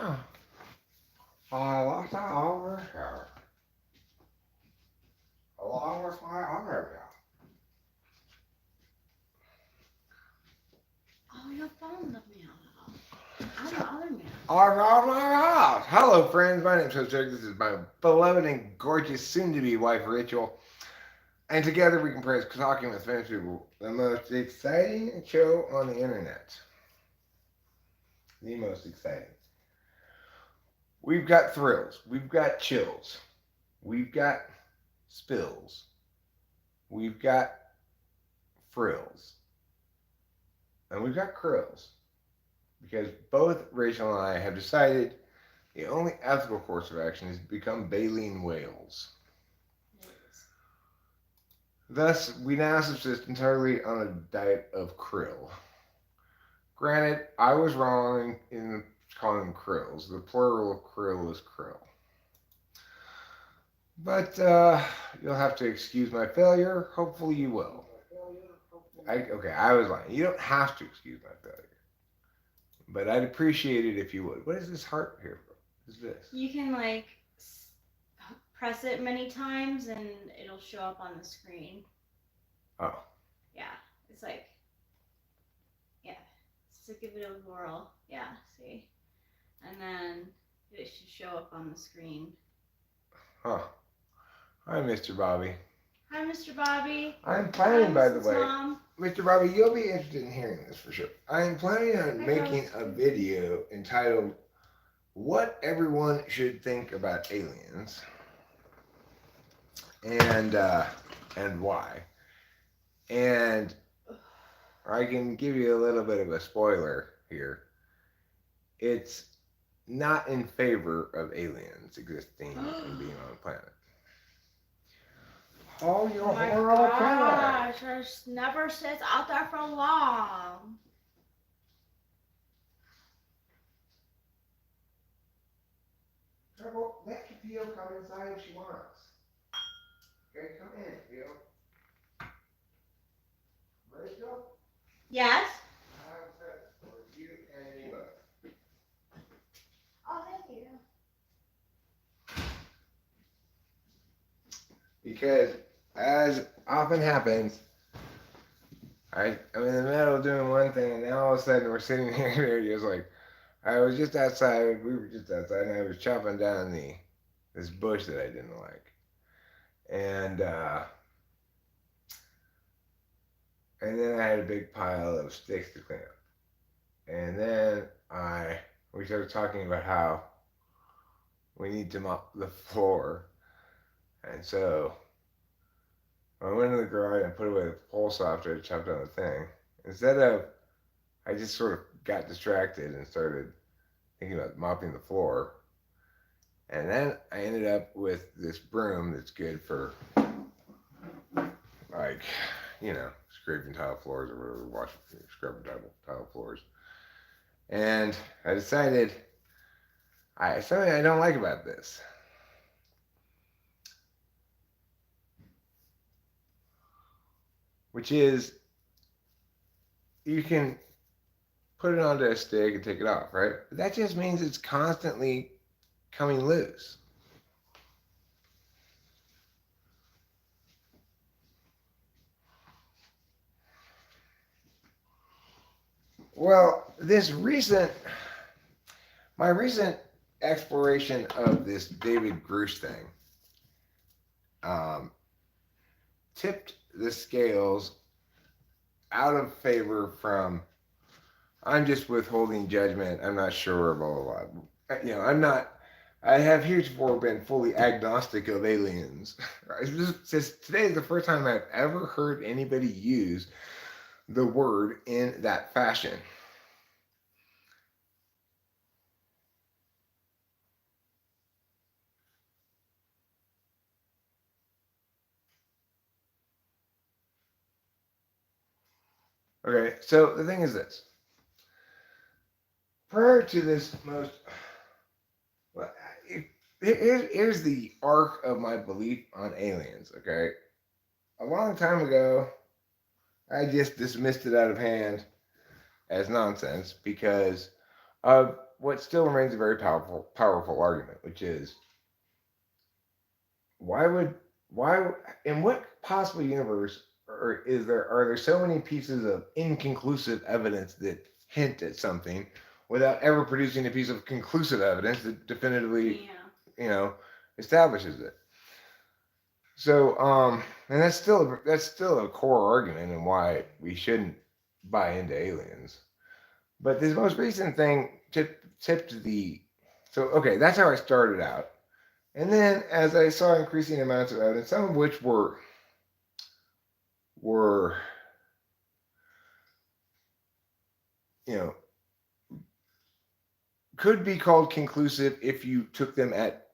I lost over here, along with my other Oh, your phone let me out. I'm the other man. all around my house. Hello, friends. My name's Jose. This is my beloved and gorgeous soon-to-be wife, Rachel. And together we can praise Talking with Famous People, the most exciting show on the internet. The most exciting. We've got thrills. We've got chills. We've got spills. We've got frills. And we've got krills. Because both Rachel and I have decided the only ethical course of action is to become baleen whales. It is. Thus, we now subsist entirely on a diet of krill. Granted, I was wrong in calling them krills. The plural of krill is krill. But you'll have to excuse my failure. Hopefully, you will. Okay, I was lying. You don't have to excuse my failure. But I'd appreciate it if you would. What is this heart here for? What is this? You can like press it many times and it'll show up on the screen. Oh. Yeah, it's like, yeah, so give it a whirl. Yeah, see, and then it should show up on the screen. Huh. Hi, Mr. Bobby. Hi, Mr. Bobby. I'm Hi, planning, by the Mrs. way, Mom. Mr. Bobby, you'll be interested in hearing this for sure. I am planning on Hi, making Rose. a video entitled What Everyone Should Think About Aliens and Why. And I can give you a little bit of a spoiler here. It's not in favor of aliens existing and being on the planet. Oh, you're Oh my horrible killer. gosh, it never sits out there for long. Trouble, let Theo come inside if she wants. Okay, come in, Theo. Rachel, Yes? I have a present for you and you both. Oh, thank you. Because, as often happens, I'm in the middle of doing one thing, and now all of a sudden we're sitting here, and they're just like, I was just outside, we were just outside, and I was chopping down this bush that I didn't like. And then I had a big pile of sticks to clean up. And then we started talking about how we need to mop the floor. And so I went in the garage and put away the pole saw after I chopped down the thing. Instead of, I just sort of got distracted and started thinking about mopping the floor. And then I ended up with this broom that's good for, like, scraping tile floors or whatever, scrubbing tile floors. And I decided something I don't like about this. Which is, you can put it onto a stick and take it off, right? But that just means it's constantly coming loose. Well, my recent exploration of this David Grush thing tipped the scales out of favor from I'm just withholding judgment. I'm not sure, blah blah blah. I'm not. I have heretofore been fully agnostic of aliens. Today is the first time I've ever heard anybody use the word in that fashion. Okay, so the thing is this. Prior to this well, here's the arc of my belief on aliens, okay? A long time ago, I just dismissed it out of hand as nonsense because of what still remains a very powerful argument, which is why would why in what possible universe are there so many pieces of inconclusive evidence that hint at something without ever producing a piece of conclusive evidence that definitively Yeah. you know establishes it? So and that's still a core argument and why we shouldn't buy into aliens. But this most recent thing tipped the so okay, that's how I started out. And then as I saw increasing amounts of evidence, some of which were you know could be called conclusive if you took them at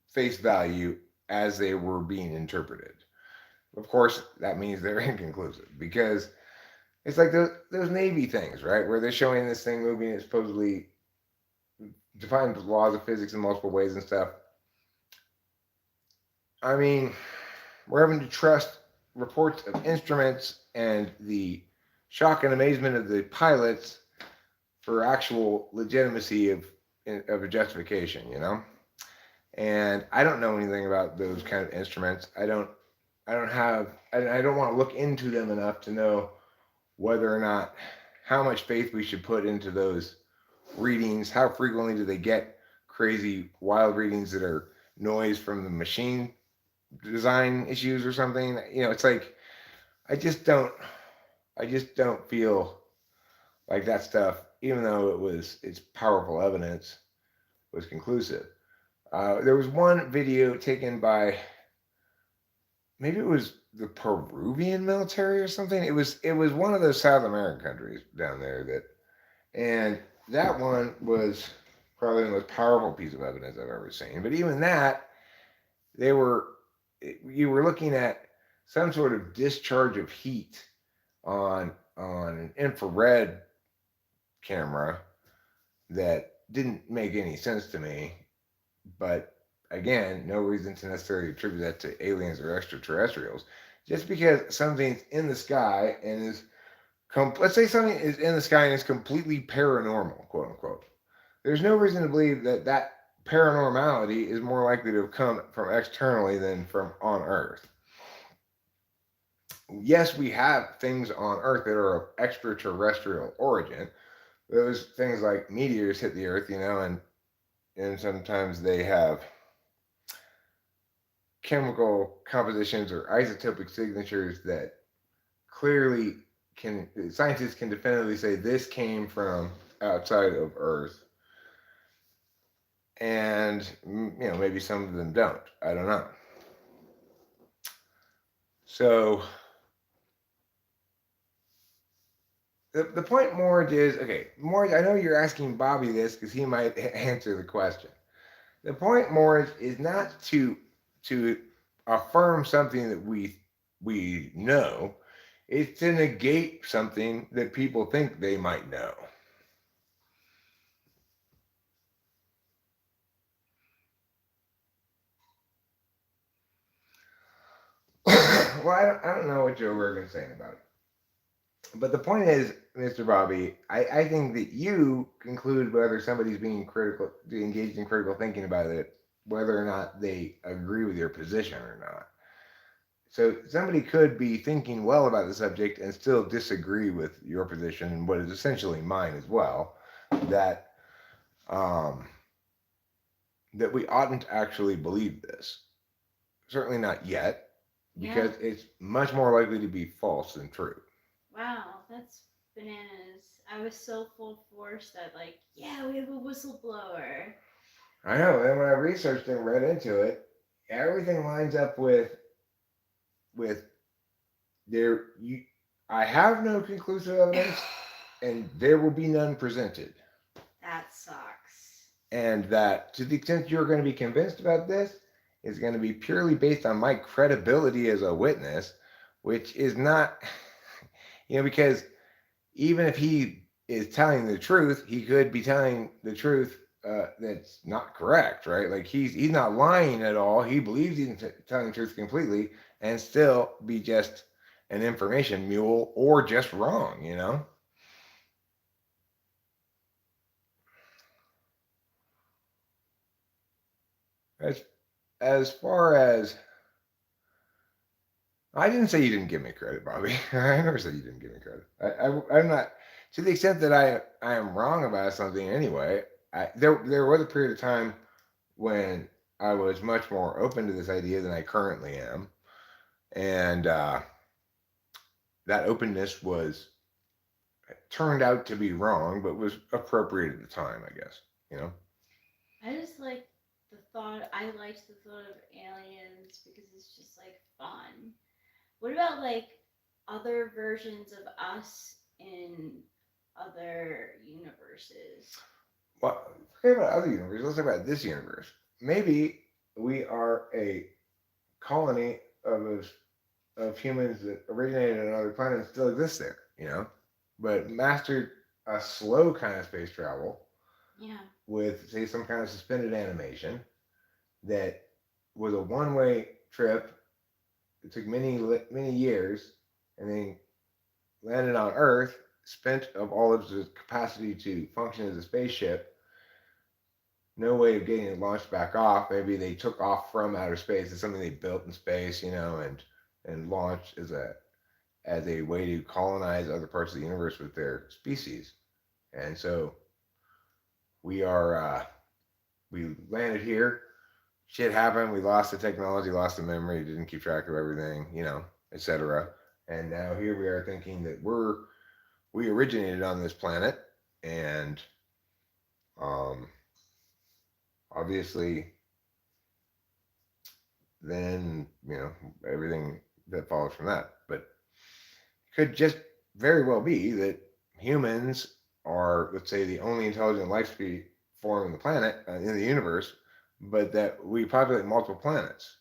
face value as they were being interpreted. Of course, that means they're inconclusive because it's like those Navy things, right? Where they're showing this thing moving, it supposedly defines laws of physics in multiple ways and stuff. I mean, we're having to trust reports of instruments and the shock and amazement of the pilots for actual legitimacy of a justification, you know. And I don't know anything about those kind of instruments. I don't want to look into them enough to know whether or not how much faith we should put into those readings. How frequently do they get crazy, wild readings that are noise from the machine design issues or something? It's like I just don't I just don't feel like that stuff, even though it's powerful evidence, was conclusive. There was one video taken by maybe it was the Peruvian military or something. It was one of those South American countries down there and that one was probably the most powerful piece of evidence I've ever seen. But even that, they were you were looking at some sort of discharge of heat on an infrared camera that didn't make any sense to me. But again, no reason to necessarily attribute that to aliens or extraterrestrials. Just because something's in the sky and let's say something is in the sky and is completely paranormal, quote unquote. There's no reason to believe that that paranormality is more likely to have come from externally than from on Earth. Yes, we have things on Earth that are of extraterrestrial origin. Those things like meteors hit the Earth, and sometimes they have chemical compositions or isotopic signatures that clearly scientists can definitively say this came from outside of Earth, and maybe some of them don't. I don't know. So the point, Morge, is okay. Morge, I know you're asking Bobby this because he might answer the question. The point, Morge, is not to affirm something that we know. It's to negate something that people think they might know. Well, I don't know what Joe Rogan's saying about it. But the point is, Mr. Bobby, I think that you conclude whether somebody's being critical, engaged in critical thinking about it, whether or not they agree with your position or not. So somebody could be thinking well about the subject and still disagree with your position and what is essentially mine as well. That um, that we oughtn't actually believe this. Certainly not yet, because it's much more likely to be false than true. Wow, that's bananas. I was so full force that yeah, we have a whistleblower. I know. And when I researched and read into it, everything lines up with there. I have no conclusive evidence, and there will be none presented. That sucks. And that to the extent you're going to be convinced about this is going to be purely based on my credibility as a witness, which is not, because even if he is telling the truth, he could be telling the truth that's not correct, right? Like he's not lying at all. He believes he's telling the truth completely, and still be just an information mule or just wrong. as as far as I didn't say you didn't give me credit, Bobby. I never said you didn't give me credit. I'm not, to the extent that I am wrong about something anyway. There was a period of time when I was much more open to this idea than I currently am, and that openness was turned out to be wrong, but was appropriate at the time, I guess. You know. I just like the thought. I liked the thought of aliens because it's just like fun. What about like other versions of us in other universes? Well, forget about other universes. Let's talk about this universe. Maybe we are a colony of humans that originated on another planet and still exist there, but mastered a slow kind of space travel Yeah. with, say, some kind of suspended animation that was a one-way trip. It took many years, and then landed on Earth, spent of all of its capacity to function as a spaceship. No way of getting it launched back off. Maybe they took off from outer space. It's something they built in space, and launched as a way to colonize other parts of the universe with their species. And so we are we landed here. Shit happened. We lost the technology, lost the memory, didn't keep track of everything, etc. And now here we are thinking that we originated on this planet, and um, obviously, then everything that follows from that. But it could just very well be that humans are, let's say, the only intelligent life form on the planet in the universe, but that we populate multiple planets.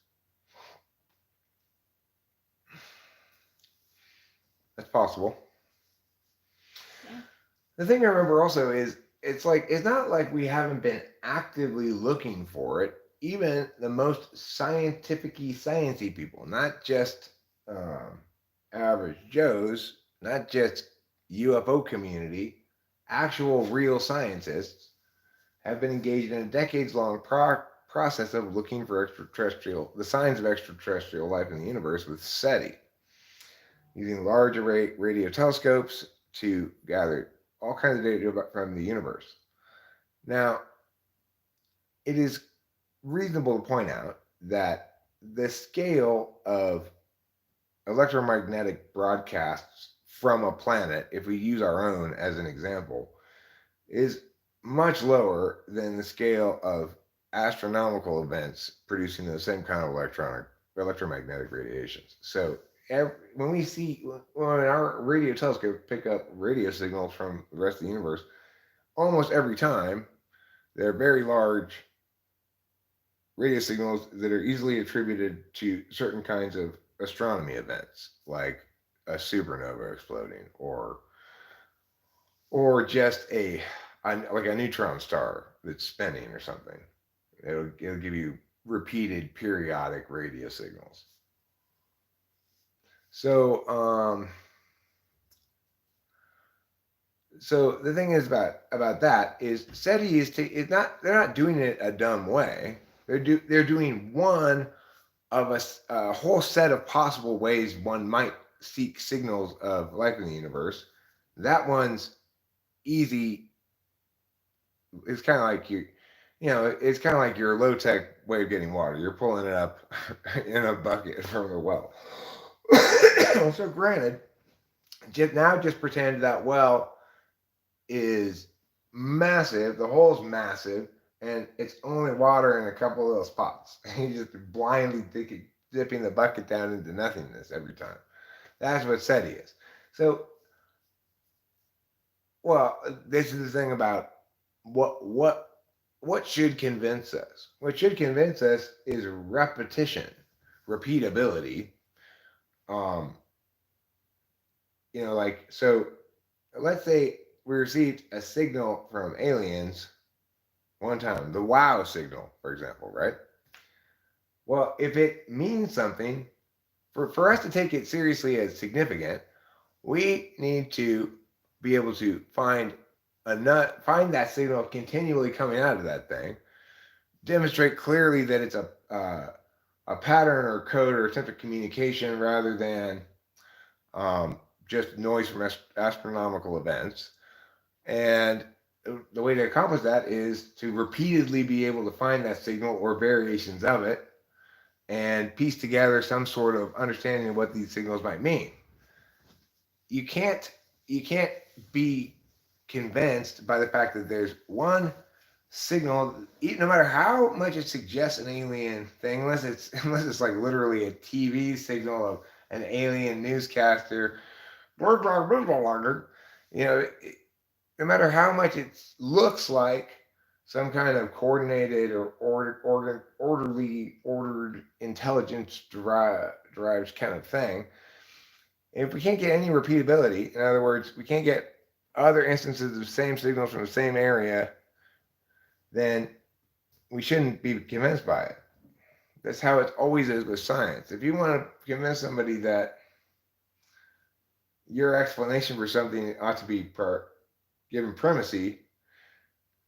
That's possible. Yeah. The thing I remember also is it's not like we haven't been actively looking for it. Even the most sciencey people, not just um, average Joes, not just UFO community, actual real scientists have been engaged in a decades-long process of looking for the signs of extraterrestrial life in the universe with SETI, using large array radio telescopes to gather all kinds of data from the universe. Now, it is reasonable to point out that the scale of electromagnetic broadcasts from a planet, if we use our own as an example, is much lower than the scale of astronomical events producing the same kind of electromagnetic radiations. So when our radio telescope pick up radio signals from the rest of the universe, almost every time they're very large radio signals that are easily attributed to certain kinds of astronomy events, like a supernova exploding, or just like a neutron star that's spinning or something. It'll give you repeated periodic radio signals. So so the thing is about that is SETI is not, they're not doing it a dumb way. They're doing one of a whole set of possible ways one might seek signals of life in the universe. That one's easy. It's kind of like it's kind of like your low tech way of getting water. You're pulling it up in a bucket from the well. So granted, just pretend that well is massive. The hole's massive, and it's only water in a couple of little spots. You just blindly dipping the bucket down into nothingness every time. That's what SETI is. So, well, this is the thing about what what what should convince us. What should convince us is repetition, repeatability. Um, like, so let's say we received a signal from aliens one time, the wow signal, for example, right? Well, if it means something, for us to take it seriously as significant, we need to be able to find that signal continually coming out of that thing, demonstrate clearly that it's a pattern or code or attempt of communication rather than just noise from astronomical events. And the way to accomplish that is to repeatedly be able to find that signal or variations of it and piece together some sort of understanding of what these signals might mean. You can't you can't be convinced by the fact that there's one signal, no matter how much it suggests an alien thing, unless it's like literally a TV signal of an alien newscaster, you know, no matter how much it looks like some kind of coordinated ordered intelligence derived kind of thing, if we can't get any repeatability, in other words, we can't get other instances of the same signals from the same area, then we shouldn't be convinced by it. That's how it always is with science. If you want to convince somebody that your explanation for something ought to be given primacy,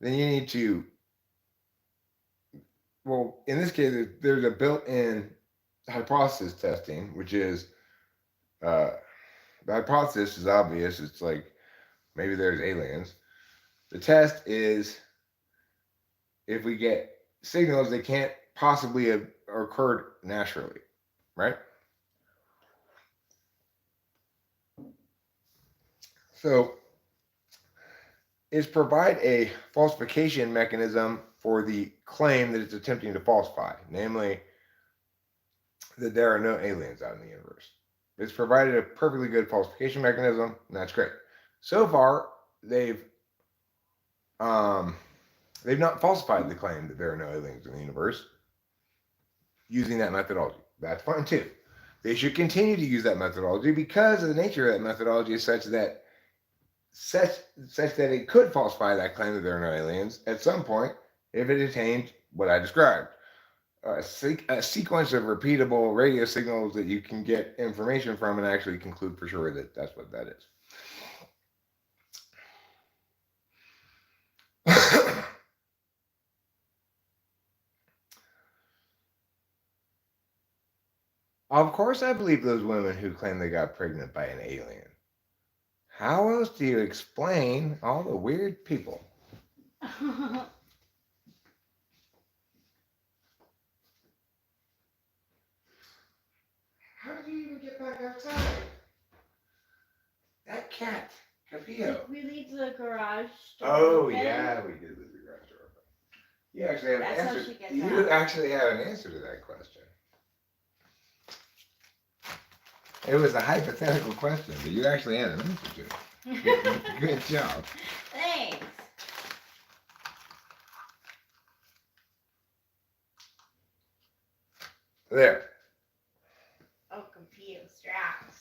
then you need to, well, in this case, there's a built-in hypothesis testing, which is the hypothesis is obvious. It's like maybe there's aliens. The test is if we get signals that can't possibly have occurred naturally, right? So is provide a falsification mechanism for the claim that it's attempting to falsify, namely that there are no aliens out in the universe. It's provided a perfectly good falsification mechanism, and that's great. So far, um, they've not falsified the claim that there are no aliens in the universe using that methodology. That's fine too. They should continue to use that methodology because of the nature of that methodology is such that it could falsify that claim that there are no aliens at some point if it attained what I described. A sequence of repeatable radio signals that you can get information from and actually conclude for sure that that's what that is. Of course, I believe those women who claim they got pregnant by an alien. How else do you explain all the weird people? How did you even get back outside? That cat, Capillo. Did we leave the garage door Oh open? yeah, we did leave the garage door open. You actually have That's an how answer. she gets You out. actually have an answer to that question. It was a hypothetical question, but you actually had an answer to it. Good job. Thanks. There. Oh, confused straps.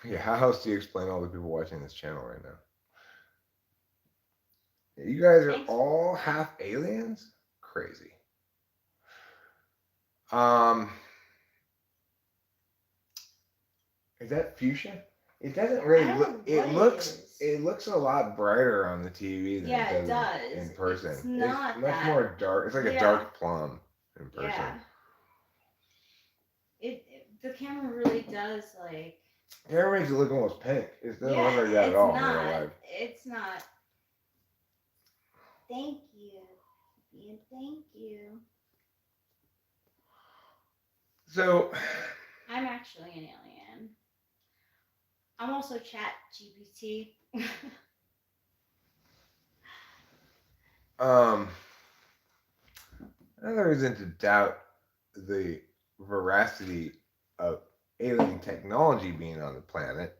Yeah, how else do you explain all the people watching this channel right now? You guys are all half aliens? Crazy. Is that fuchsia? It doesn't really look. It looks a lot brighter on the TV than it does in person. It's not much that, more dark. It's like a dark plum in person. Yeah. The camera really does like. The camera makes it look almost pink. It doesn't look like that at all in real life. It's not. Thank you. Yeah, thank you. So. I'm actually an alien. I'm also Chat GPT. Another reason to doubt the veracity of alien technology being on the planet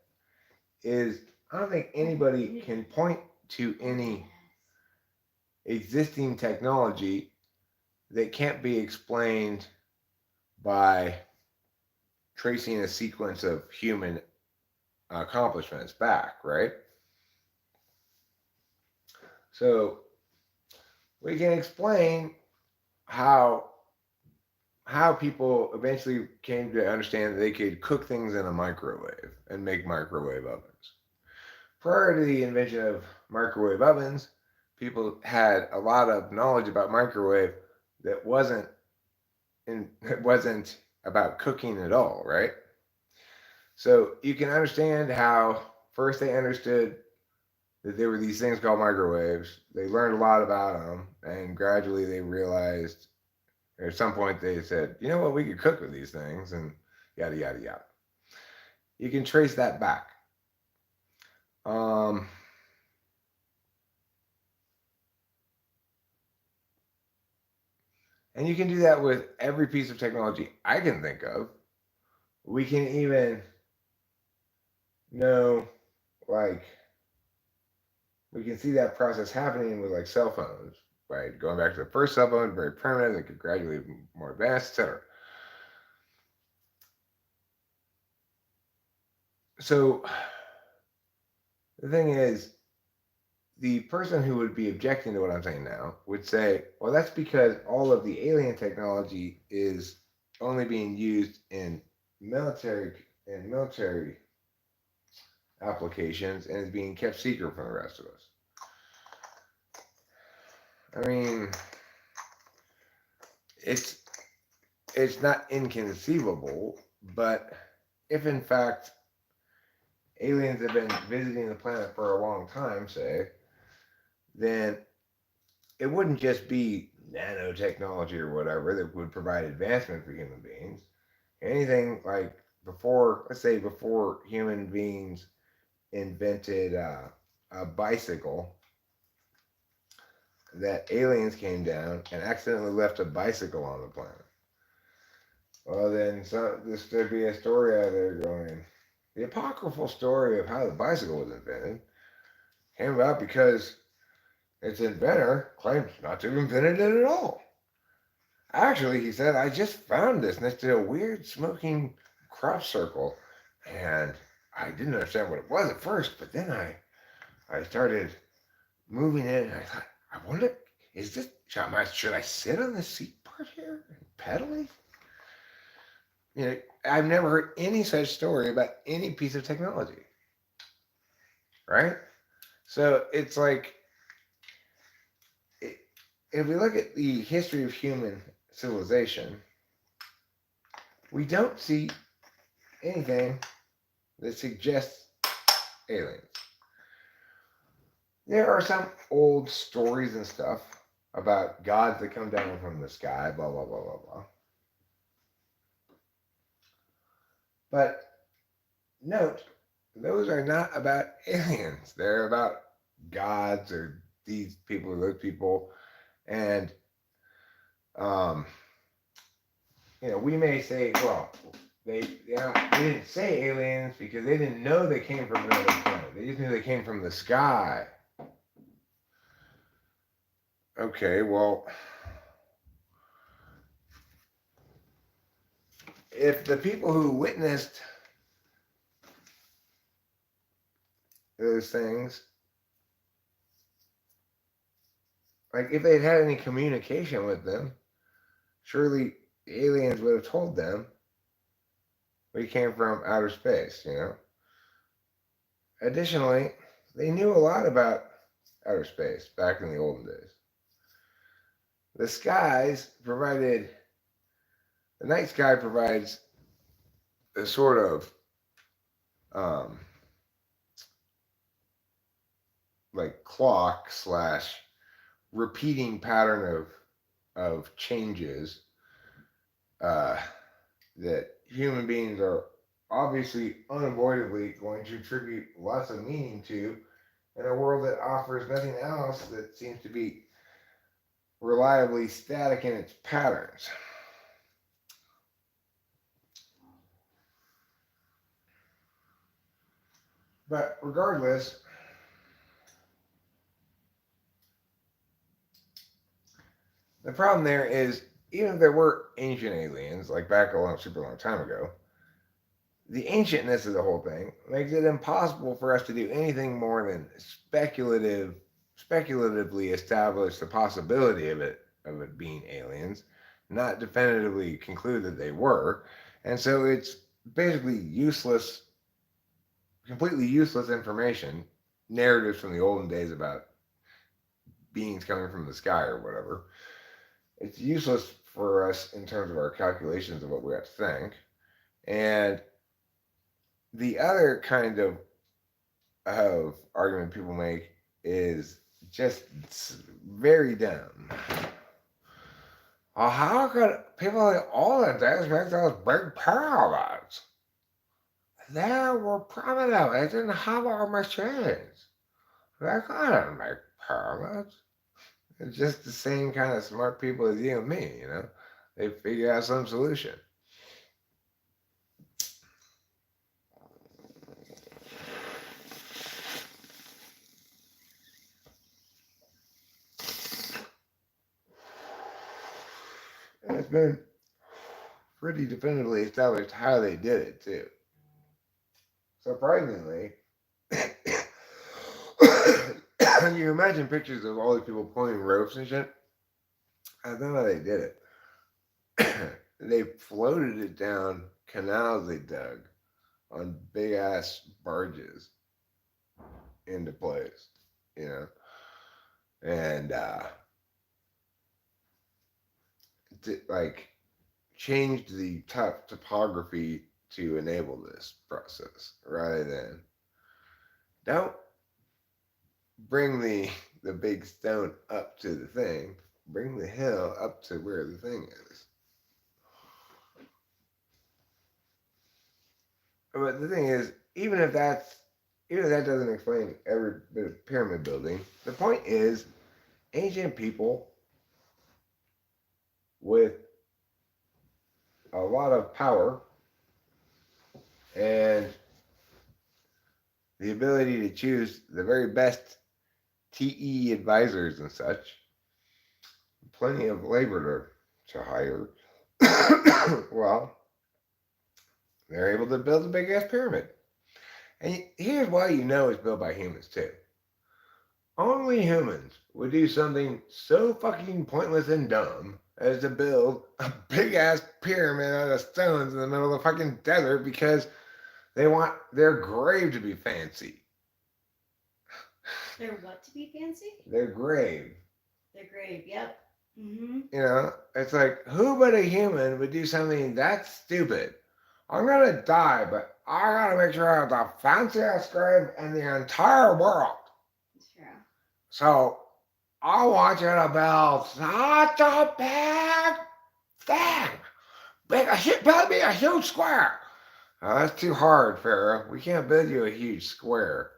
is I don't think anybody can point to any existing technology that can't be explained by tracing a sequence of human accomplishments back, right? So we can explain how people eventually came to understand that they could cook things in a microwave and make microwave ovens. Prior to the invention of microwave ovens, people had a lot of knowledge about microwave that wasn't about cooking at all, right? So you can understand how first they understood that there were these things called microwaves. They learned a lot about them, and gradually they realized, or at some point they said, you know what, we could cook with these things, and yada yada yada. You can trace that back. Um, and you can do that with every piece of technology I can think of. We can even know, like, we can see that process happening with like cell phones, right? Going back to the first cell phone, very primitive, they could gradually be more advanced, etc. So the thing is, the person who would be objecting to what I'm saying now would say, well, that's because all of the alien technology is only being used in military military applications and is being kept secret from the rest of us. I mean, it's it's not inconceivable, but if in fact aliens have been visiting the planet for a long time, say, then it wouldn't just be nanotechnology or whatever that would provide advancement for human beings. Anything like before, let's say before human beings invented a bicycle, that aliens came down and accidentally left a bicycle on the planet. Well, then there'd be a story out there going, the apocryphal story of how the bicycle was invented came about because its inventor claimed not to have invented it at all. Actually, he said, I just found this next to a weird smoking crop circle, and I didn't understand what it was at first, but then I started moving it, and I thought, I wonder, is this, should I sit on the seat part here and pedal it? You know, I've never heard any such story about any piece of technology, right? So it's like, if we look at the history of human civilization, we don't see anything that suggests aliens. There are some old stories and stuff about gods that come down from the sky, blah, blah, blah, blah, blah. But note, those are not about aliens. They're about gods or these people or those people. And, um, we may say, well, they didn't say aliens because they didn't know they came from another planet. They just knew they came from the sky. Okay, well, if the people who witnessed those things, like if they'd had any communication with them, surely the aliens would have told them we came from outer space. Additionally, they knew a lot about outer space back in the olden days. The night sky provides a sort of um, like clock slash repeating pattern of changes that human beings are obviously unavoidably going to attribute lots of meaning to in a world that offers nothing else that seems to be reliably static in its patterns. But regardless, the problem there is even if there were ancient aliens, like back a super long time ago, the ancientness of the whole thing makes it impossible for us to do anything more than speculatively establish the possibility of it being aliens, not definitively conclude that they were. And so it's basically useless, completely useless information narratives from the olden days about beings coming from the sky or whatever. It's useless for us in terms of our calculations of what we have to think. And the other kind of argument people make is just very dumb. Well, how could people in all the days make those big pyramids? They were primitive. They didn't have our machines. They couldn't make pyramids. It's just the same kind of smart people as you and me, you know? They figure out some solution. And it's been pretty definitively established how they did it, too. Surprisingly, you imagine pictures of all these people pulling ropes and shit. I don't know how they did it. They floated it down canals they dug on big ass barges into place, you know, and like changed the topography to enable this process rather than don't bring the big stone up to the thing, bring the hill up to where the thing is. But the thing is, even if that doesn't explain every bit of pyramid building, the point is ancient people with a lot of power and the ability to choose the very best TE advisors and such, plenty of labor to hire. Well, they're able to build a big ass pyramid. And here's why you know it's built by humans too. Only humans would do something so fucking pointless and dumb as to build a big ass pyramid out of stones in the middle of the fucking desert because they want their grave to be fancy. Their what to be fancy? Their grave. Their grave, yep. Mm-hmm. You know, it's like, who but a human would do something that stupid? I'm gonna die, but I gotta make sure I have the fanciest grave in the entire world. True. So I want you to build such a big thing. Build me a huge square. Oh, that's too hard, Pharaoh. We can't build you a huge square.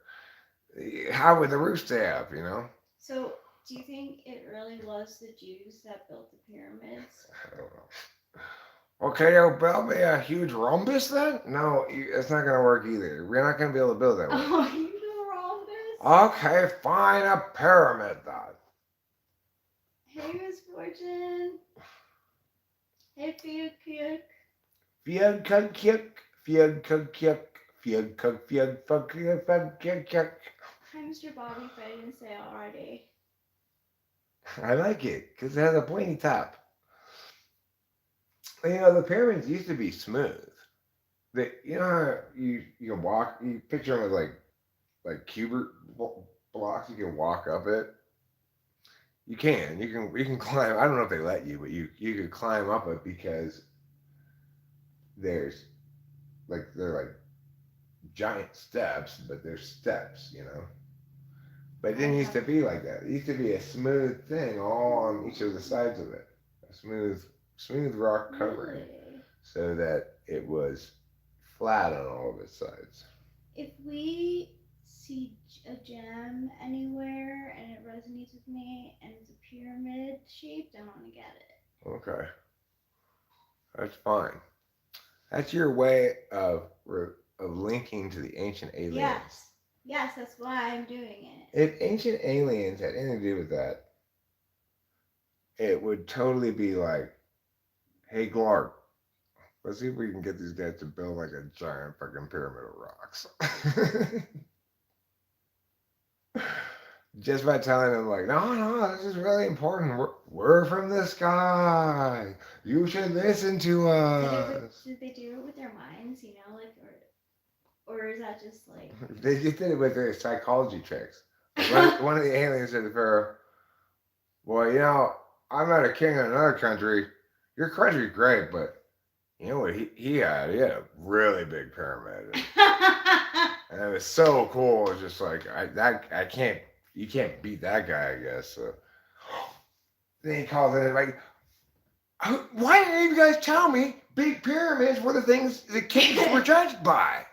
How would the roof stay up, you know? So, do you think it really was the Jews that built the pyramids? I don't know. Okay, you'll build me a huge rhombus then? No, it's not going to work either. We're not going to be able to build that way. Oh, you do rhombus? Okay, fine, a pyramid then. Hey, Miss Fortune. Hey, Fiuk. Fiag kug kyuk, fiag kug kyuk, fiag kug fiag fug kyuk. Hi, Mr. Bobby, if I didn't say it already. I like it because it has a pointy top. You know, the pyramids used to be smooth. You know how you can walk, you picture them as like cubert blocks, you can walk up it. You can climb. I don't know if they let you, but you could climb up it because there's they're like giant steps, but they're steps, you know. But it didn't used to be like that. It used to be a smooth thing all on each of the sides of it, a smooth rock covering, Really? so that it was flat on all of its sides. If we see a gem anywhere and it resonates with me and it's a pyramid shaped, I want to get it. Okay, that's fine. That's your way of linking to the ancient aliens. Yes, that's why I'm doing it. If ancient aliens had anything to do with that, it would totally be like, hey, Clark, let's see if we can get these guys to build like a giant fucking pyramid of rocks. Just by telling them, like, no, this is really important. We're from the sky. You should listen to us. Did they do it with their minds, you know, like, or is that just like They just did it with their psychology tricks. One of the aliens said to Pharaoh, "Well, I'm not a king in another country. Your country's great, but you know what he had? He had a really big pyramid, and it was so cool. It's just like I can't you can't beat that guy, I guess." So then he calls in like, "Why didn't you guys tell me big pyramids were the things the kings were judged by?"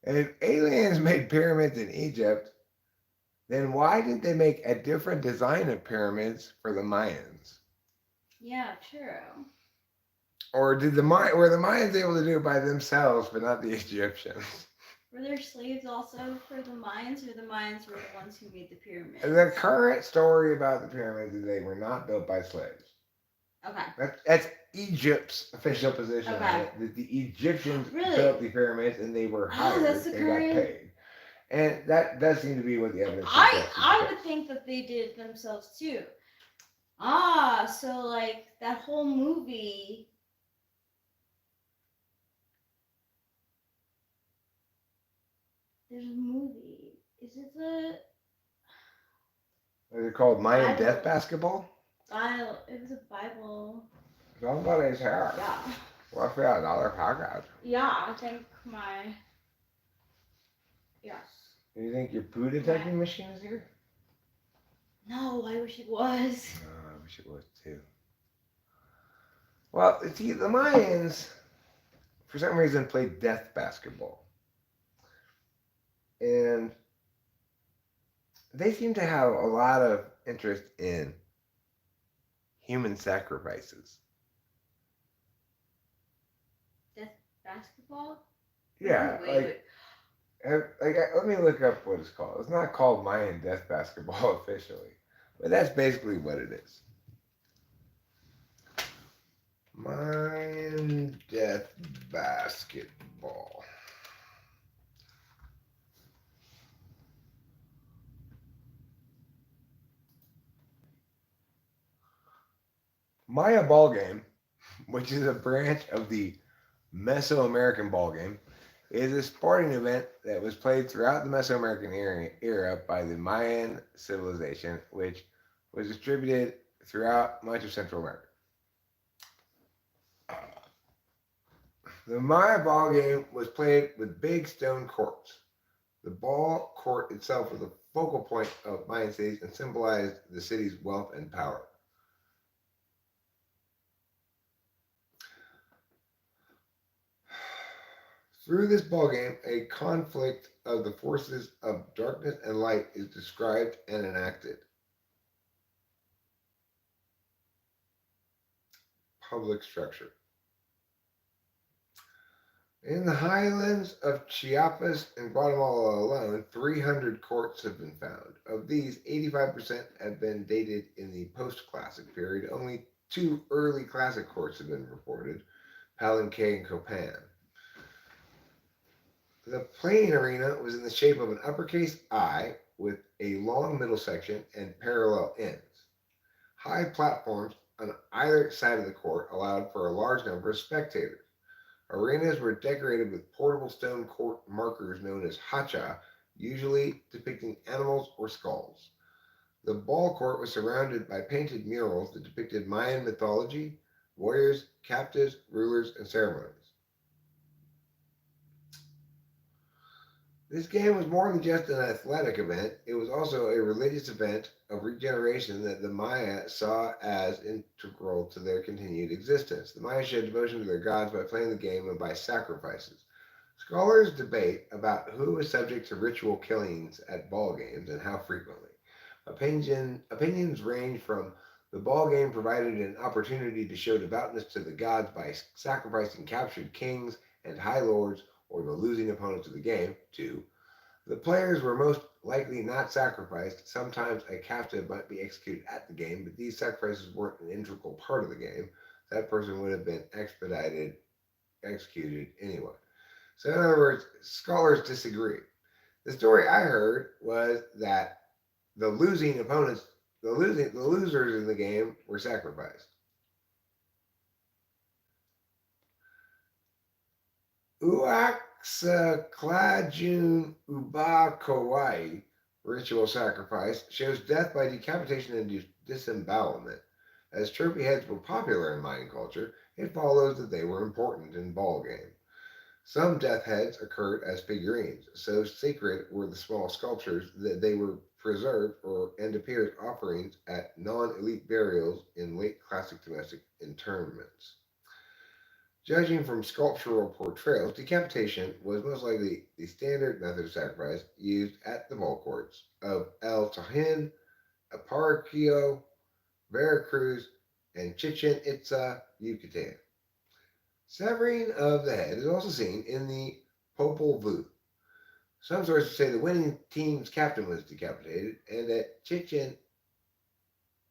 And if aliens made pyramids in Egypt, then why did they make a different design of pyramids for the Mayans? yeah, true. Or were the Mayans able to do it by themselves, but not the Egyptians? Were there slaves also for the Mayans, or the Mayans were the ones who made the The pyramids? current story about the pyramids is they were not built by slaves. Okay. That's Egypt's official position on Okay. it. That the Egyptians Really? built the pyramids and they were Oh, that's hired the and got current. paid. And that does seem to be what the evidence I suggests. I would think that they did it themselves too. Ah, so like that whole movie. There's a movie. Is it the Is it called Mayan Bible? Death Basketball? Bible. It was a Bible. Somebody's here. Yeah. What's for another podcast? Yeah, I think my. Yes. Do you think your poo detecting machine is here? No, I wish it was. Oh, I wish it was too. Well, see, the Mayans, for some reason, played death basketball. And they seem to have a lot of interest in human sacrifices. Death basketball? Yeah, Wait. let me look up what it's called. It's not called Mayan Death Basketball officially, but that's basically what it is. Mayan Death Basketball. Maya ball game, which is a branch of the Mesoamerican ball game, is a sporting event that was played throughout the Mesoamerican era by the Mayan civilization, which was distributed throughout much of Central America. The Maya ball game was played with big stone courts. The ball court itself was the focal point of Mayan cities and symbolized the city's wealth and power. Through this ballgame, a conflict of the forces of darkness and light is described and enacted. Public structure. In the highlands of Chiapas and Guatemala alone, 300 courts have been found. Of these, 85% have been dated in the post-classic period. Only two early classic courts have been reported, Palenque and Copan. The playing arena was in the shape of an uppercase I with a long middle section and parallel ends. High platforms on either side of the court allowed for a large number of spectators. Arenas were decorated with portable stone court markers known as hacha, usually depicting animals or skulls. The ball court was surrounded by painted murals that depicted Mayan mythology, warriors, captives, rulers, and ceremonies. This game was more than just an athletic event, it was also a religious event of regeneration that the Maya saw as integral to their continued existence. The Maya showed devotion to their gods by playing the game and by sacrifices. Scholars debate about who is subject to ritual killings at ball games and how frequently. Opinions range from the ball game provided an opportunity to show devoutness to the gods by sacrificing captured kings and high lords or the losing opponents of the game, to the players were most likely not sacrificed. Sometimes a captive might be executed at the game, but these sacrifices weren't an integral part of the game. That person would have been executed anyway. So, in other words, scholars disagree. The story I heard was that the losing opponents the losers in the game were sacrificed. Uaxaclajun Uba Kauai ritual sacrifice shows death by decapitation and disembowelment. As trophy heads were popular in Mayan culture, it follows that they were important in ball game. Some death heads occurred as figurines, so sacred were the small sculptures that they were preserved and appeared offerings at non-elite burials in late classic domestic interments. Judging from sculptural portrayals, decapitation was most likely the standard method of sacrifice used at the ball courts of El Tahin, Aparicio, Veracruz, and Chichen Itza, Yucatan. Severing of the head is also seen in the Popol Vuh. Some sources say the winning team's captain was decapitated, and at Chichen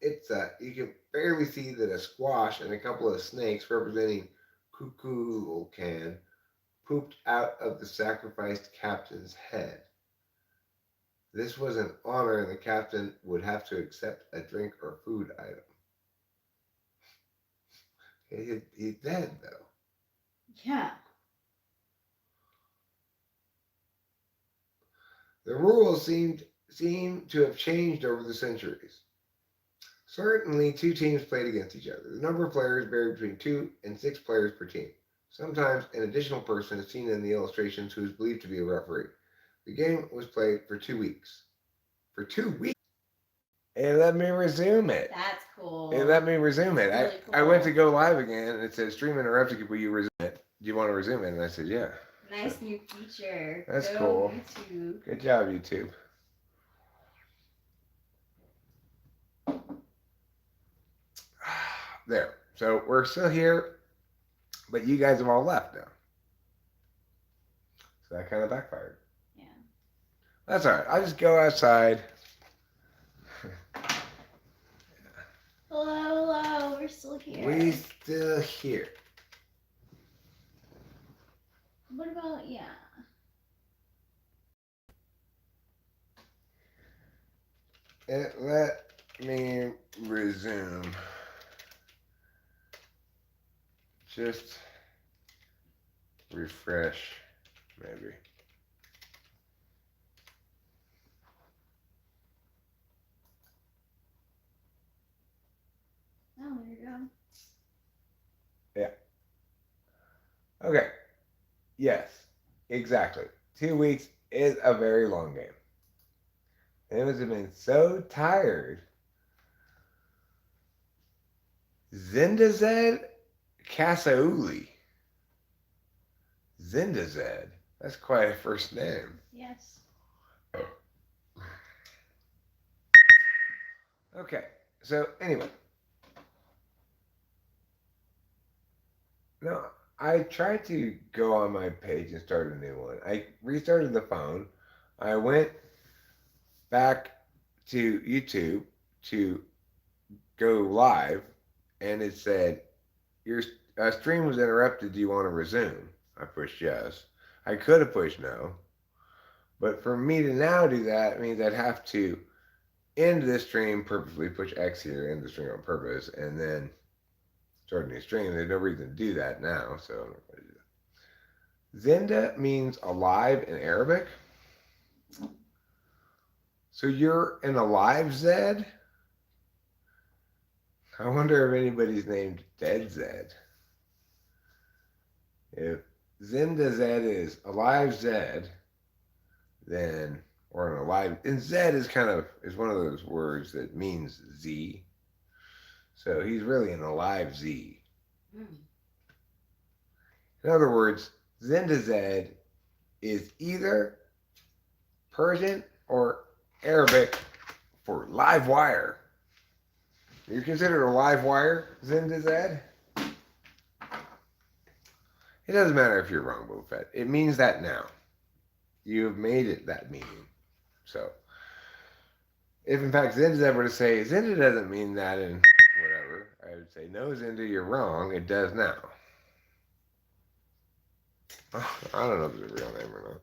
Itza, you can barely see that a squash and a couple of snakes representing Kukulkan pooped out of the sacrificed captain's head. This was an honor, and the captain would have to accept a drink or food item. He's dead, though. Yeah. The rules seem to have changed over the centuries. Certainly, two teams played against each other. The number of players varied between 2 and 6 players per team. Sometimes an additional person is seen in the illustrations who is believed to be a referee. The game was played for 2 weeks. For 2 weeks? It let me resume it. That's cool. It let me resume it. Really I went cool. to go live again, and it said stream interrupted. Will you resume it? Do you want to resume it? And I said, yeah. Nice new feature. That's Go cool. YouTube. Good job, YouTube. There. So we're still here, but you guys have all left now. So that kind of backfired. Yeah. That's all right. I'll just go outside. Hello, we're still here. We still here. What about, yeah. It let me resume. Just refresh, maybe. Oh, there you go. Yeah. Okay. Yes, exactly. 2 weeks is a very long game. They must have been so tired. Zindazed Kasauli. Zindazed. That's quite a first name. Yes. Okay, so anyway. No, I tried to go on my page and start a new one. I restarted the phone. I went back to YouTube to go live, and it said, your stream was interrupted. Do you want to resume? I pushed yes. I could have pushed no. But for me to now do that means I'd have to end this stream, purposely push X here, end the stream on purpose, and then start a new stream. There's no reason to do that now, so I'm not going to do that. Zinda means alive in Arabic. So you're an alive Zed? I wonder if anybody's named Dead Zed. If Zinda Zed is alive Zed, then, or an alive, and Zed is is one of those words that means Z. So he's really an alive Z. Mm. In other words, Zinda Zed is either Persian or Arabic for live wire. You're considered a live wire, Zinda Zed? It doesn't matter if you're wrong, Boba Fett. It means that now. You have made it that meaning. So, if in fact Zinda Zed were to say, Zinda doesn't mean that in whatever, I would say, no, Zinda, you're wrong. It does now. I don't know if it's a real name or not.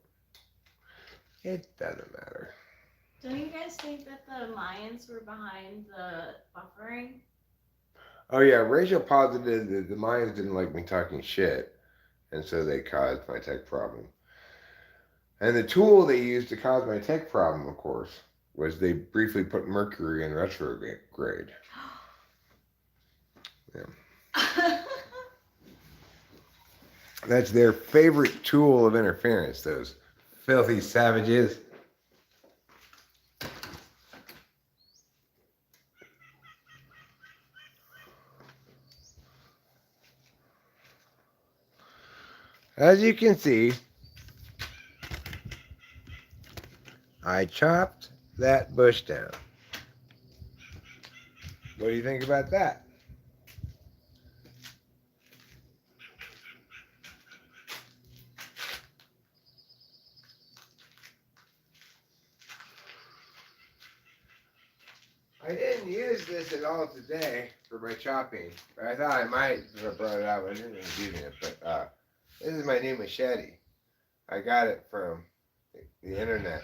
It doesn't matter. Don't you guys think that the Mayans were behind the buffering? Oh yeah, Rachel posited that the Mayans didn't like me talking shit, and so they caused my tech problem. And the tool they used to cause my tech problem, of course, was they briefly put Mercury in retrograde. Yeah. That's their favorite tool of interference, those filthy savages. As you can see, I chopped that bush down. What do you think about that? I didn't use this at all today for my chopping, but I thought I might have brought it out. I didn't end up using it, but this is my new machete. I got it from the internet,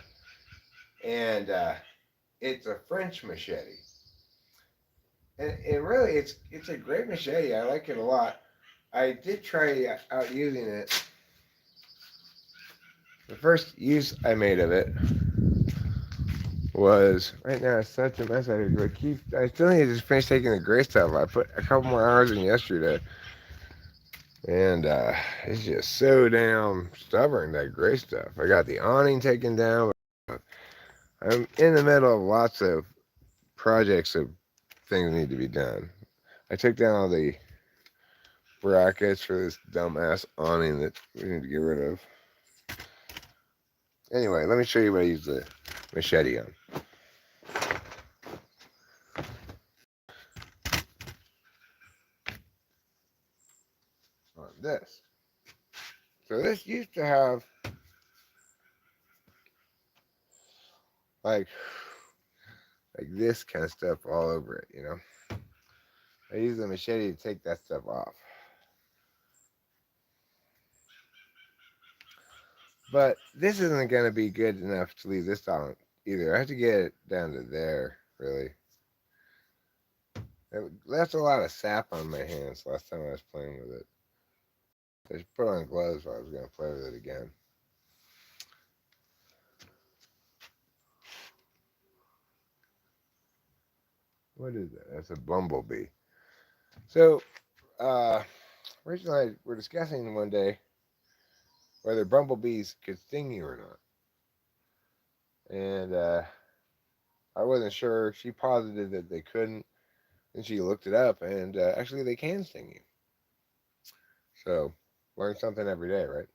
and it's a French machete. And really, it's a great machete. I like it a lot. I did try out using it. The first use I made of it was right now. It's such a mess. I still need to just finish taking the gray stuff. I put a couple more hours in yesterday, and it's just so damn stubborn, that gray stuff. I got the awning taken down. I'm in the middle of lots of projects of things need to be done. I took down all the brackets for this dumbass awning that we need to get rid of. Anyway, let me show you what I use the machete on. On this. So this used to have like this kind of stuff all over it, you know. I use the machete to take that stuff off. But this isn't going to be good enough to leave this on either. I have to get it down to there, really. It left a lot of sap on my hands last time I was playing with it. I should put on gloves if I was going to play with it again. What is that? That's a bumblebee. So, Rachel and I were discussing one day whether bumblebees could sting you or not. And I wasn't sure. She posited that they couldn't. And she looked it up, and actually, they can sting you. So, learn something every day, right?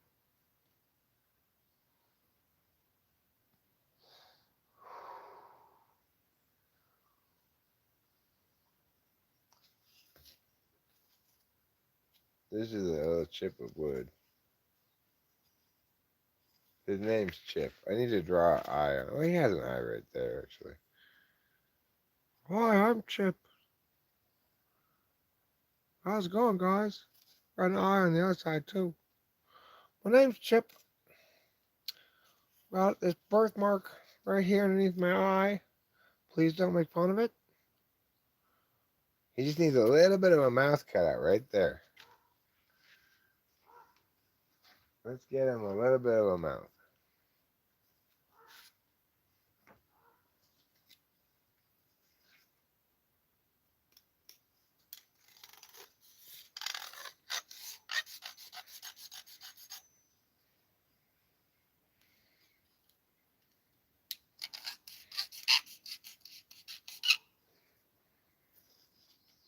This is a little chip of wood. His name's Chip. I need to draw an eye on. Oh, he has an eye right there, actually. Hi, I'm Chip. How's it going, guys? Got an eye on the other side, too. My name's Chip. Got this birthmark right here underneath my eye. Please don't make fun of it. He just needs a little bit of a mouth cut out right there. Let's get him a little bit of a mouth.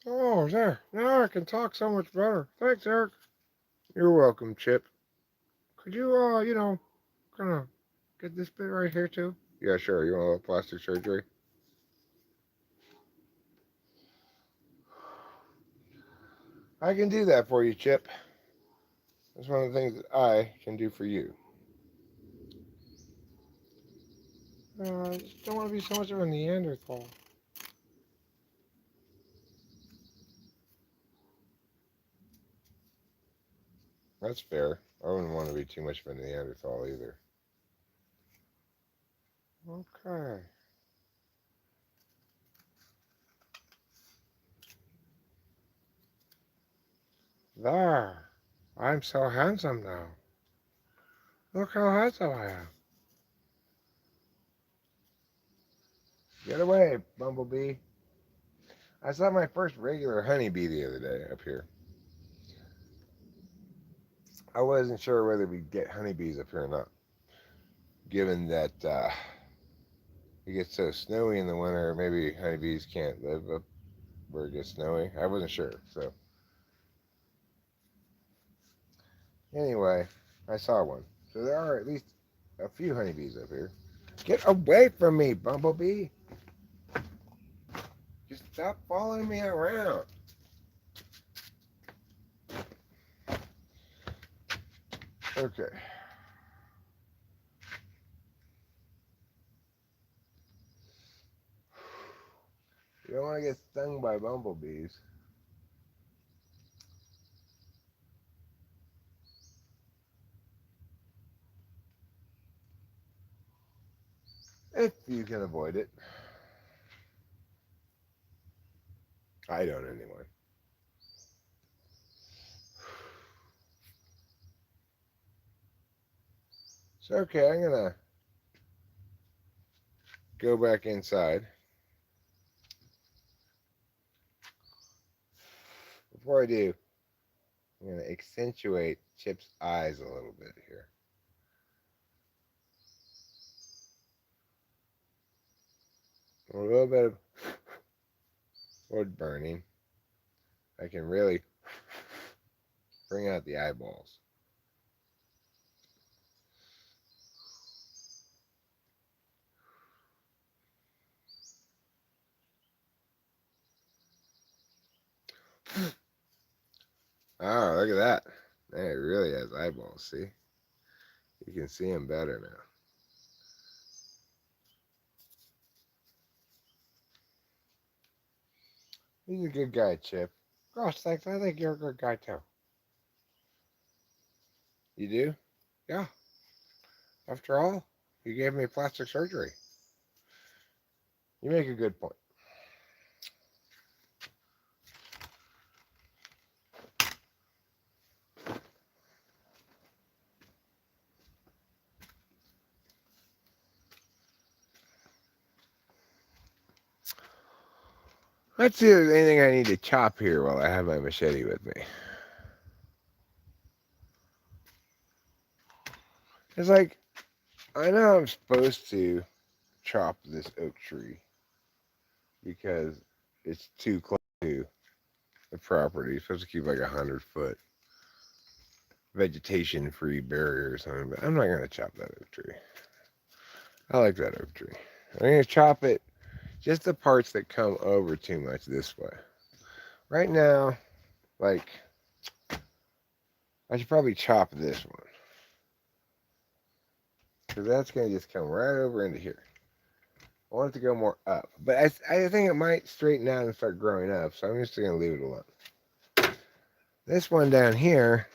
Oh, there. Now I can talk so much better. Thanks, Eric. You're welcome, Chip. Could you, kind of get this bit right here, too? Yeah, sure. You want a little plastic surgery? I can do that for you, Chip. That's one of the things that I can do for you. I just don't want to be so much of a Neanderthal. That's fair. I wouldn't want to be too much of a Neanderthal either. Okay. There. I'm so handsome now. Look how handsome I am. Get away, bumblebee. I saw my first regular honeybee the other day up here. I wasn't sure whether we'd get honeybees up here or not, given that it gets so snowy in the winter. Maybe honeybees can't live up where it gets snowy. I wasn't sure. So anyway, I saw one. So there are at least a few honeybees up here. Get away from me, bumblebee. Just stop following me around. Okay. You don't want to get stung by bumblebees. If you can avoid it. I don't anyway. So okay, I'm gonna go back inside. Before I do, I'm gonna accentuate Chip's eyes a little bit here. A little bit of wood burning. I can really bring out the eyeballs. Oh, look at that. Man, it really has eyeballs, see? You can see them better now. He's a good guy, Chip. Gosh, thanks. I think you're a good guy, too. You do? Yeah. After all, you gave me plastic surgery. You make a good point. Let's see if there's anything I need to chop here while I have my machete with me. It's like, I know I'm supposed to chop this oak tree because it's too close to the property. You're supposed to keep like 100-foot vegetation free barrier or something, but I'm not going to chop that oak tree. I like that oak tree. I'm going to chop it just the parts that come over too much this way. Right now, like, I should probably chop this one. Because that's going to just come right over into here. I want it to go more up. But I think it might straighten out and start growing up. So I'm just going to leave it alone. This one down here,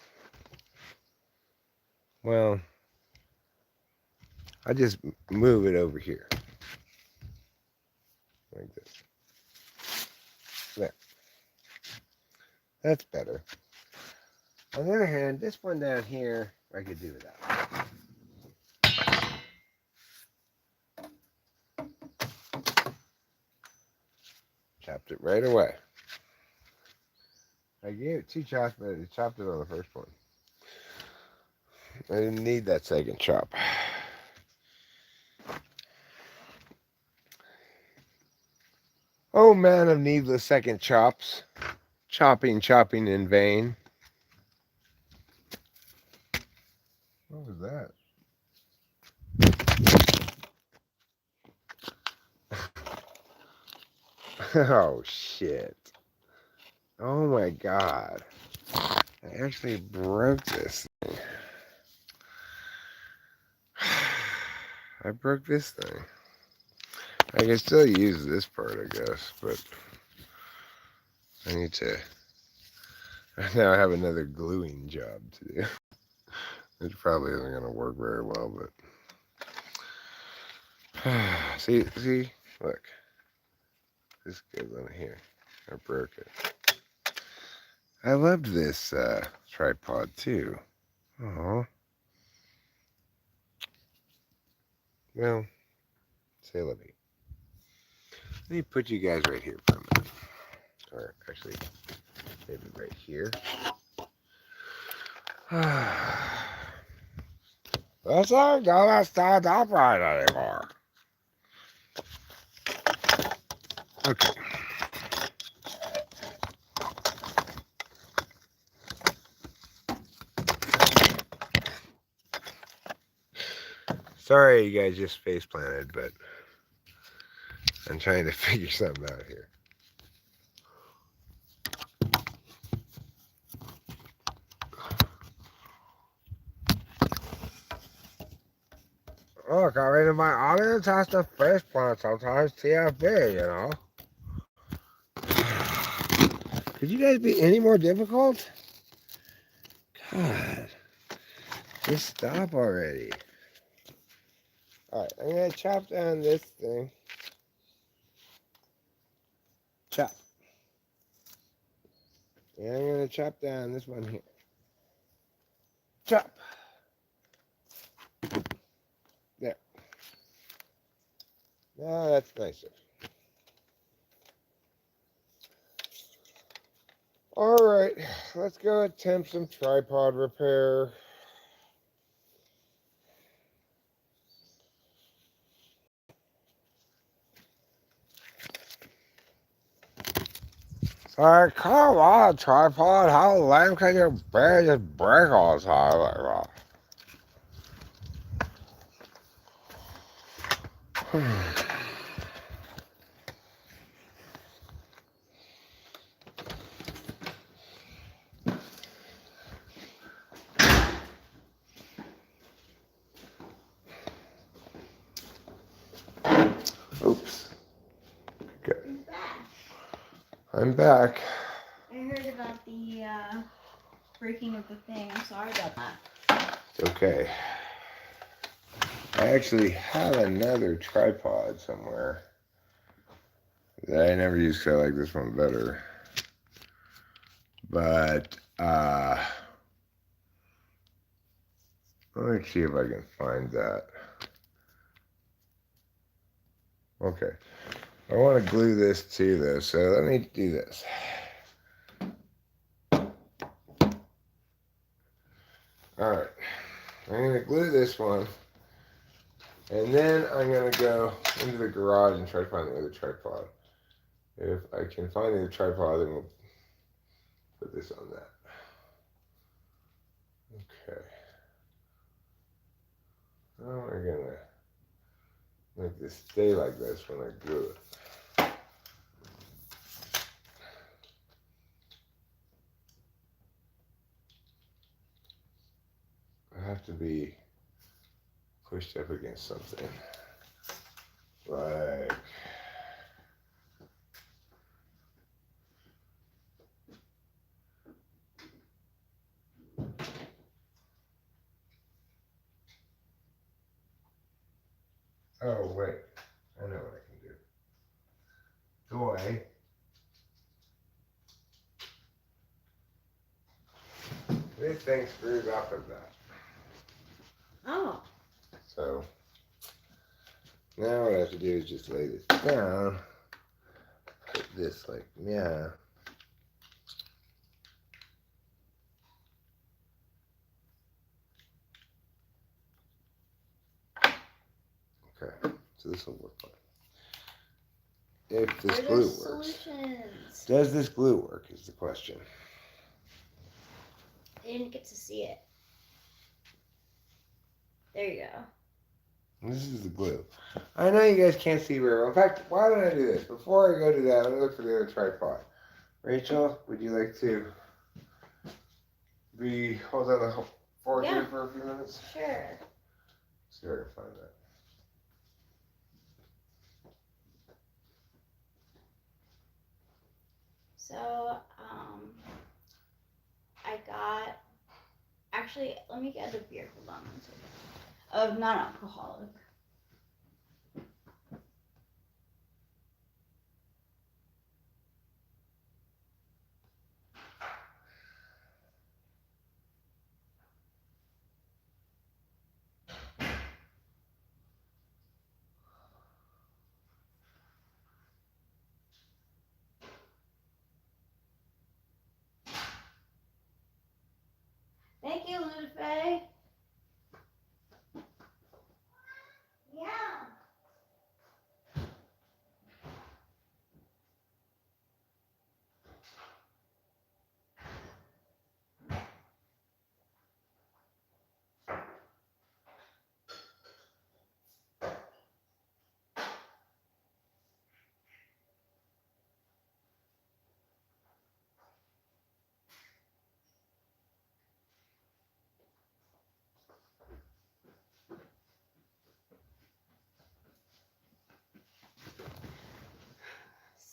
well, I just move it over here. Like this. There. That's better. On the other hand, this one down here, I could do without. Chopped it right away. I gave it 2 chops, but I chopped it on the first one. I didn't need that second chop. Oh man of needless second chops. Chopping in vain. What was that? Oh shit. Oh my god. I actually broke this thing. I broke this thing. I can still use this part, I guess, but I need to. Now I have another gluing job to do. It probably isn't going to work very well, but see, look, this goes on here. I broke it. I loved this tripod too. Oh, well, say let me put you guys right here for a minute, or actually maybe right here. That's not gonna stand upright anymore. Okay. Sorry you guys just face planted, but I'm trying to figure something out here. Look, I mean, my audience has to face plant sometimes, TFB, you know. Could you guys be any more difficult? God, just stop already. Alright, I'm gonna chop down this thing. Chop. And I'm gonna chop down this one here. Chop. There. Now that's nicer. Alright, let's go attempt some tripod repair. Like, come on, tripod. How lame can your bed just break all the time like that? Oops. Okay. He's back. I'm back. I heard about the breaking of the thing. I'm sorry about that. It's okay. I actually have another tripod somewhere that I never used because I like this one better. But, let me see if I can find that. Okay. I want to glue this to this, so let me do this. Alright. I'm going to glue this one. And then I'm going to go into the garage and try to find the other tripod. If I can find the other tripod, then we'll put this on that. Okay. Now we're going to make this stay like this when I glue it. I have to be pushed up against something. Like, oh wait, I know what I can do. Go away. This thing screws off of that. Oh. So now what I have to do is just lay this down. Put this like, yeah. Okay, so this will work fine. If this glue works. Solutions. Does this glue work is the question. I didn't get to see it. There you go. This is the glue. I know you guys can't see very well. In fact, why don't I do this? Before I go to that, I'm going to look for the other tripod. Rachel, would you like to hold on the fort here for a few minutes? Sure. See if I can find that. So, I got, actually, let me get a beer, hold on one second. Of non-alcoholic.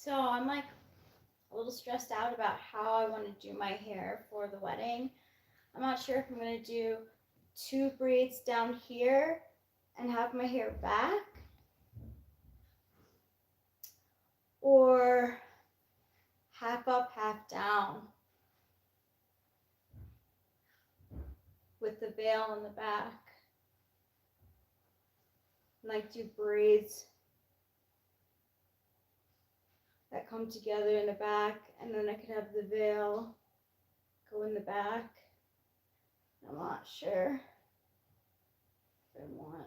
So I'm like a little stressed out about how I want to do my hair for the wedding. I'm not sure if I'm going to do 2 braids down here and have my hair back, or half up, half down with the veil in the back. And like do braids that come together in the back, and then I could have the veil go in the back. I'm not sure if I want.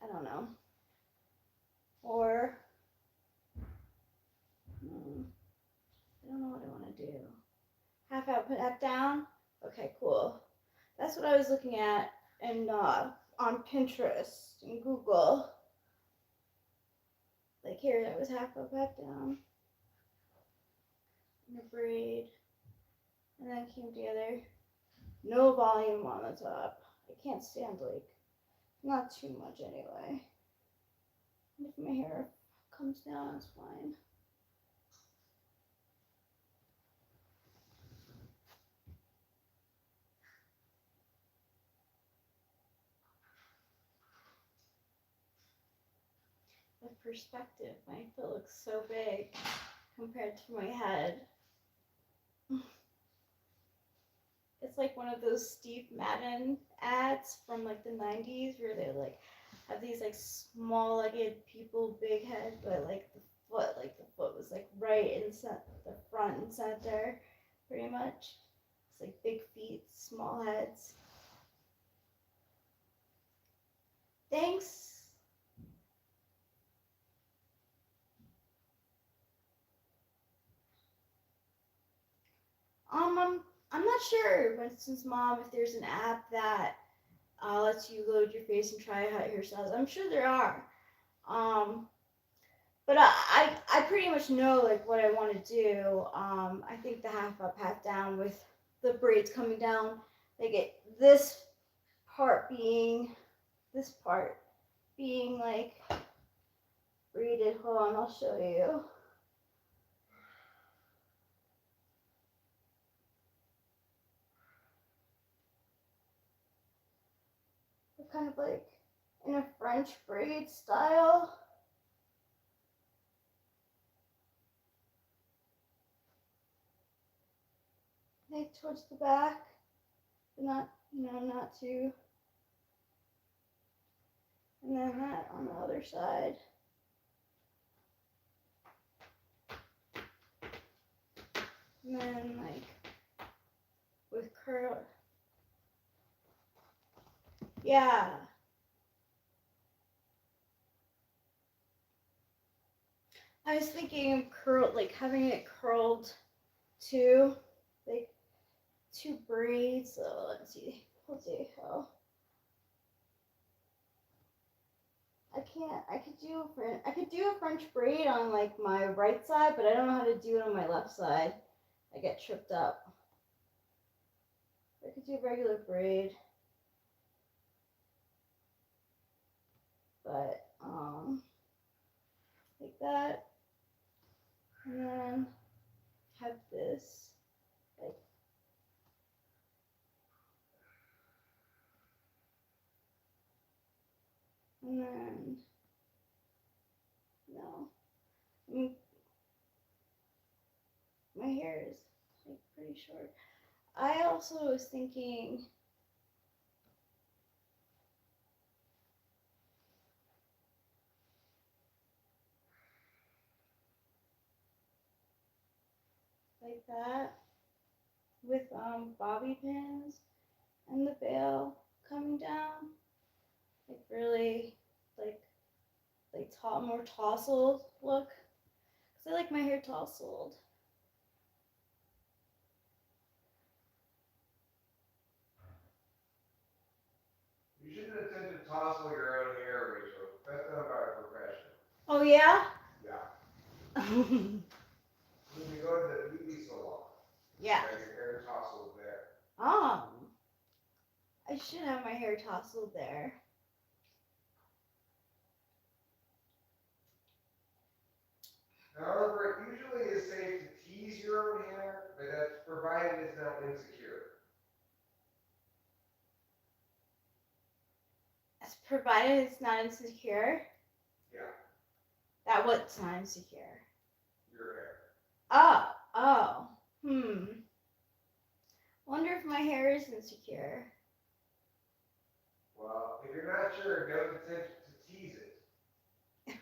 I don't know. Or I don't know what I want to do. Half out, put half down. Okay, cool. That's what I was looking at and on Pinterest and Google. Like here, that was half up, half down. And a braid. And then it came together. No volume on the top. I can't stand like, not too much anyway. And if my hair comes down, it's fine. The perspective, my foot looks so big compared to my head. It's like one of those Steve Madden ads from like the 90s where they like have these like small-legged people, big head, but like the foot was like right in the front and center, pretty much. It's like big feet, small heads. Thanks. I'm not sure, but since mom, if there's an app that lets you load your face and try out hairstyles, I'm sure there are. But I pretty much know like what I want to do. I think the half up, half down with the braids coming down, like this part being like braided. Hold on, I'll show you. They're kind of like in a French braid style. Like towards the back, but not, not too. And then that on the other side. And then like with curl. Yeah. I was thinking of like having it curled too, like 2 braids. So let's see how. I could do a French braid on like my right side, but I don't know how to do it on my left side. I get tripped up. I could do a regular braid, but like that, and then have this like, and then no, I mean, my hair is like pretty short. I also was thinking like that with bobby pins and the veil coming down, like really like more tousled look, because I like my hair tousled. You shouldn't attempt to tousle your own hair, Rachel. That's done by a professional. Oh yeah. Yeah. When you go to the beauty salon, Yeah. have your hair tousled there. I should have my hair tousled there. However, it usually is safe to tease your own hair, but that's provided it's not insecure. It's provided it's not insecure. Yeah, That what's not insecure? your hair. Oh. Wonder if my hair is insecure. Well, if you're not sure, don't attempt to tease it.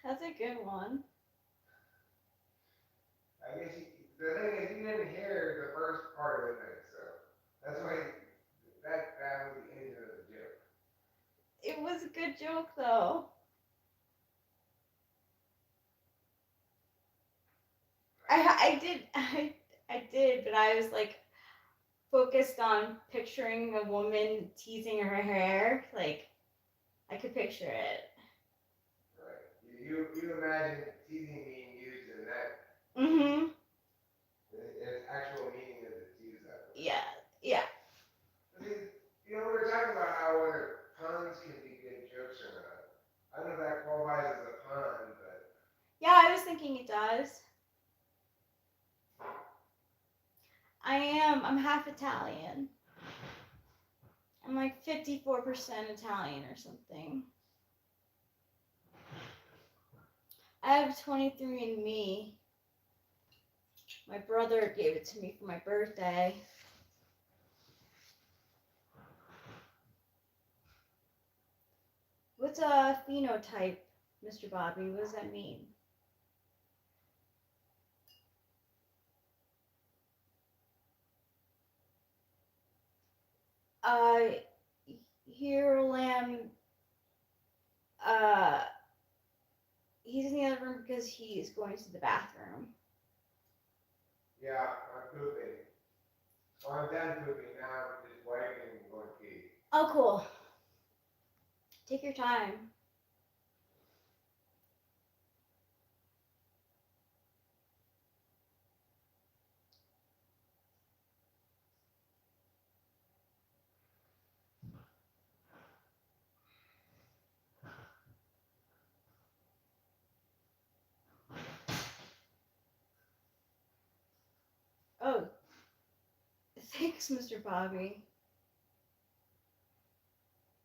That's a good one. I guess the thing is, you didn't hear the first part of it, so that's why that was the end of the joke. It was a good joke though. I did I did, but I was like focused on picturing a woman teasing her hair. Like I could picture it. Right. You imagine teasing being used in that Mm-hmm. in its actual meaning of the tease that way. Yeah. Yeah. We were talking about how whether puns can be good jokes or not. I don't know if that qualifies as a pun, but Yeah, I was thinking it does. I am. I'm half Italian. I'm like 54% Italian or something. I have 23andMe. My brother gave it to me for my birthday. What's a phenotype, Mr. Bobby? What does that mean? Uh, Hierolam, uh, he's in the other room because he's going to the bathroom. yeah, I'm pooping. Well, I'm done pooping now. I'm just wiping and going to pee. Oh, cool. Take your time. Oh, thanks, Mr. Bobby.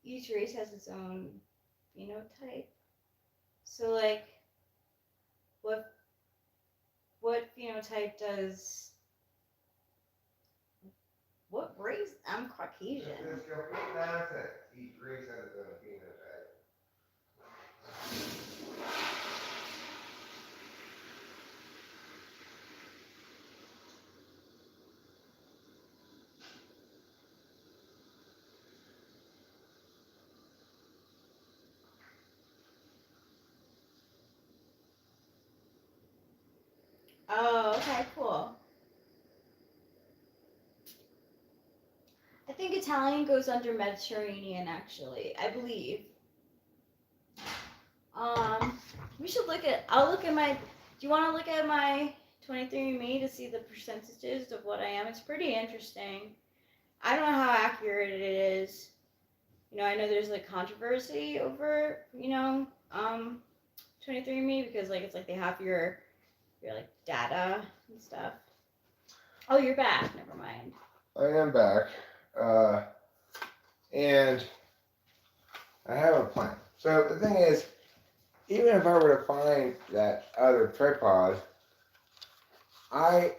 Each race has its own phenotype. So, like, what phenotype does what race? I'm Caucasian. This is complete nonsense. Each race has its own phenotype. Oh, okay, cool. I think Italian goes under Mediterranean, actually. I believe. We should look at. I'll look at my. Do you want to look at my 23andMe to see the percentages of what I am? It's pretty interesting. I don't know how accurate it is. I know there's like controversy over 23andMe because like it's like they have your like data and stuff. Oh, you're back. Never mind. I am back. And I have a plan. So the thing is, even if I were to find that other tripod, I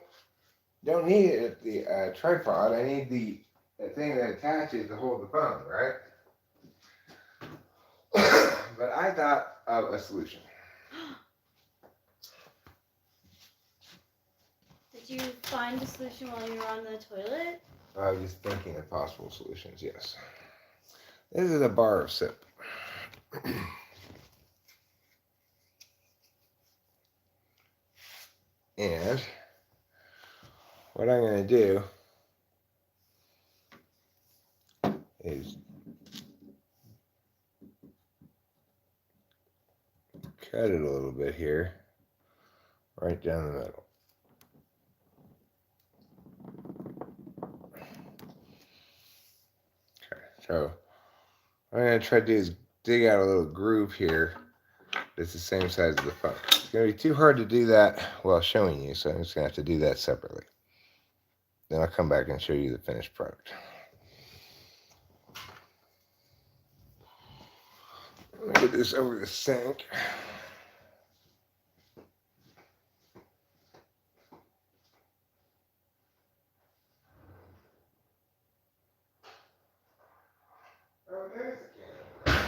don't need it at the tripod. I need the thing that attaches to hold the phone, right? But I thought of a solution. Did you find a solution while you were on the toilet? I was just thinking of possible solutions, yes. This is a bar of soap. And what I'm going to do is cut it a little bit here, right down the middle. Okay, so what I'm going to try to do is dig out a little groove here it's the same size as the phone. It's going to be too hard to do that while showing you, so I'm just going to have to do that separately. Then I'll come back and show you the finished product. Let me get this over the sink. Oh, there's the camera.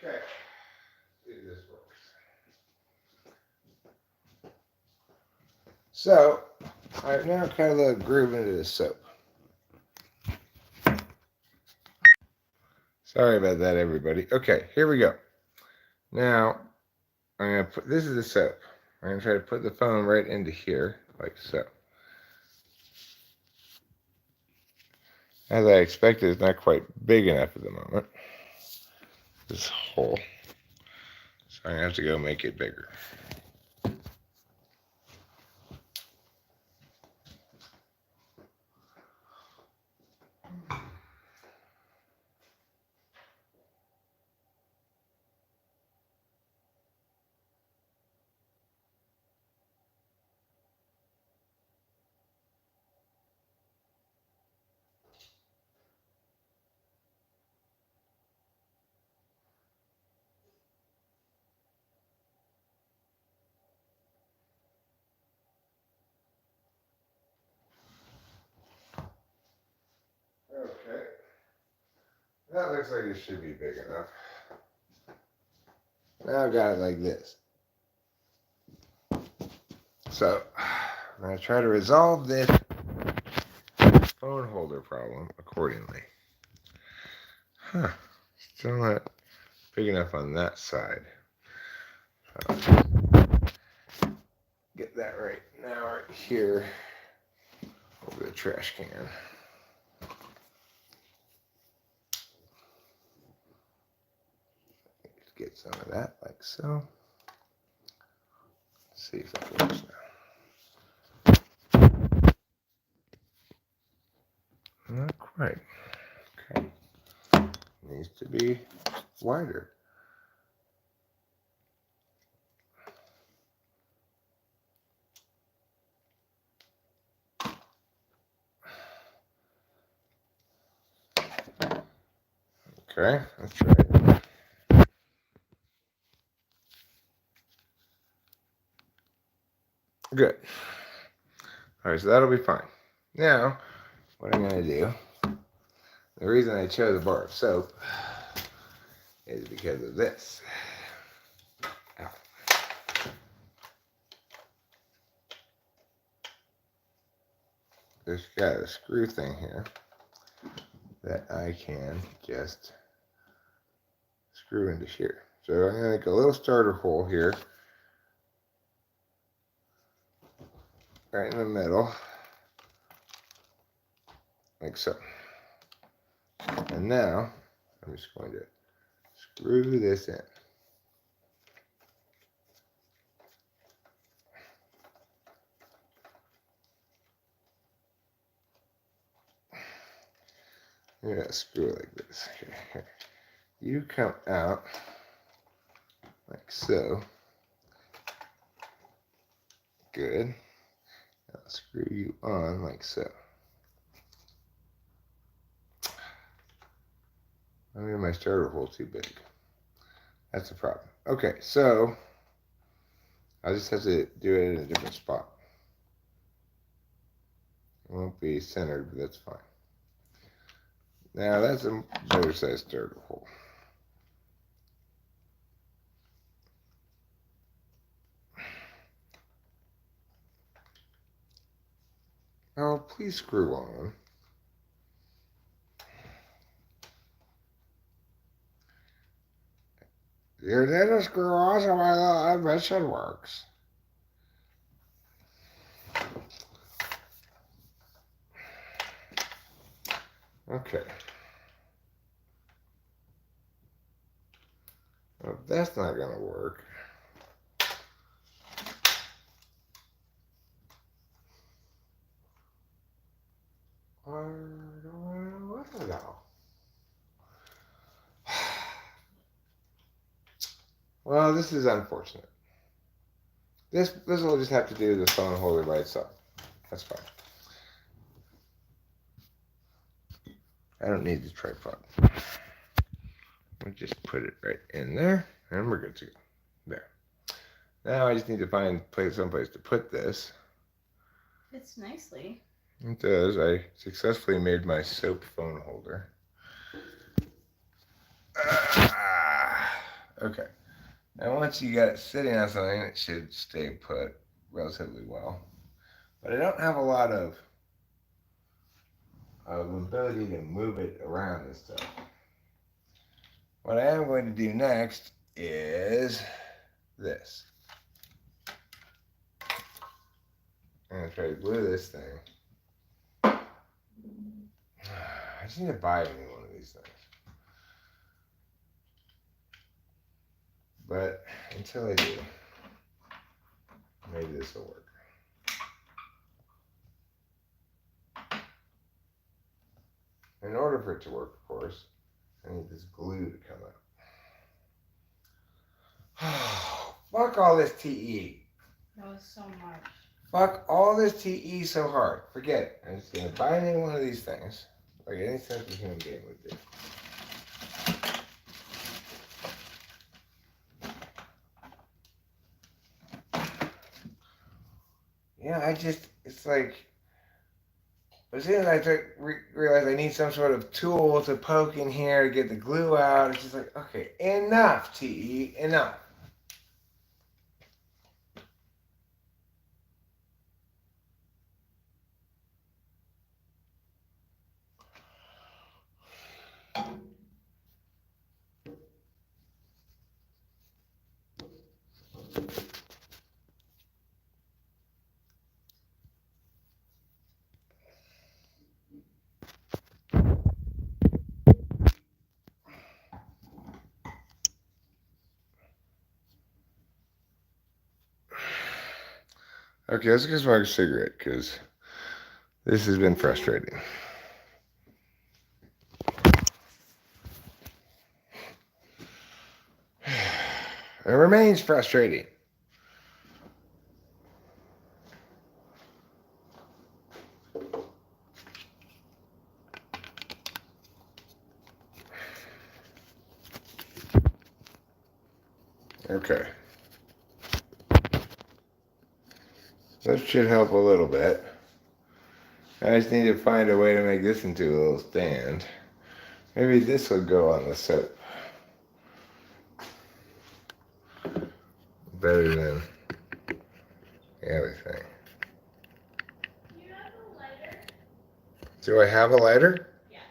Okay. See if this works. So, I've now kind of let it groove into the soap. Sorry about that, everybody. Okay, here we go. Now, I'm going to put, this is the soap. I'm going to try to put the phone right into here, like so. As I expected, it's not quite big enough at the moment, this hole. So I'm going to have to go make it bigger. Okay. That looks like it should be big enough. Now I've got it like this. So, I'm going to try to resolve this phone holder problem accordingly. Huh. Still not big enough on that side. So, get that right now, right here, over the trash can. Get some of that, like so. Let's see if that works now. Not quite. Okay. Needs to be wider. Okay, let's try it. Good. All right, so that'll be fine. Now, what I'm going to do, the reason I chose a bar of soap is because of this. Ow. There's got a screw thing here that I can just screw into here. So I'm going to make a little starter hole here, right in the middle, like so. And now, I'm just going to screw this in. You're going to screw it like this. Here. You come out like so. Good. I'll screw you on like so. I made my starter hole too big. That's the problem. Okay, so I'll just have to do it in a different spot. It won't be centered, but that's fine. Now that's a better sized starter hole. Oh, please screw on. You didn't screw on, so I bet it works. Okay. Well, that's not going to work. I don't know. Well, this is unfortunate. This will just have to do the phone holder by itself. That's fine. I don't need the tripod. We'll just put it right in there, and we're good to go. There. Now I just need to find someplace to put this. Fits nicely. It does. I successfully made my soap phone holder. Okay. Now once you got it sitting on something, it should stay put relatively well. But I don't have a lot of ability to move it around and stuff. What I am going to do next is this. I'm going to try to glue this thing. I just need to buy me one of these things. But until I do, maybe this will work. In order for it to work, of course, I need this glue to come out. Fuck all this TE. That was so much. Fuck all this TE so hard. Forget it. I'm just going to buy me one of these things, like any sensible human being would do. Yeah, it's like, as soon as I realize I need some sort of tool to poke in here to get the glue out, it's just like, okay, enough, TE, enough. Okay, let's get smoke a cigarette, because this has been frustrating. It remains frustrating. Okay. That should help a little bit. I just need to find a way to make this into a little stand. Maybe this will go on the soap. Better than the other thing. Do you have a lighter? Do I have a lighter? Yes.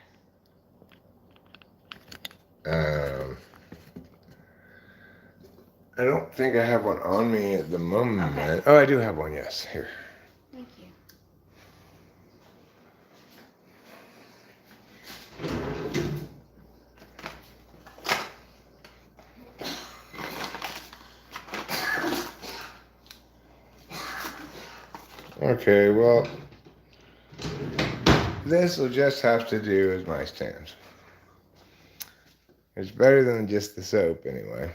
I don't think I have one on me at the moment. Okay. Oh, I do have one, yes. Here. Thank you. Okay, well, this will just have to do as my stand. It's better than just the soap, anyway.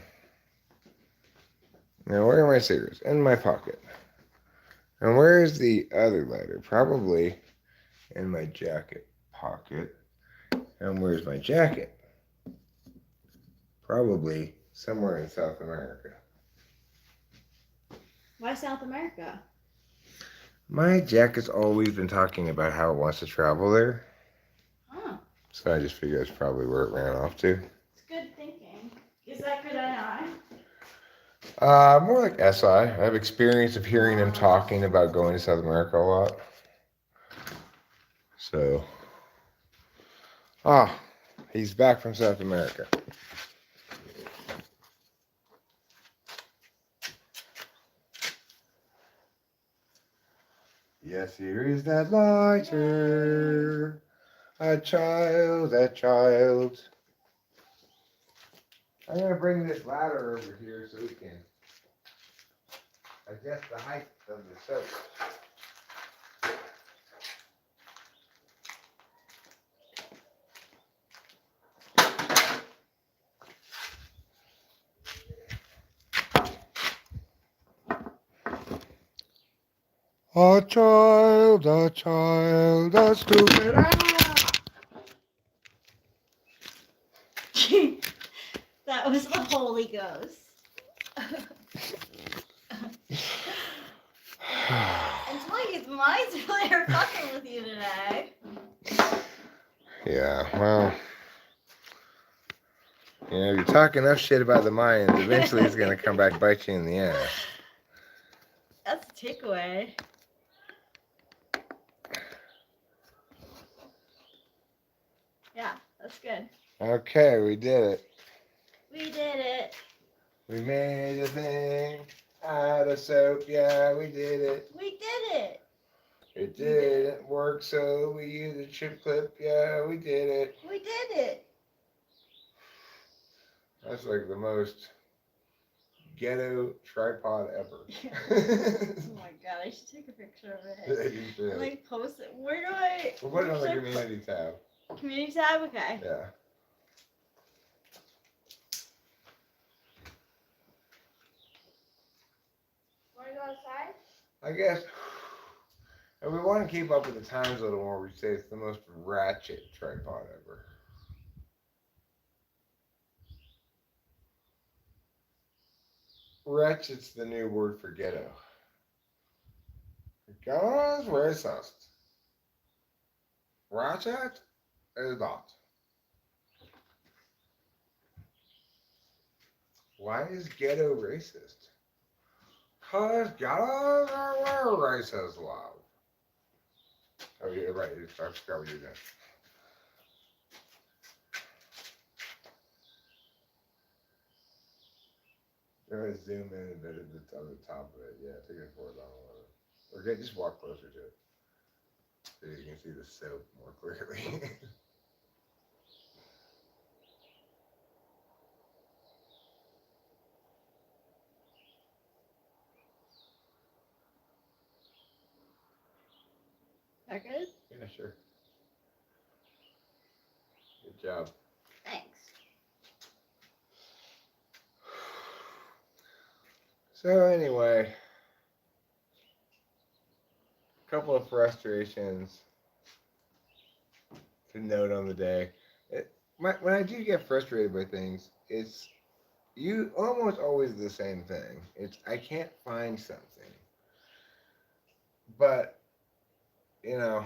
Now, where are my cigarettes? In my pocket. And where is the other lighter? Probably in my jacket pocket. And where's my jacket? Probably somewhere in South America. Why South America? My Jack has always been talking about how it wants to travel there. Huh. So I just figured that's probably where it ran off to. It's good thinking. Is that good NI? More like SI. I have experience of hearing him talking about going to South America a lot. So, he's back from South America. Yes, here is that lighter. A child, that child. I'm gonna bring this ladder over here so we can adjust the height of the soap. A child, a stupid. That was the Holy Ghost. And mine's really are fucking with you today. Yeah, well, if you talk enough shit about the Mayans, eventually it's gonna come back bite you in the ass. That's a takeaway. Yeah, that's good. Okay, we did it. We did it. We made a thing out of soap. Yeah, we did it. We did it. It didn't work, so we used a chip clip. Yeah, we did it. We did it. That's like the most ghetto tripod ever. Oh my god, I should take a picture of it. You should. And like post it. Where do I? We'll put it on the community tab. Community tab? Okay. Yeah. Want to go outside? I guess. And we want to keep up with the times a little more. We say it's the most ratchet tripod ever. Ratchet's the new word for ghetto. Guys, racist. Ratchet is not. Why is ghetto racist? Cause ghettos are where racists live. Oh, yeah, right. I forgot what you're doing. You're gonna zoom in a bit on the top of it. Yeah, take it forward on a little. Or just walk closer to it. So you can see the soap more clearly. That good? Yeah, sure. Good job. Thanks. So anyway, a couple of frustrations to note on the day. When I do get frustrated by things, it's almost always the same thing. It's I can't find something, but you know,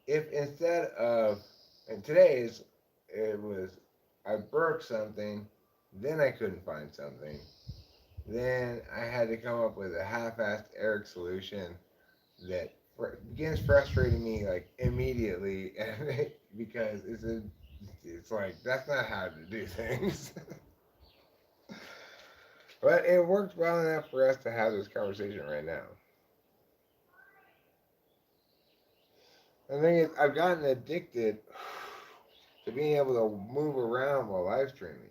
if instead of and today's it was I broke something, then I couldn't find something, then I had to come up with a half-assed Eric solution that begins frustrating me like immediately because it's like that's not how to do things. But it worked well enough for us to have this conversation right now. The thing is, I've gotten addicted to being able to move around while live streaming.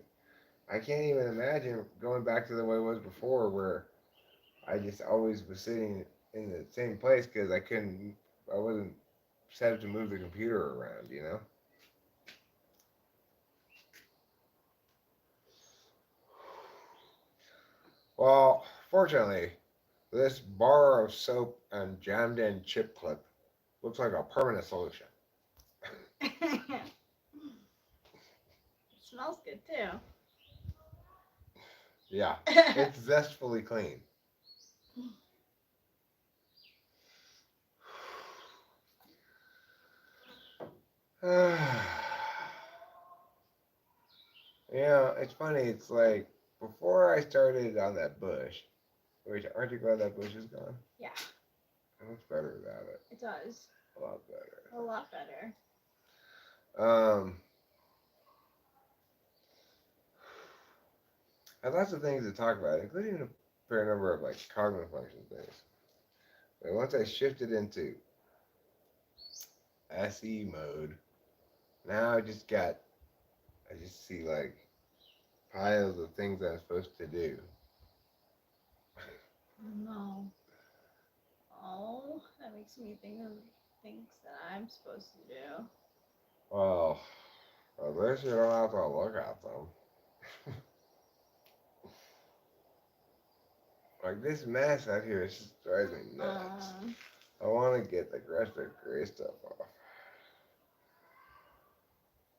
I can't even imagine going back to the way it was before, where I just always was sitting in the same place because I wasn't set up to move the computer around, you know? Well, fortunately, this bar of soap and jammed in chip clip looks like a permanent solution. It's smells good too. Yeah, it's zestfully clean. Yeah, it's funny. It's like before I started on that bush, which aren't you glad that bush is gone? Yeah. It looks better without it. It does. A lot better. A lot better. I have lots of things to talk about, including a fair number of like cognitive function things. But once I shifted into SE mode, now I just see like piles of things I'm supposed to do. No. Oh, that makes me think of things that I'm supposed to do. Well, at least you don't have to look at them. Like this mess out here is just driving me nuts. I want to get the rest of the gray stuff off.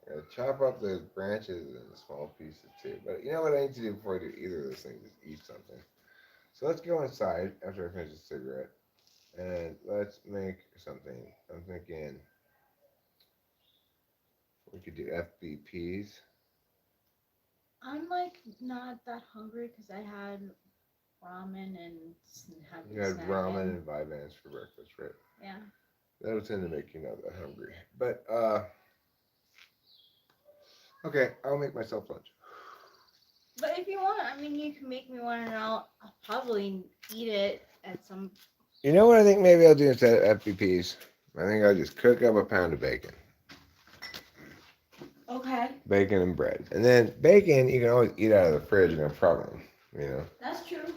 I gotta chop up those branches into small pieces too. But you know what I need to do before I do either of those things is eat something. So let's go inside after I finish the cigarette and let's make something. I'm thinking we could do FBPs. I'm like not that hungry because I had ramen and You had ramen and Vivans for breakfast, right? Yeah. That'll tend to make you not that hungry. But okay, I'll make myself lunch. But if you want, I mean, you can make me one, and I'll probably eat it at some. You know what I think maybe I'll do instead of FBPs? I think I'll just cook up a pound of bacon. Okay. Bacon and bread. And then bacon, you can always eat out of the fridge, no problem. You know? That's true.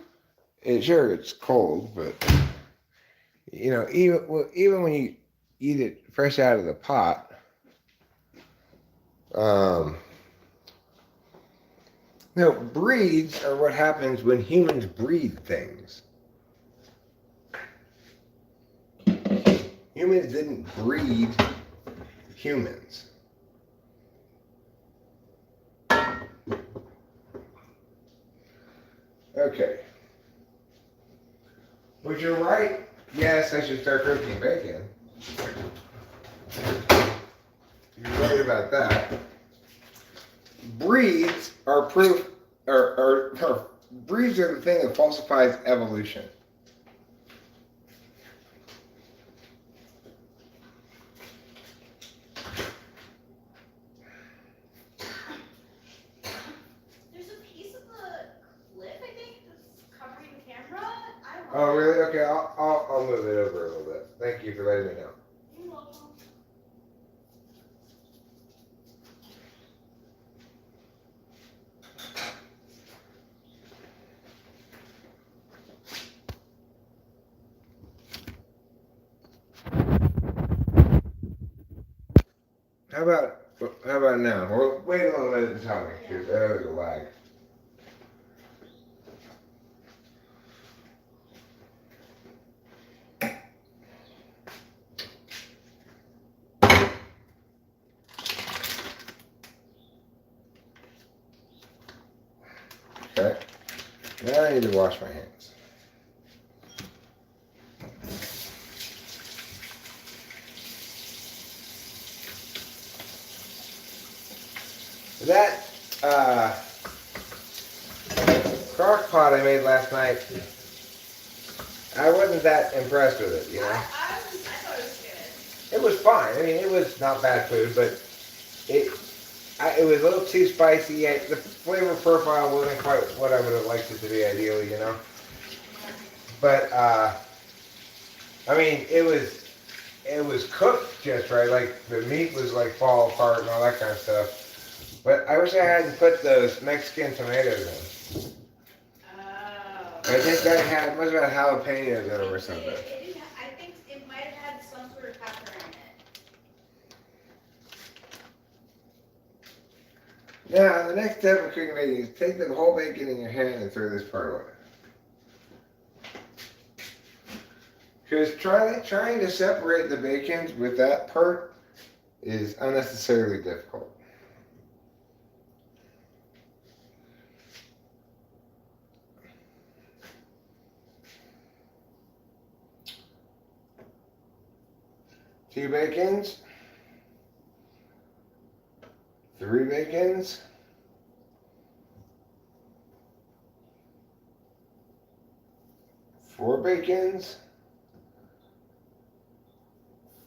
Sure, it's cold, but, you know, even when you eat it fresh out of the pot, breeds are what happens when humans breed things. Humans didn't breed humans. Okay. But you're right. Yes, I should start cooking bacon. You're right about that. Breeds are proof, breeds are the thing that falsifies evolution. There's a piece of the cliff, I think, that's covering the camera. Oh, really? Okay, I'll move it over a little bit. Thank you for letting me know. You're welcome. How about now? Well, wait a little bit and tell me, because there's a lag. Okay. Now I need to wash my hands. That crock pot I made last night, I wasn't that impressed with it, you know? I thought it was good. It was fine. I mean, it was not bad food, but it was a little too spicy. The flavor profile wasn't quite what I would have liked it to be ideally, you know? But, I mean, it was cooked just right. Like, the meat was, like, fall apart and all that kind of stuff. But I wish I hadn't put those Mexican tomatoes in. Oh. I think that must have had jalapenos in them or something. I think it might have had some sort of pepper in it. Now, the next step of cooking bacon is take the whole bacon in your hand and throw this part away. Because trying to separate the bacon with that part is unnecessarily difficult. 2 bacons, 3 bacons, 4 bacons,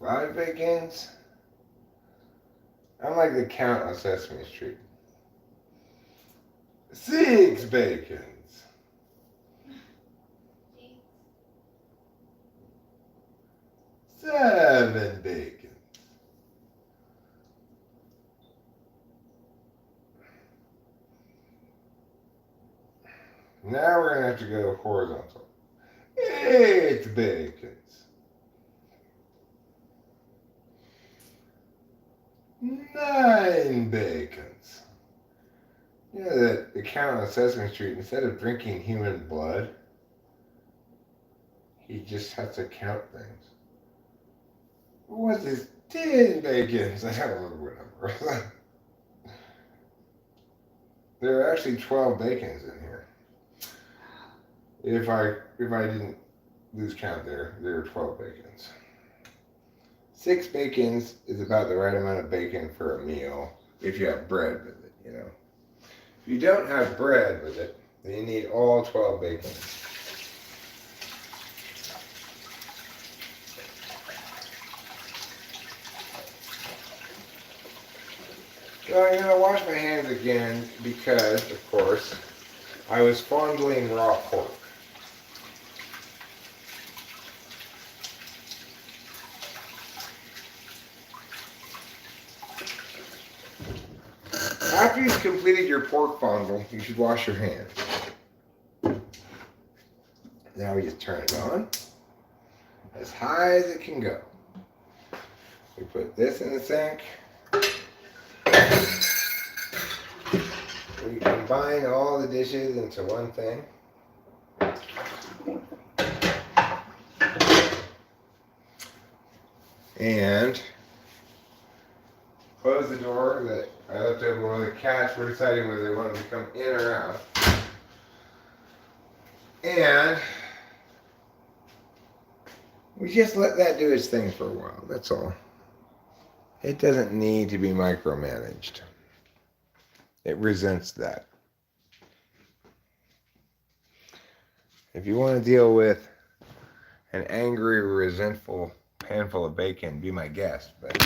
5 bacons. I'm like the Count on Sesame Street. 6 bacons. 7 bacons. Now we're going to have to go horizontal. 8 bacons. 9 bacons. You know that the Count on Sesame Street, instead of drinking human blood, he just has to count things. What's this? 10 bacons. I don't remember what number. There are actually 12 bacons in here. If I didn't lose count there were 12 bacons. 6 bacons is about the right amount of bacon for a meal if you have bread with it, you know. If you don't have bread with it, then you need all 12 bacons. So I'm going to wash my hands again because, of course, I was fondling raw pork. After you've completed your pork fondle, you should wash your hands. Now we just turn it on as high as it can go. We put this in the sink. We combine all the dishes into one thing. And close the door that I left open while the cats were deciding whether they wanted to come in or out. And we just let that do its thing for a while, that's all. It doesn't need to be micromanaged. It resents that. If you want to deal with an angry, resentful handful of bacon, be my guest. But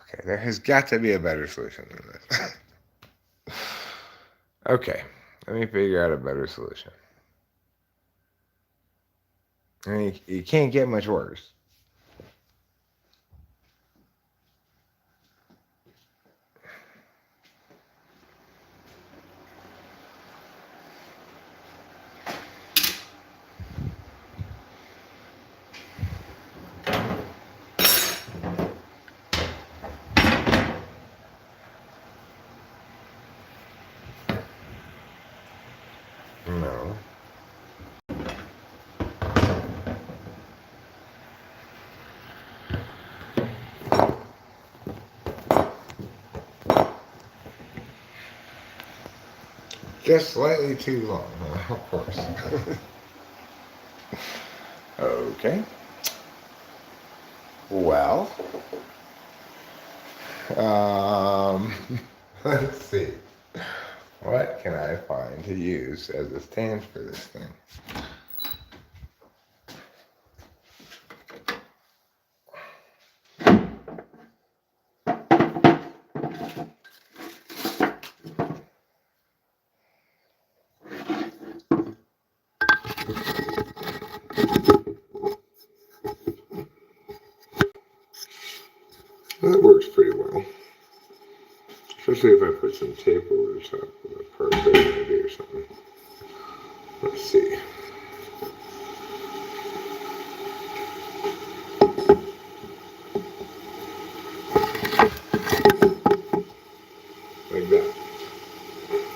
okay, there has got to be a better solution than this. Okay, let me figure out a better solution. I mean, you can't get much worse. No. Just slightly too long, of course. Okay. Well, let's see. What can I find to use as a stand for this thing? That works pretty well. Especially if I put some tape over the top of the part that I'm going to do or something. Let's see. Like that.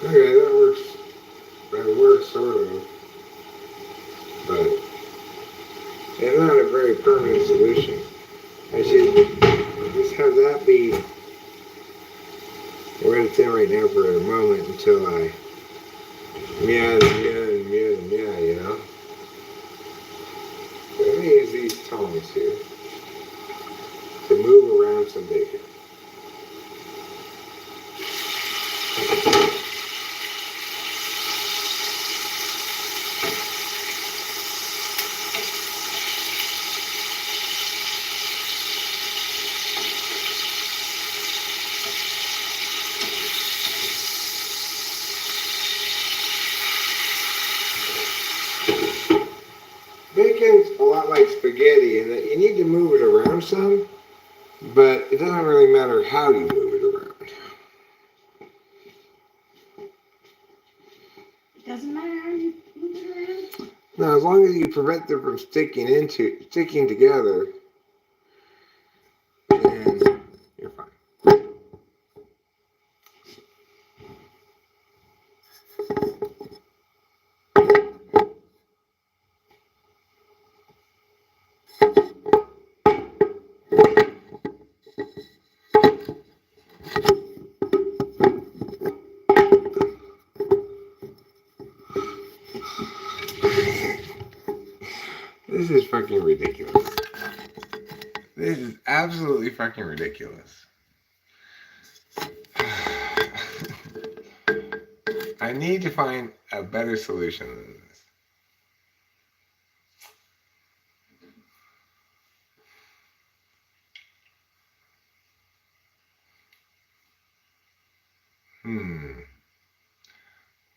Okay, that works. That works sort of. But it's not a very permanent solution. I should just have that be where it's in right right now for a moment until I meow and meow and meow and meow, you know? So I'm going to use these tongs here to move around some bacon. Bacon's a lot like spaghetti in that you need to move it around some, but it doesn't really matter how you move it around. It doesn't matter how you move it around? No, as long as you prevent them from sticking together, then you're fine. This is fucking ridiculous. This is absolutely fucking ridiculous. I need to find a better solution than this.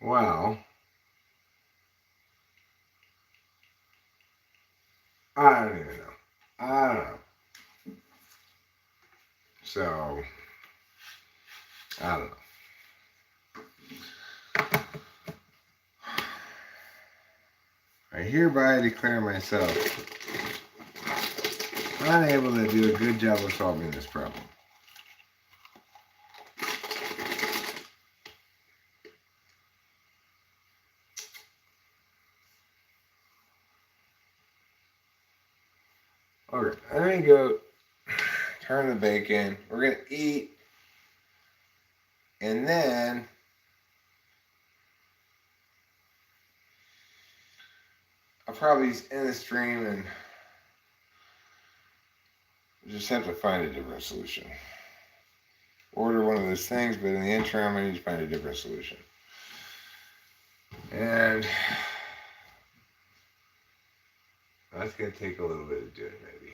Well, I don't even know. I don't know. So, I don't know. I hereby declare myself unable to do a good job of solving this problem. Okay, I'm gonna go turn the bacon. We're gonna eat, and then I'll probably end the stream and just have to find a different solution. Order one of those things, but in the interim, I need to find a different solution. And that's gonna take a little bit of doing, maybe.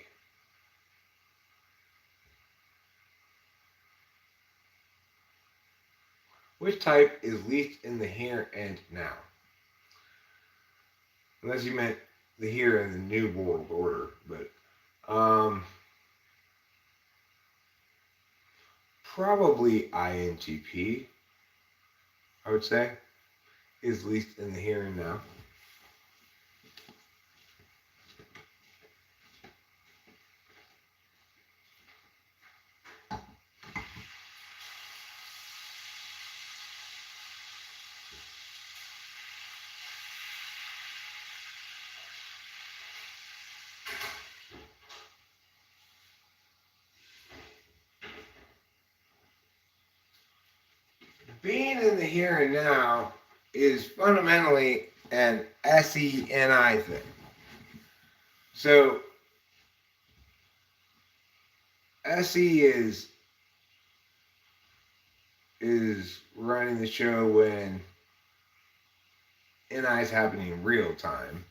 Which type is least in the here and now? Unless you meant the here and the new world order, but probably INTP, I would say, is least in the here and now. Being in the here and now is fundamentally an SENI thing. So SE is running the show when NI is happening in real time.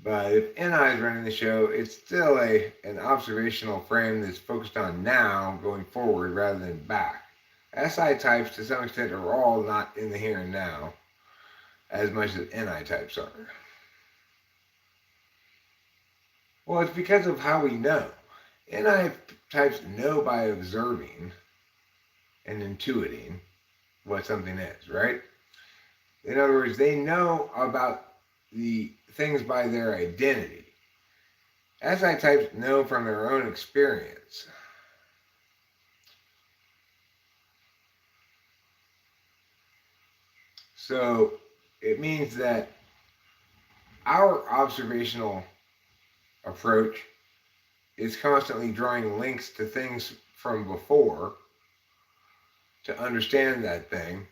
But if NI is running the show, it's still an observational frame that's focused on now going forward rather than back. SI types, to some extent, are all not in the here and now as much as NI types are. Well, it's because of how we know. NI types know by observing and intuiting what something is, right? In other words, they know about the things by their identity. SI types know from their own experience. So it means that our observational approach is constantly drawing links to things from before to understand that thing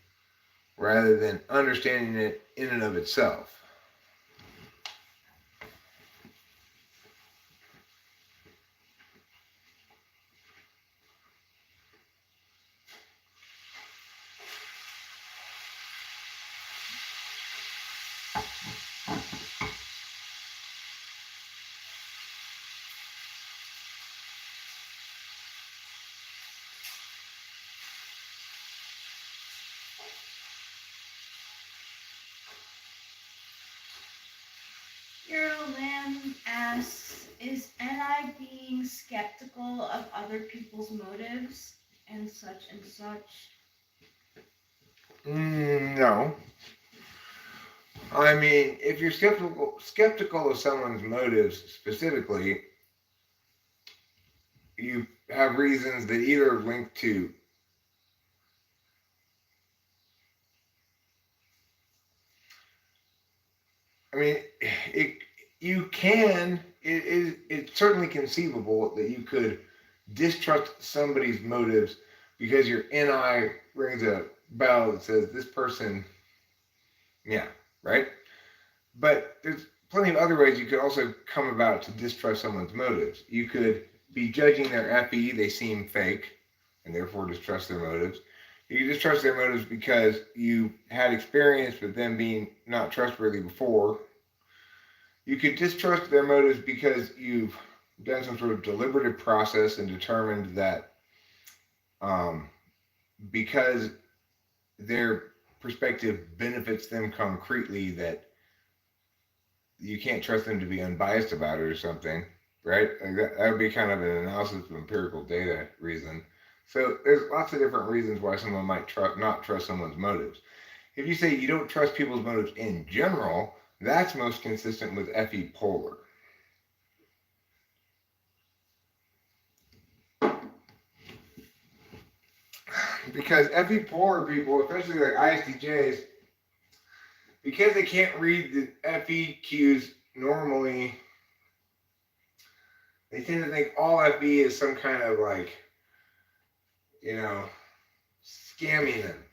rather than understanding it in and of itself. Euro Lamb asks, is NI being skeptical of other people's motives and such and such? No. I mean, if you're skeptical of someone's motives specifically, you have reasons that either link to, I mean, it you can it's certainly conceivable that you could distrust somebody's motives because your NI rings a bell that says this person, yeah, right? But there's plenty of other ways you could also come about to distrust someone's motives. You could be judging their FE, they seem fake, and therefore distrust their motives. You can distrust their motives because you had experience with them being not trustworthy before. You could distrust their motives because you've done some sort of deliberative process and determined that um, because their perspective benefits them concretely, that you can't trust them to be unbiased about it or something, right? Like that would be kind of an analysis of empirical data reason. So there's lots of different reasons why someone might not trust someone's motives. If you say you don't trust people's motives in general, that's most consistent with FE polar. Because FE polar people, especially like ISTJs, because they can't read the FEQs normally, they tend to think all FE is some kind of like, you know, scamming them.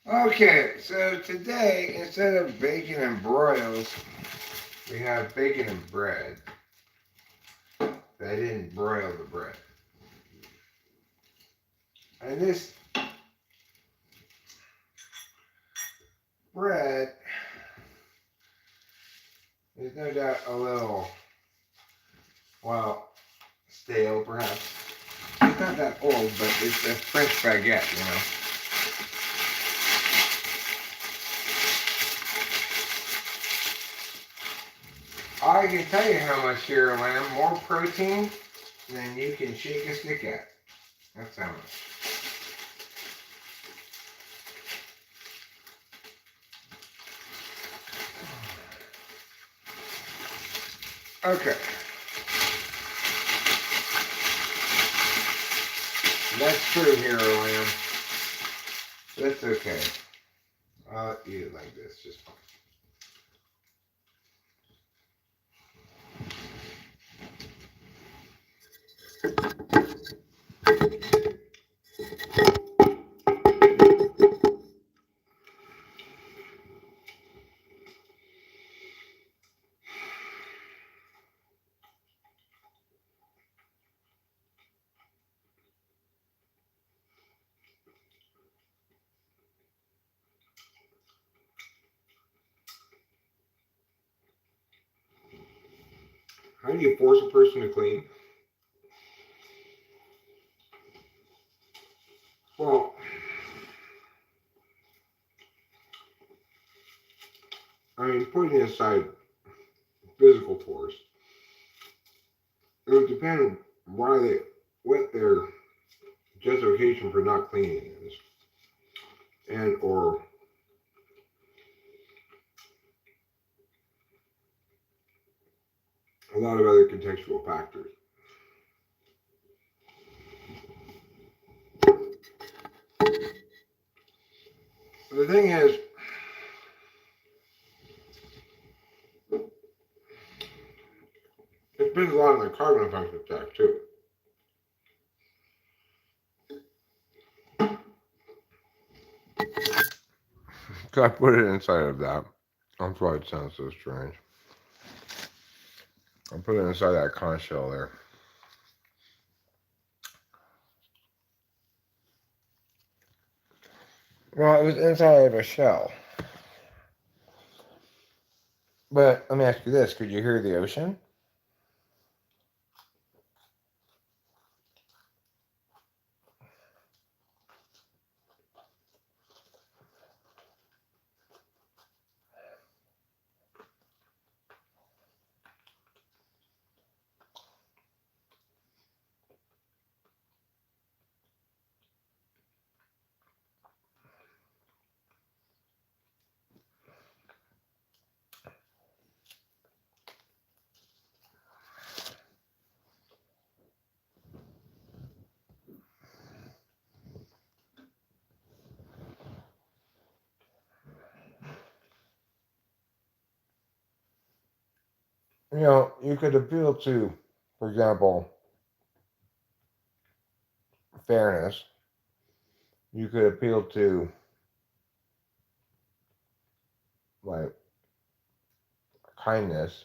Okay, so today, instead of bacon and broils, we have bacon and bread. I didn't broil the bread. And this bread is no doubt a little, well, stale perhaps. It's not that old, but it's a French baguette, you know. I can tell you how much here, lamb. More protein than you can shake a stick at. That's how much. Okay. That's true here, lamb. That's okay. I'll eat it like this, just fine. How do you force a person to clean? Well, I mean, putting aside physical force, it would depend why they, what their justification for not cleaning is, and or a lot of other contextual factors. The thing is, it depends a lot on the carbon function stack too. So I put it inside of that. That's why it sounds so strange. I put it inside that conch shell there. Well, it was inside of a shell. But let me ask you this: could you hear the ocean? You know, you could appeal to, for example, fairness. You could appeal to, like, kindness.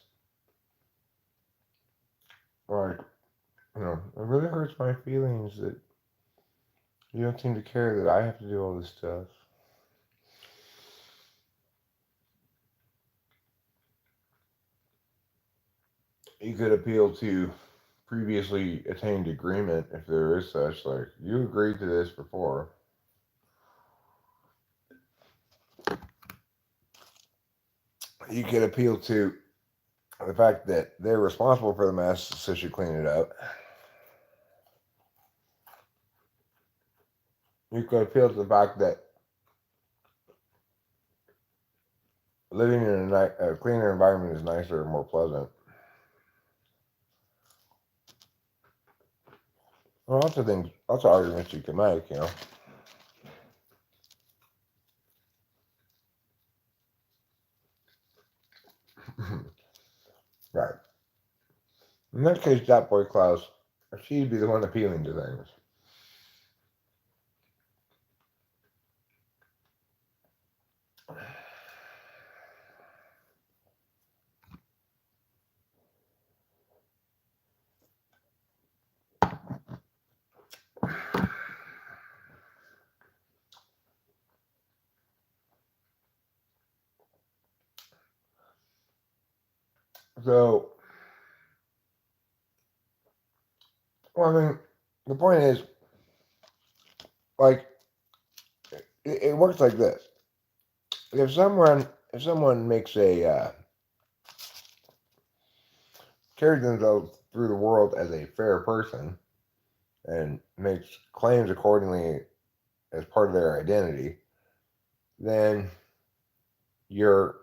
Or, you know, it really hurts my feelings that you don't seem to care that I have to do all this stuff. You could appeal to previously attained agreement, if there is such, like, you agreed to this before. You could appeal to the fact that they're responsible for the mess, so should clean it up. You could appeal to the fact that living in a cleaner environment is nicer and more pleasant. Well, lots of things, lots of arguments you can make, you know. Right. In that case, that boy Klaus, she'd be the one appealing to things. So, well, I mean, the point is, like, it works like this. If someone makes a carries themselves through the world as a fair person and makes claims accordingly as part of their identity, then you're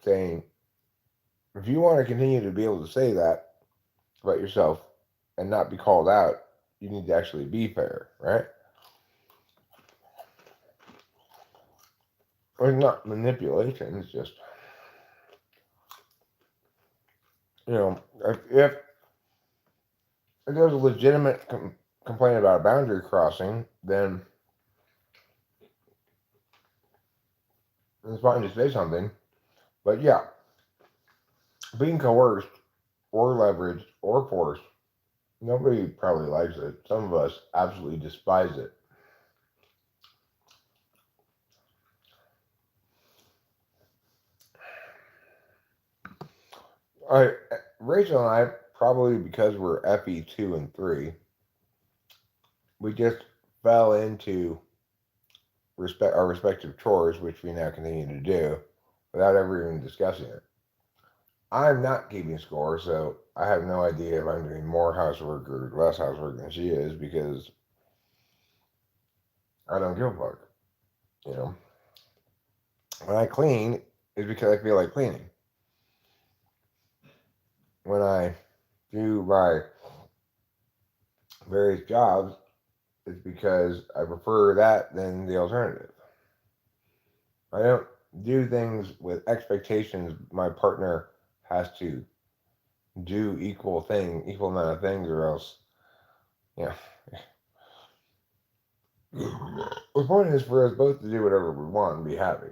saying, if you want to continue to be able to say that about yourself and not be called out, you need to actually be fair, right? It's not manipulation. It's just, if there's a legitimate complaint about a boundary crossing, then it's fine to say something. But yeah, being coerced or leveraged or forced, nobody probably likes it. Some of us absolutely despise it. Rachel and I, probably because we're FE 2 and 3, we just fell into our respective chores, which we now continue to do, without ever even discussing it. I'm not keeping score, so I have no idea if I'm doing more housework or less housework than she is, because I don't give a fuck. You know, when I clean, it's because I feel like cleaning. When I do my various jobs, it's because I prefer that than the alternative. I don't do things with expectations my partner has to do equal amount of things, or else, yeah. The point is for us both to do whatever we want and be happy.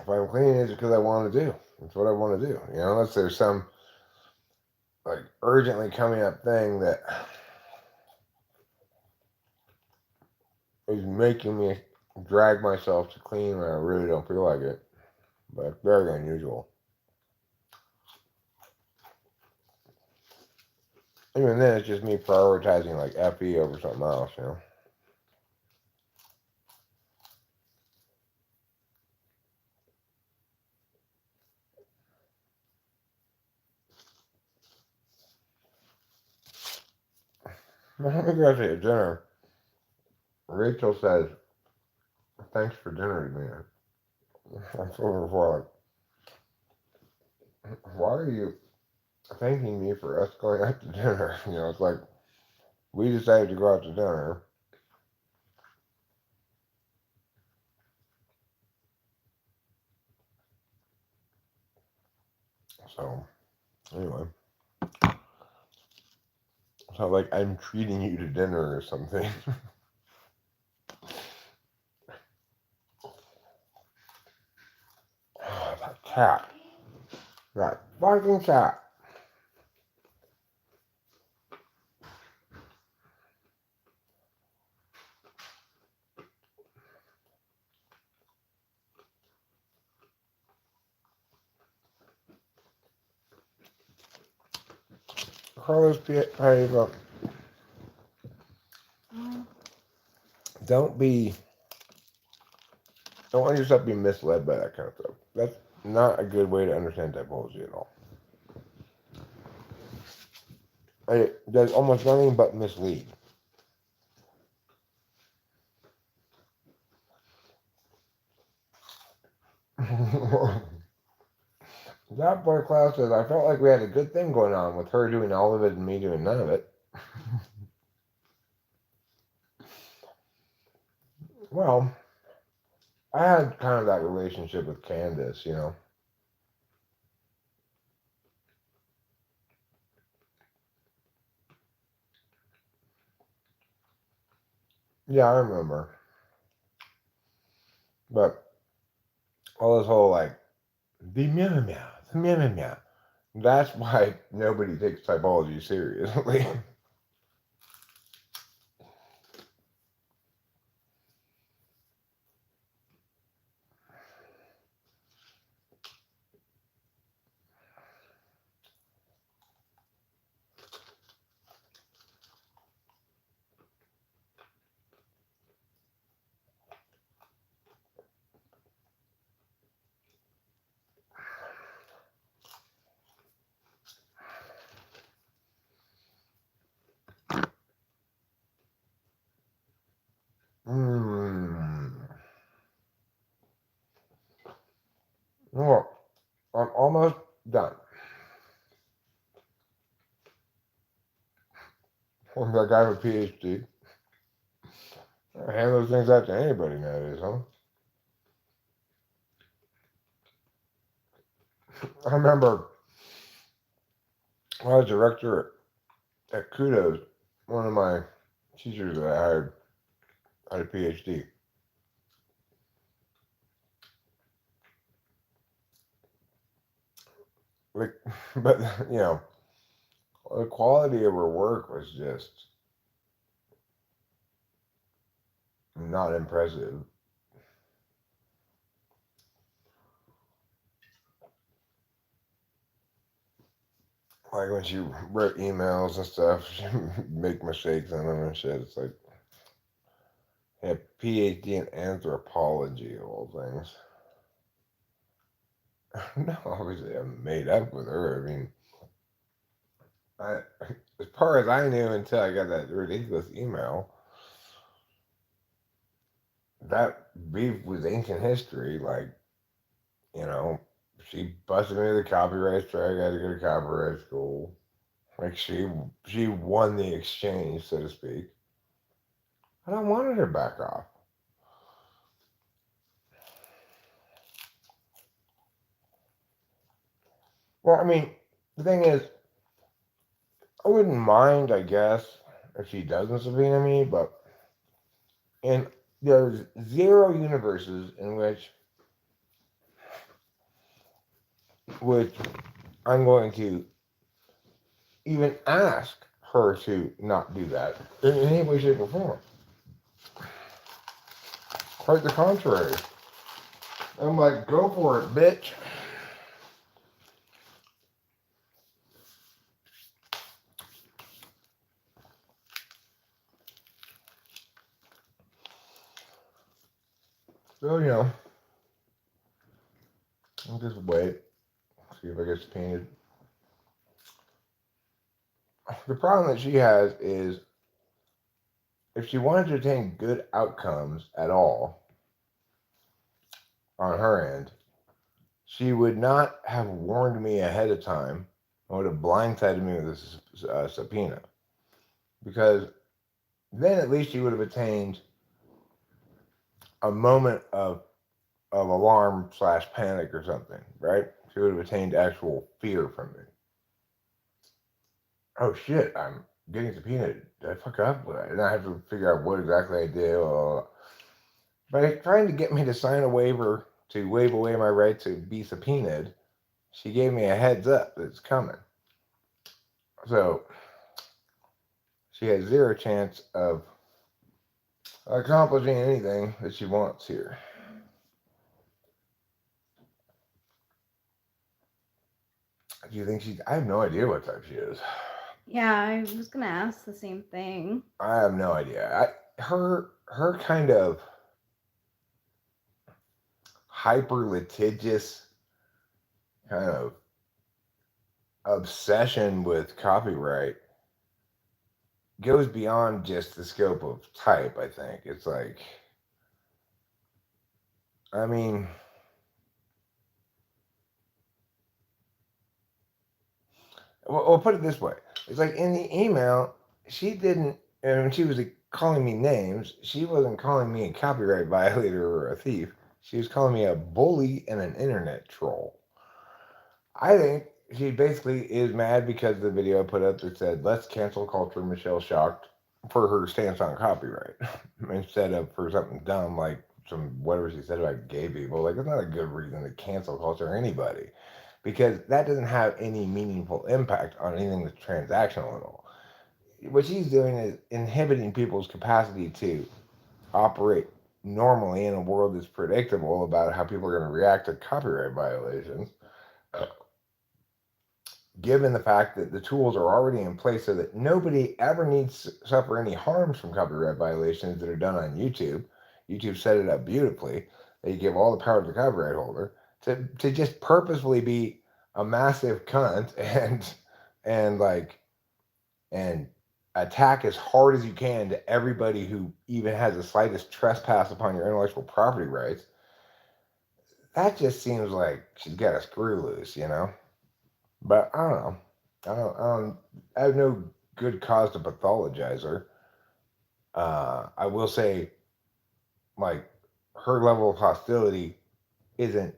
If I'm cleaning, it's because I want to do. It's what I want to do. Unless there's some like urgently coming up thing that is making me drag myself to clean when I really don't feel like it. But it's very unusual. Even then, it's just me prioritizing like FE over something else. I think actually at dinner, Rachel says, "Thanks for dinner, man." I'm sort of like, why are you thanking me for us going out to dinner? It's like we decided to go out to dinner. So anyway, it's not like I'm treating you to dinner or something. That cat. That fucking cat. Carlos Paiva, don't let yourself be misled by that kind of stuff. That's not a good way to understand typology at all. It does almost nothing but mislead. That boy Klaus says, I felt like we had a good thing going on with her doing all of it and me doing none of it. Well, I had kind of that relationship with Candace. Yeah, I remember. But all this whole like, the meow meow, the meow meow meow. That's why nobody takes typology seriously. Well, I'm almost done. I'm that guy with a PhD. I hand those things out to anybody nowadays, huh? I remember when I was director at Kudos, one of my teachers that I hired had a PhD. Like, but the quality of her work was just not impressive. Like when she wrote emails and stuff, she'd make mistakes in them and shit. It's like, had PhD in anthropology of all things. No, obviously I made up with her. I mean, I, as far as I knew until I got that ridiculous email, that beef was ancient history. Like, you know, she busted me the copyright strike. I had to go to copyright school. Like she won the exchange, so to speak. And I wanted her back off. Well, I mean, the thing is, I wouldn't mind, I guess, if she doesn't subpoena me, but in there's zero universes in which I'm going to even ask her to not do that in any way, shape, or form. Quite the contrary. I'm like, go for it, bitch. So, I'll just wait, see if I get subpoenaed. The problem that she has is if she wanted to attain good outcomes at all on her end, she would not have warned me ahead of time and would have blindsided me with a subpoena. Because then at least she would have attained a moment of alarm slash panic or something, right? She would have attained actual fear from me. Oh shit, I'm getting subpoenaed. Did I fuck up? And I have to figure out what exactly I did. By trying to get me to sign a waiver to waive away my right to be subpoenaed, she gave me a heads up that it's coming. So she has zero chance of accomplishing anything that she wants here. Do you think she's? I have no idea what type she is. Yeah, I was gonna ask the same thing. I have no idea. Her kind of hyper litigious kind of obsession with copyright goes beyond just the scope of type. I think it's like, I mean, we'll put it this way: it's like in the email, she didn't, and when she was calling me names, she wasn't calling me a copyright violator or a thief. She was calling me a bully and an internet troll. I think she basically is mad because the video I put up that said "Let's cancel culture." Michelle shocked for her stance on copyright instead of for something dumb like some whatever she said about gay people. Like it's not a good reason to cancel culture or anybody because that doesn't have any meaningful impact on anything that's transactional at all. What she's doing is inhibiting people's capacity to operate normally in a world that's predictable about how people are going to react to copyright violations, given the fact that the tools are already in place so that nobody ever needs to suffer any harms from copyright violations that are done on YouTube. YouTube set it up beautifully. They give all the power to the copyright holder to just purposefully be a massive cunt and and attack as hard as you can to everybody who even has the slightest trespass upon your intellectual property rights. that just seems like she's got a screw loose, But I don't know. I have no good cause to pathologize her. I will say, like, her level of hostility isn't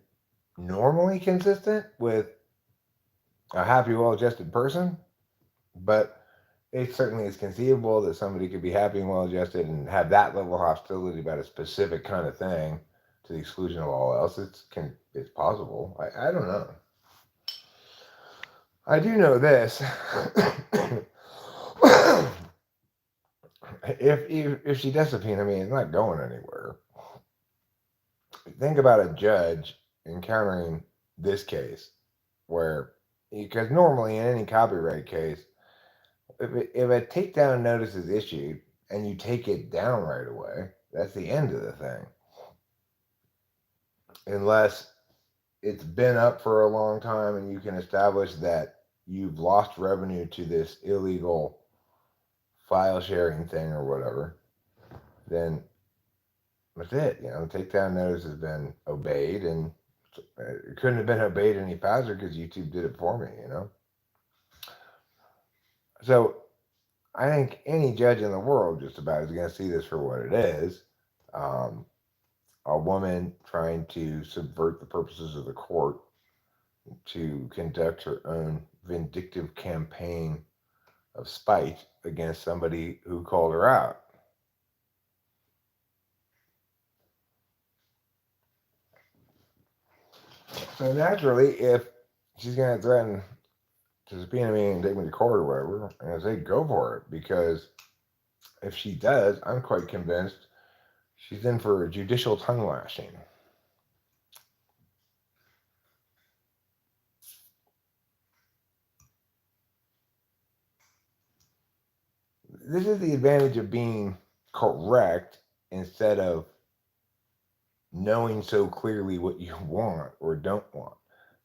normally consistent with a happy, well-adjusted person, but it certainly is conceivable that somebody could be happy and well-adjusted and have that level of hostility about a specific kind of thing to the exclusion of all else. It's possible. I don't know. I do know this. if she does subpoena me, it's not going anywhere. Think about a judge encountering this case, where because normally in any copyright case, if a takedown notice is issued and you take it down right away, that's the end of the thing. Unless it's been up for a long time and you can establish that you've lost revenue to this illegal file sharing thing or whatever, then that's it. The takedown notice has been obeyed, and it couldn't have been obeyed any faster because YouTube did it for me. So I think any judge in the world just about is going to see this for what it is. A woman trying to subvert the purposes of the court to conduct her own vindictive campaign of spite against somebody who called her out. So naturally, if she's going to threaten to subpoena me and take me to court or whatever, I'm going to say go for it, because if she does, I'm quite convinced she's in for a judicial tongue lashing. This is the advantage of being correct instead of knowing so clearly what you want or don't want.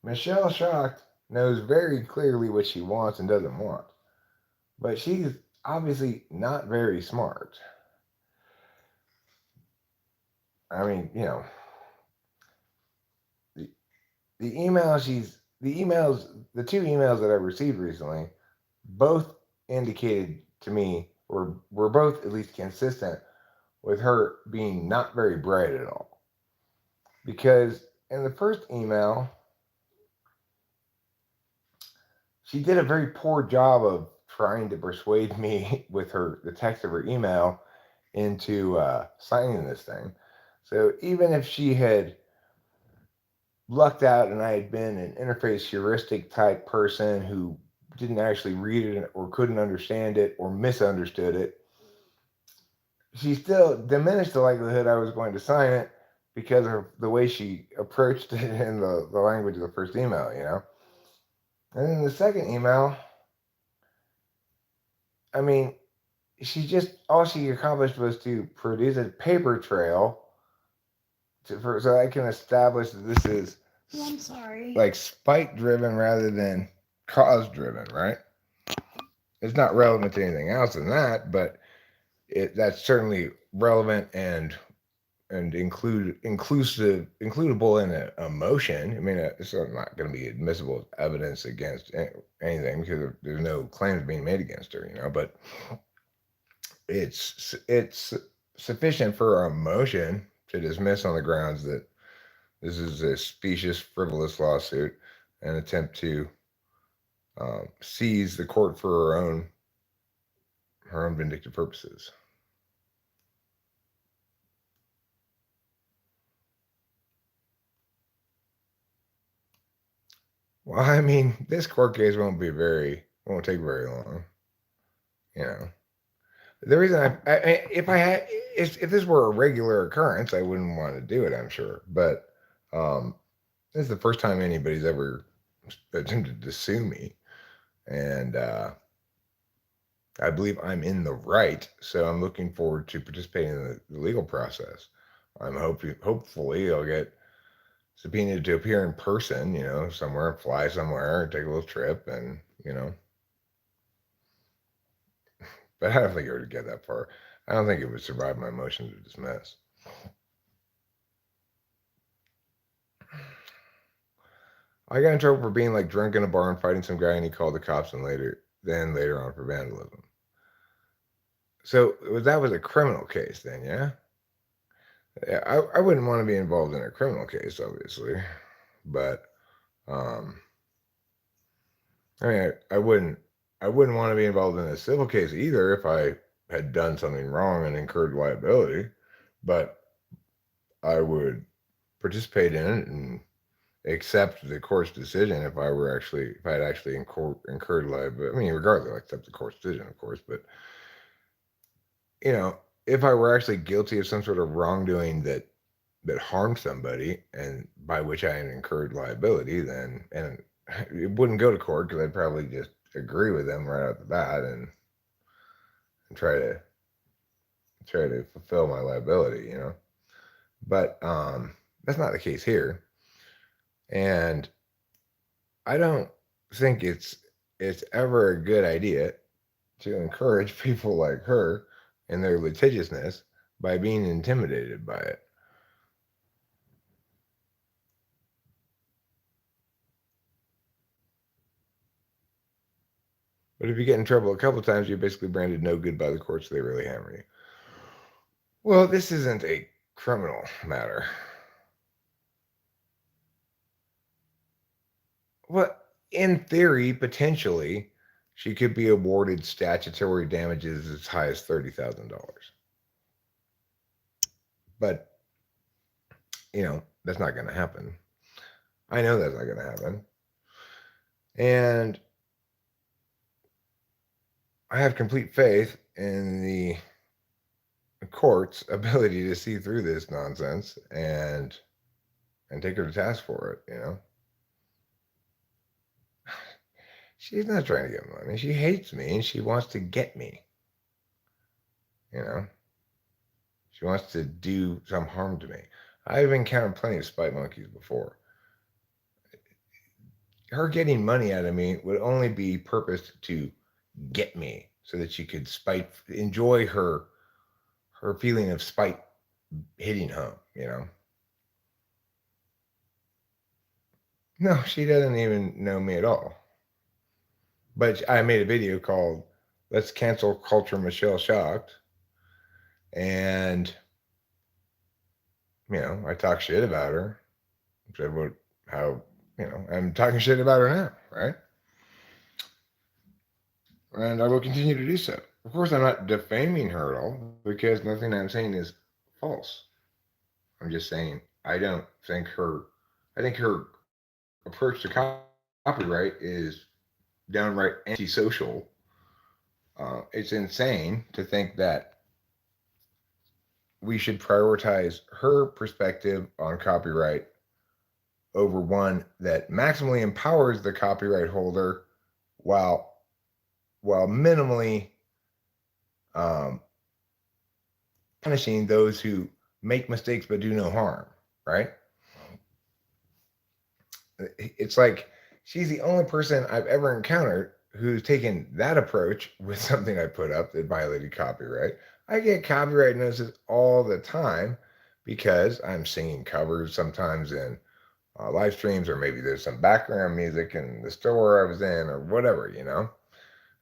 Michelle Schacht knows very clearly what she wants and doesn't want, but she's obviously not very smart. I mean, the the two emails that I received recently, both indicated to me, or were both at least consistent with her being not very bright at all. Because in the first email, she did a very poor job of trying to persuade me with the text of her email into signing this thing. So even if she had lucked out and I had been an interface heuristic type person who didn't actually read it or couldn't understand it or misunderstood it, she still diminished the likelihood I was going to sign it because of the way she approached it in the language of the first email, And then the second email, I mean, all she accomplished was to produce a paper trail so I can establish that this is I'm sorry. like spite driven rather than cause driven, right? It's not relevant to anything else than that, but that's certainly relevant and includable in an emotion. I mean, it's not going to be admissible as evidence against anything because there's no claims being made against her, but it's sufficient for emotion to dismiss on the grounds that this is a specious, frivolous lawsuit, an attempt to seize the court for her own vindictive purposes. Well, I mean, this court case won't take very long. The reason if this were a regular occurrence, I wouldn't want to do it, I'm sure. But this is the first time anybody's ever attempted to sue me, and I believe I'm in the right. So I'm looking forward to participating in the legal process. Hopefully I'll get subpoenaed to appear in person, somewhere, fly somewhere, take a little trip, and But I don't think it would get that far. I don't think it would survive my motion to dismiss. I got in trouble for being like drunk in a bar and fighting some guy, and he called the cops, and later on for vandalism. So that was a criminal case then, yeah. Yeah, I wouldn't want to be involved in a criminal case, obviously, but um, I mean, I wouldn't want to be involved in a civil case either if I had done something wrong and incurred liability, but I would participate in it and accept the court's decision if I had actually incurred liability. I mean, regardless, I accept the court's decision, of course, but you know, if I were actually guilty of some sort of wrongdoing that harmed somebody, and by which I had incurred liability, then and it wouldn't go to court because I'd probably just agree with them right off the bat and try to fulfill my liability, you know. But that's not the case here, and I don't think it's ever a good idea to encourage people like her in their litigiousness by being intimidated by it. But if you get in trouble a couple times, you're basically branded no good by the courts. So they really hammer you. Well, this isn't a criminal matter. Well, in theory, potentially, she could be awarded statutory damages as high as $30,000. But, that's not going to happen. I know that's not going to happen. And I have complete faith in the court's ability to see through this nonsense and take her to task for it. She's not trying to get money. She hates me and she wants to get me. She wants to do some harm to me. I've encountered plenty of spite monkeys before. Her getting money out of me would only be purposed to get me so that she could enjoy her feeling of spite hitting home. No, she doesn't even know me at all. But I made a video called "Let's Cancel Culture Michelle Shocked," and I talk shit about her. Said how I'm talking shit about her now, right? And I will continue to do so. Of course, I'm not defaming her at all because nothing I'm saying is false. I'm just saying I don't think I think her approach to copyright is downright antisocial. It's insane to think that we should prioritize her perspective on copyright over one that maximally empowers the copyright holder while minimally punishing those who make mistakes but do no harm, right? It's like she's the only person I've ever encountered who's taken that approach with something I put up that violated copyright. I get copyright notices all the time because I'm singing covers sometimes in live streams, or maybe there's some background music in the store I was in, or whatever.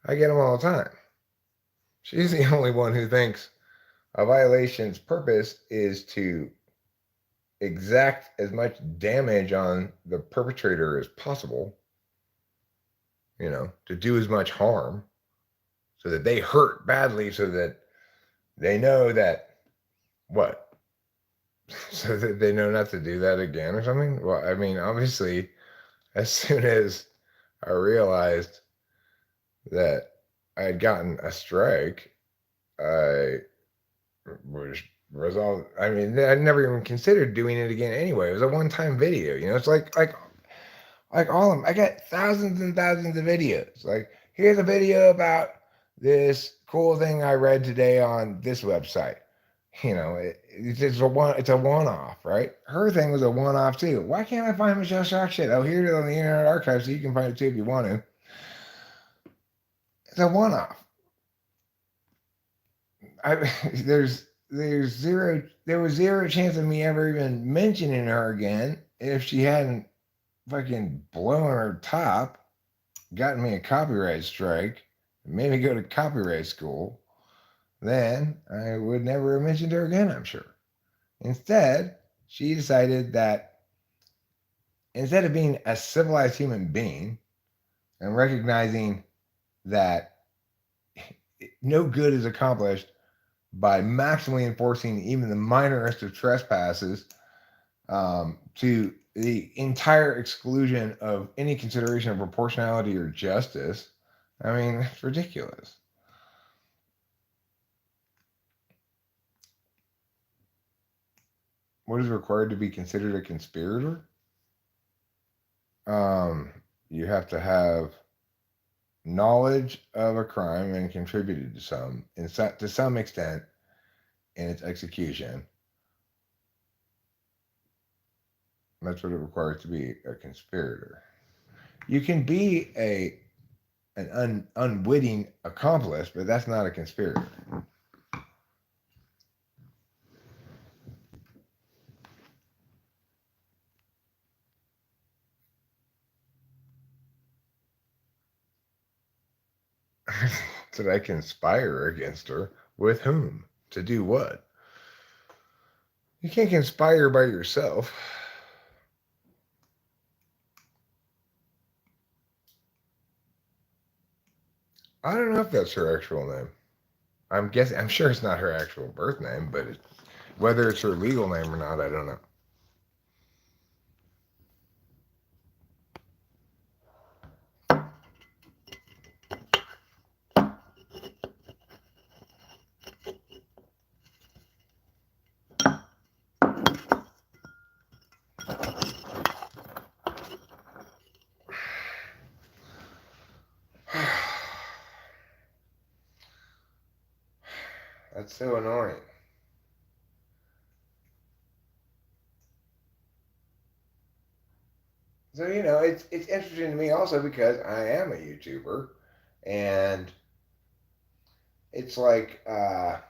I get them all the time. She's the only one who thinks a violation's purpose is to exact as much damage on the perpetrator as possible, to do as much harm so that they hurt badly, so that they know that what? So that they know not to do that again or something? Well, I mean, obviously, as soon as I realized that I had gotten a strike, I was resolved. I mean, I never even considered doing it again anyway. It was a one-time video. It's like all of them. I got thousands and thousands of videos. Like, here's a video about this cool thing I read today on this website. It's a one-off, right? Her thing was a one-off too. Why can't I find Michelle Shock shit? Oh, here it is on the Internet Archive, so you can find it too if you want to. It's a one-off. There was zero chance of me ever even mentioning her again if she hadn't fucking blowing her top, gotten me a copyright strike, made me go to copyright school, then I would never have mentioned her again, I'm sure. Instead, she decided that instead of being a civilized human being and recognizing that no good is accomplished by maximally enforcing even the minorest of trespasses, to the entire exclusion of any consideration of proportionality or justice, I mean, it's ridiculous. What is required to be considered a conspirator? Um, you have to have knowledge of a crime and contributed to to some extent in its execution. That's what it requires to be a conspirator. You can be an unwitting accomplice, but that's not a conspirator. Did I conspire against her? With whom? To do what? You can't conspire by yourself. I don't know if that's her actual name. I'm guessing. I'm sure it's not her actual birth name, but whether it's her legal name or not, I don't know. That's so annoying. So it's interesting to me also because I am a YouTuber, and it's like Sorry,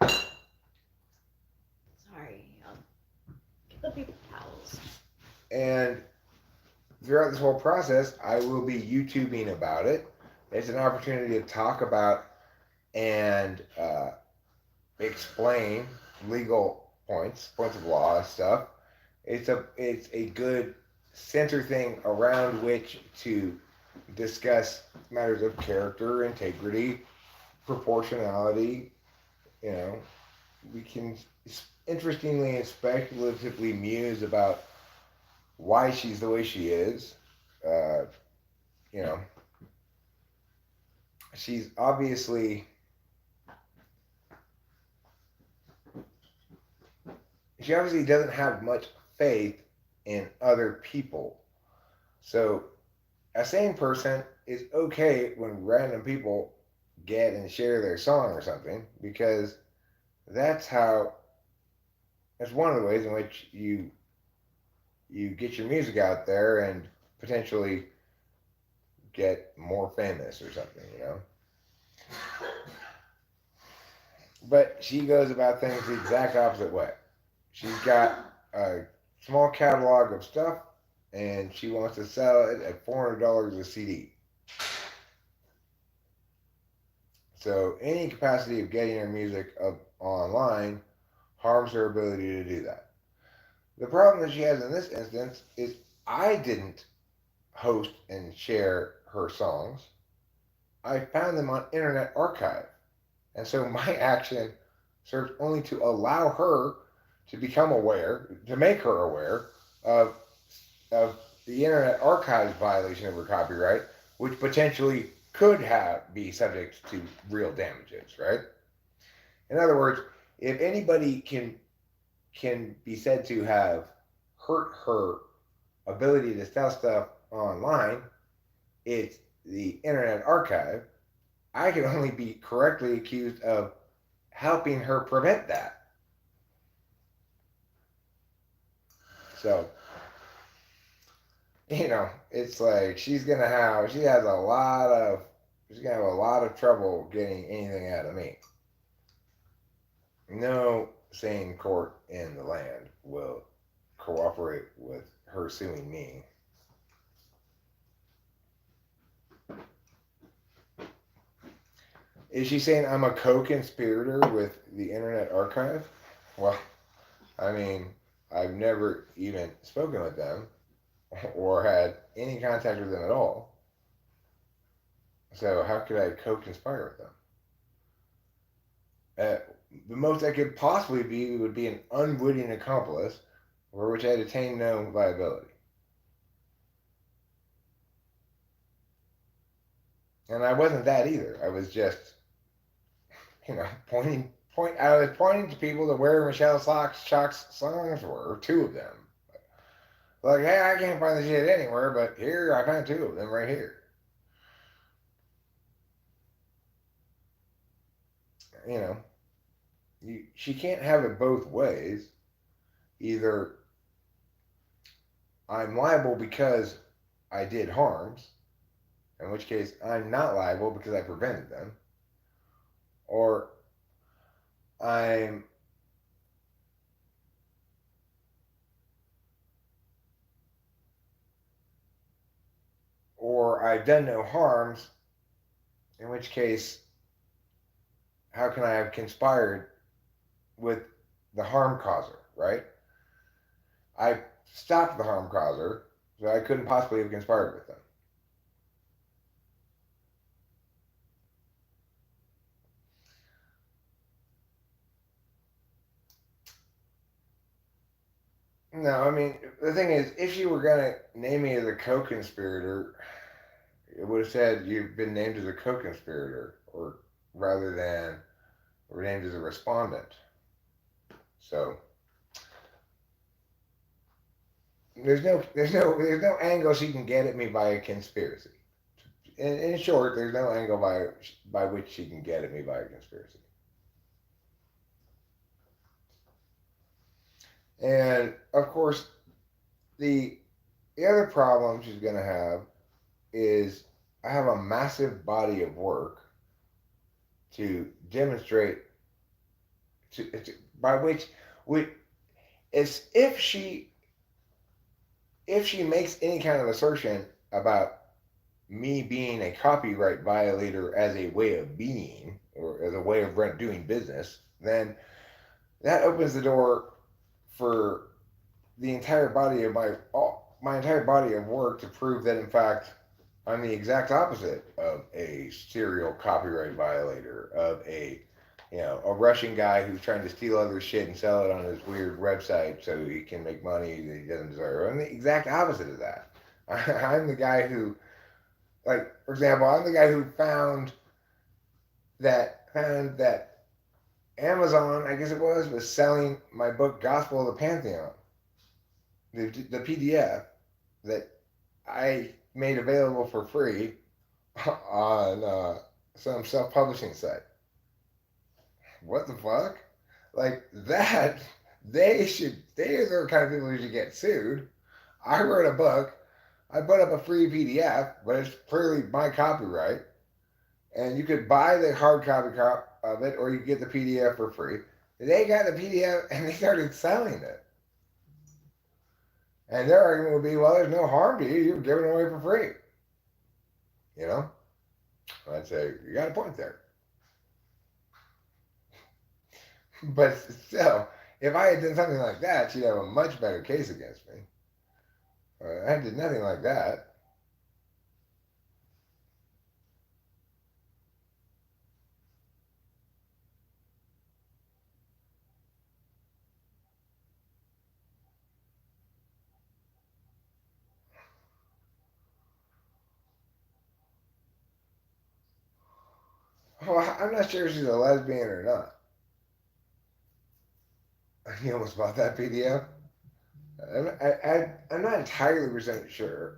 I'll get the paper towels. and throughout this whole process, I will be YouTubing about it. It's an opportunity to talk about and explain legal points of law stuff. It's a good center thing around which to discuss matters of character, integrity, proportionality. You know, we can interestingly and speculatively muse about why she's the way she is. Uh, you know, she's obviously she obviously doesn't have much faith in other people. So a sane person is okay when random people get and share their song or something because that's how that's one of the ways in which you get your music out there and potentially get more famous or something. But she goes about things the exact opposite way. She's got a small catalog of stuff and she wants to sell it at $400 a CD. So any capacity of getting her music up online harms her ability to do that. The problem that she has in this instance is I didn't host and share her songs. I found them on Internet Archive. And so my action serves only to allow her to become aware, to make her aware of, of the Internet Archive's violation of her copyright, which potentially could be subject to real damages, right? In other words, if anybody can be said to have hurt her ability to sell stuff online, it's the Internet Archive. I can only be correctly accused of helping her prevent that. So, it's like she's gonna have a lot of trouble getting anything out of me. No sane court in the land will cooperate with her suing me. Is she saying I'm a co-conspirator with the Internet Archive? Well, I mean, I've never even spoken with them or had any contact with them at all. So how could I co-conspire with them? The most I could possibly be would be an unwitting accomplice for which I had attained no liability. And I wasn't that either. I was just, I was pointing to people to where Michelle Shock's songs were, two of them. Like, hey, I can't find the shit anywhere, but here I found two of them right here. You know, she can't have it both ways. Either I'm liable because I did harms, in which case I'm not liable because I prevented them, or I'm or I've done no harms, in which case how can I have conspired with the harm causer, right? I stopped the harm causer, so I couldn't possibly have conspired with them. No, I mean, the thing is, if you were going to name me as a co-conspirator, it would have said you've been named as a co-conspirator, or rather than were named as a respondent. So there's no angle she can get at me by a conspiracy. In short, there's no angle by which she can get at me by a conspiracy. And of course, the other problem she's going to have is I have a massive body of work to demonstrate by which it's if she makes any kind of assertion about me being a copyright violator as a way of being or as a way of doing business, then that opens the door for the entire body of my entire body of work to prove that in fact I'm the exact opposite of a serial copyright violator, of a a Russian guy who's trying to steal other shit and sell it on his weird website so he can make money that he doesn't deserve. I'm the exact opposite of that. I'm the guy who, like, for example, I'm the guy who found that Amazon, I guess it was selling my book Gospel of the Pantheon, the PDF that I made available for free on some self-publishing site. What the fuck? Like that, they are the kind of people who should get sued. I wrote a book, I put up a free PDF, but it's clearly my copyright, and you could buy the hard copy of it, or you get the PDF for free. They got the PDF and they started selling it. And their argument would be, well, there's no harm to you. You're giving it away for free. You know? I'd say, you got a point there. But still, if I had done something like that, she'd have a much better case against me. I did nothing like that. Well, I'm not sure if she's a lesbian or not. You almost bought that PDF? I'm not entirely percent sure.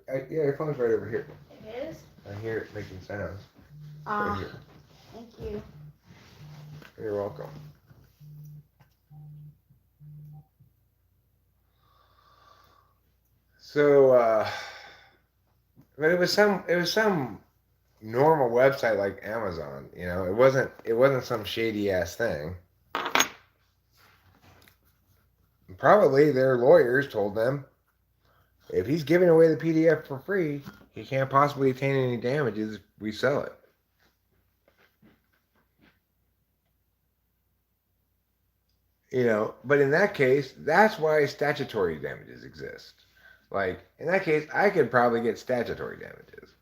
Yeah, your phone's right over here. It is? I hear it making sounds. Ah, Right here. thank you. You're welcome. So, but it was some normal website like Amazon. It wasn't some shady ass thing. Probably their lawyers told them if he's giving away the PDF for free, he can't possibly attain any damages if we sell it. But in that case, that's why statutory damages exist. Like, in that case, I could probably get statutory damages.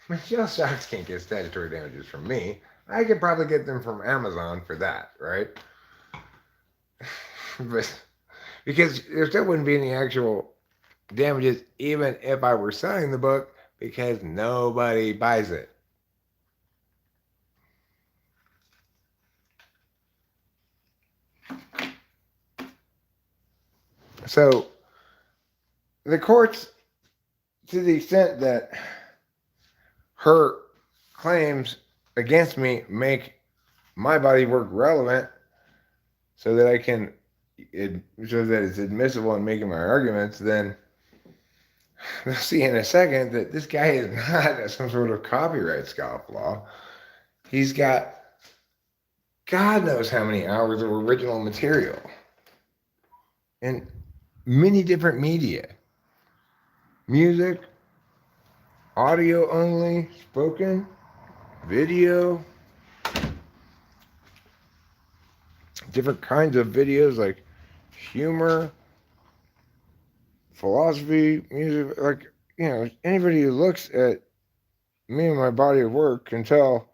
Michelle Sharks can't get statutory damages from me. I could probably get them from Amazon for that, right? But because there still wouldn't be any actual damages even if I were selling the book because nobody buys it. So the courts, to the extent that her claims against me make my body work relevant so that so that it's admissible in making my arguments, then we'll see in a second that this guy is not some sort of copyright scofflaw. He's got God knows how many hours of original material in many different media. Music, audio only, spoken, video, different kinds of videos like humor, philosophy, music. Like, anybody who looks at me and my body of work can tell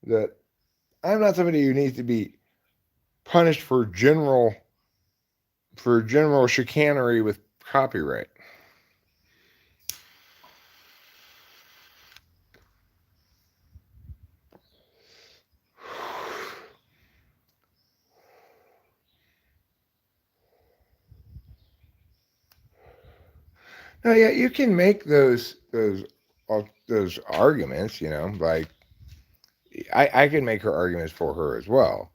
that I'm not somebody who needs to be punished for general chicanery with copyright. No, yeah, you can make those arguments, like I can make her arguments for her as well.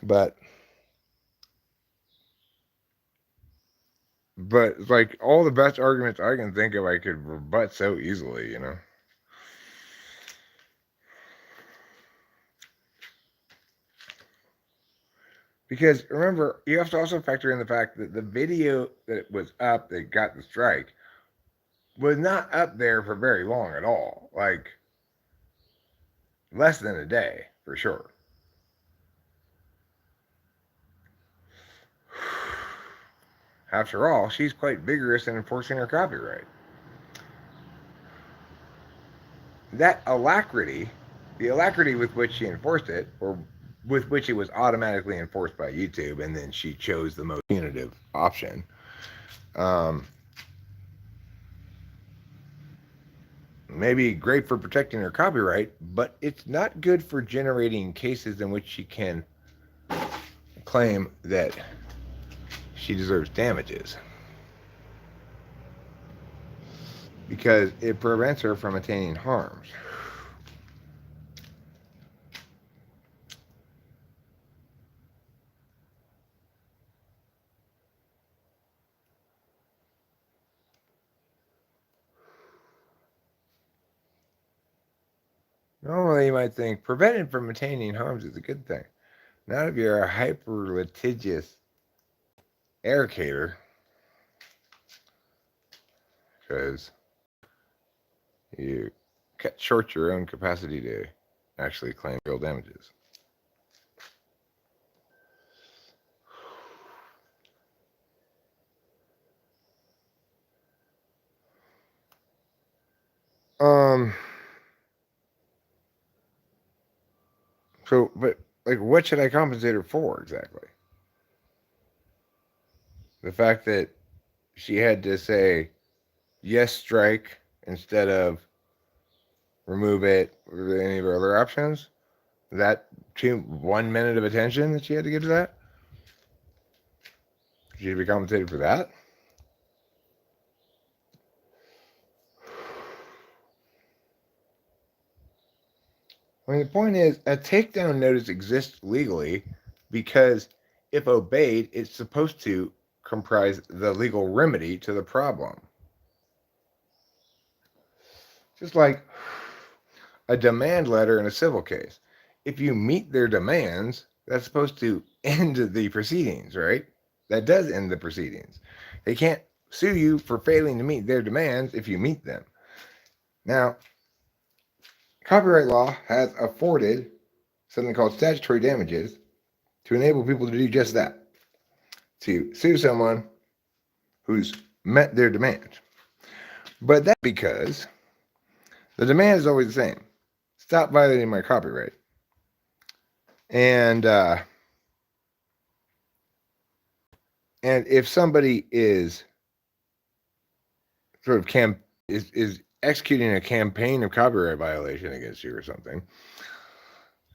But like all the best arguments I can think of I could rebut so easily. Because remember, you have to also factor in the fact that the video that was up that got the strike was not up there for very long at all. Like less than a day, for sure. After all, she's quite vigorous in enforcing her copyright. That alacrity, the alacrity with which she enforced it, or with which it was automatically enforced by YouTube, and then she chose the most punitive option, may be great for protecting her copyright, but it's not good for generating cases in which she can claim that she deserves damages. Because it prevents her from attaining harms. Normally, you might think prevented from attaining harms is a good thing. Not if you're a hyper litigious error, because you cut short your own capacity to actually claim real damages. So, but like, what should I compensate her for exactly? The fact that she had to say yes, strike instead of remove it or any of her other options? That 1 minute of attention that she had to give to that? She should be compensated for that? I mean, the point is, a takedown notice exists legally because if obeyed, it's supposed to comprise the legal remedy to the problem. Just like a demand letter in a civil case. If you meet their demands, that's supposed to end the proceedings, right? That does end the proceedings. They can't sue you for failing to meet their demands if you meet them. Now, copyright law has afforded something called statutory damages to enable people to do just that, to sue someone who's met their demand. But that's because the demand is always the same. Stop violating my copyright. And if somebody is sort of is executing a campaign of copyright violation against you or something,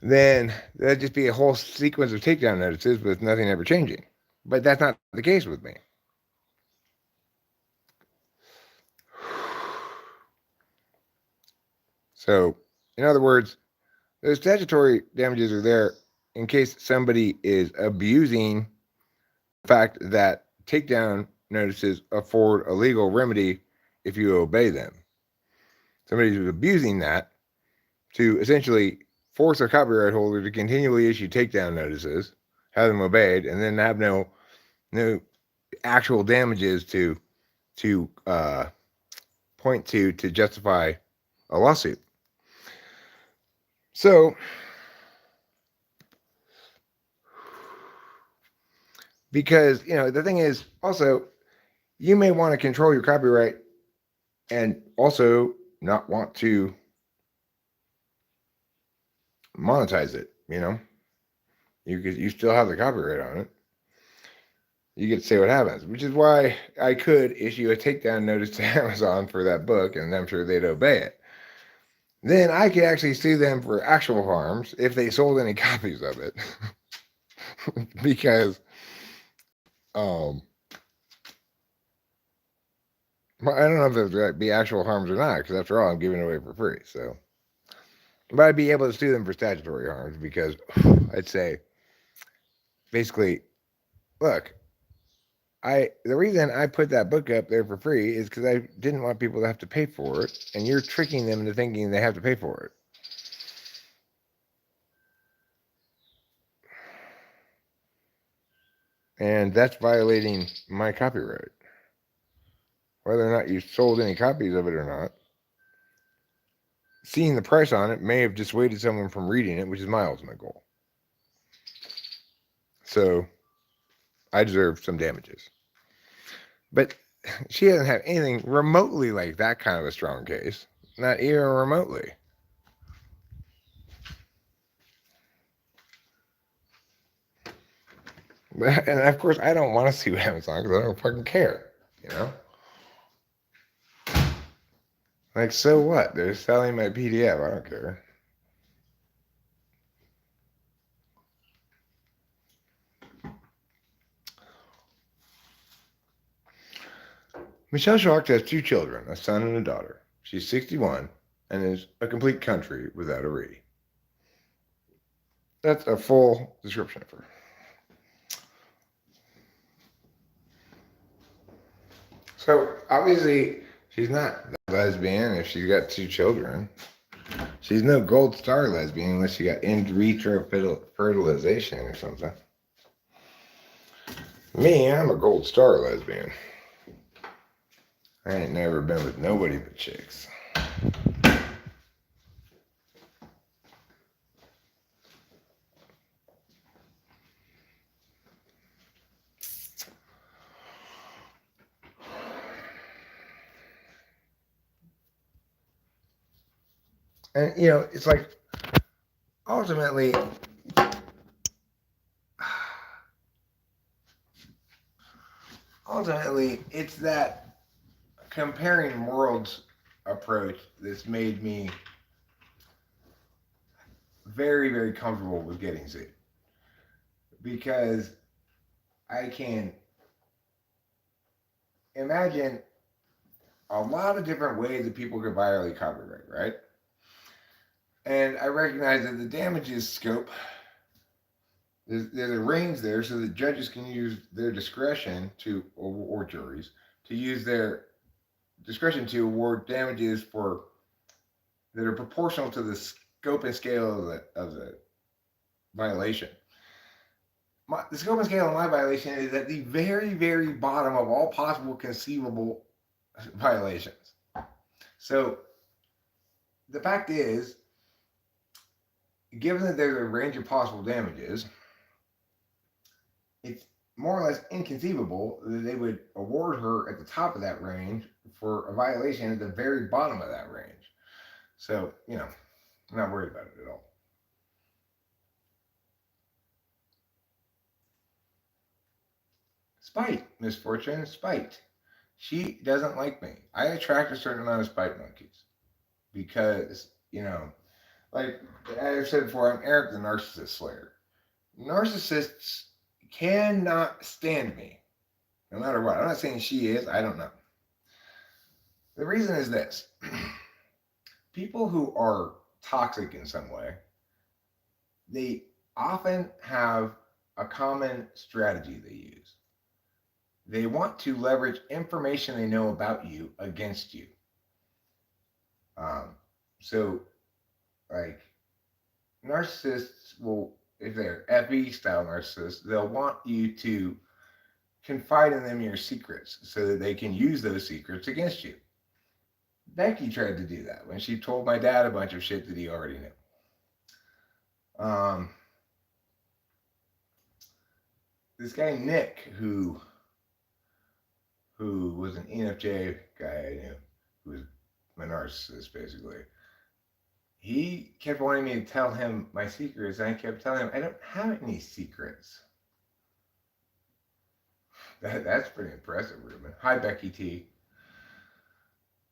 then that'd just be a whole sequence of takedown notices with nothing ever changing. But that's not the case with me. So, in other words, those statutory damages are there in case somebody is abusing the fact that takedown notices afford a legal remedy if you obey them. Somebody who's abusing that to essentially force a copyright holder to continually issue takedown notices, have them obeyed, and then have no actual damages to point to justify a lawsuit. So, because the thing is also, you may want to control your copyright and also not want to monetize it. You still have the copyright on it. You get to say what happens, which is why I could issue a takedown notice to Amazon for that book, and I'm sure they'd obey it. Then I could actually sue them for actual harms if they sold any copies of it. Because I don't know if there'd be actual harms or not, because after all, I'm giving it away for free. So, but I'd be able to sue them for statutory harms because I'd say, basically, look, the reason I put that book up there for free is because I didn't want people to have to pay for it, and you're tricking them into thinking they have to pay for it. And that's violating my copyright. Whether or not you sold any copies of it or not, seeing the price on it may have dissuaded someone from reading it, which is my ultimate goal. So I deserve some damages. But she doesn't have anything remotely like that kind of a strong case. Not even remotely. And of course, I don't want to sue Amazon because I don't fucking care, Like, so what? They're selling my PDF. I don't care. Michelle Shark has 2 children, a son and a daughter. She's 61 and is a complete country without a re. That's a full description of her. So obviously, she's not a lesbian if she's got 2 children. She's no gold star lesbian unless she got in vitro fertilization or something. Me, I'm a gold star lesbian. I ain't never been with nobody but chicks. And it's like ultimately it's that comparing worlds approach that's made me very, very comfortable with getting sued. Because I can imagine a lot of different ways that people could violate copyright, right? And I recognize that the damages scope, there's a range there so that judges can use their discretion or juries, to use their discretion to award damages that are proportional to the scope and scale of the violation. The scope and scale of my violation is at the very, very bottom of all possible conceivable violations. So the fact is, given that there's a range of possible damages, it's more or less inconceivable that they would award her at the top of that range for a violation at the very bottom of that range. So, I'm not worried about it at all. Spite, misfortune, spite. She doesn't like me. I attract a certain amount of spite monkeys because, like I've said before, I'm Eric the Narcissist Slayer. Narcissists cannot stand me, no matter what. I'm not saying she is, I don't know. The reason is this people who are toxic in some way, they often have a common strategy they use. They want to leverage information they know about you against you. Um, so, like, narcissists will, if they're FE style narcissists, they'll want you to confide in them your secrets so that they can use those secrets against you. Becky tried to do that when she told my dad a bunch of shit that he already knew. This guy Nick, who was an ENFJ guy I knew, who was my narcissist basically. He kept wanting me to tell him my secrets, and I kept telling him I don't have any secrets. That's pretty impressive, Ruben. Hi, Becky T.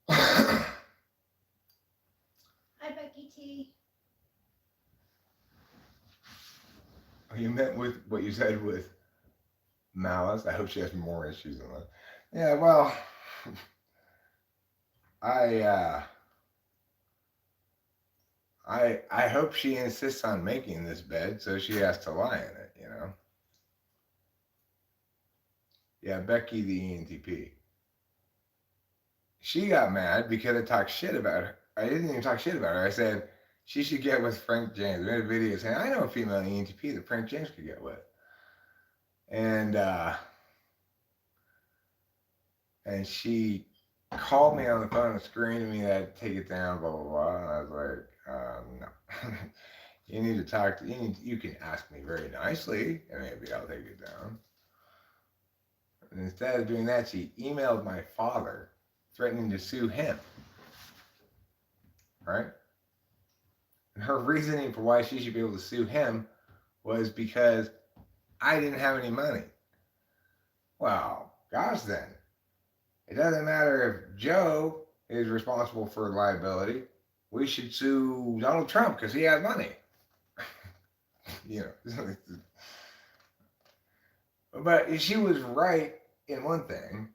Hi, Becky T. You meant with what you said with Malice. I hope she has more issues than that. Yeah, well, I I hope she insists on making this bed, so she has to lie in it. Yeah, Becky the ENTP. She got mad because I talked shit about her. I didn't even talk shit about her. I said she should get with Frank James. I made a video saying I know a female ENTP that Frank James could get with. And she called me on the phone and screamed at me that I'd take it down, blah blah blah. And I was like, no. You need to talk to you can ask me very nicely, and maybe I'll take it down. And instead of doing that, she emailed my father, threatening to sue him. Right? And her reasoning for why she should be able to sue him was because I didn't have any money. Well, gosh then. It doesn't matter if Joe is responsible for liability. We should sue Donald Trump because he has money. But she was right in one thing.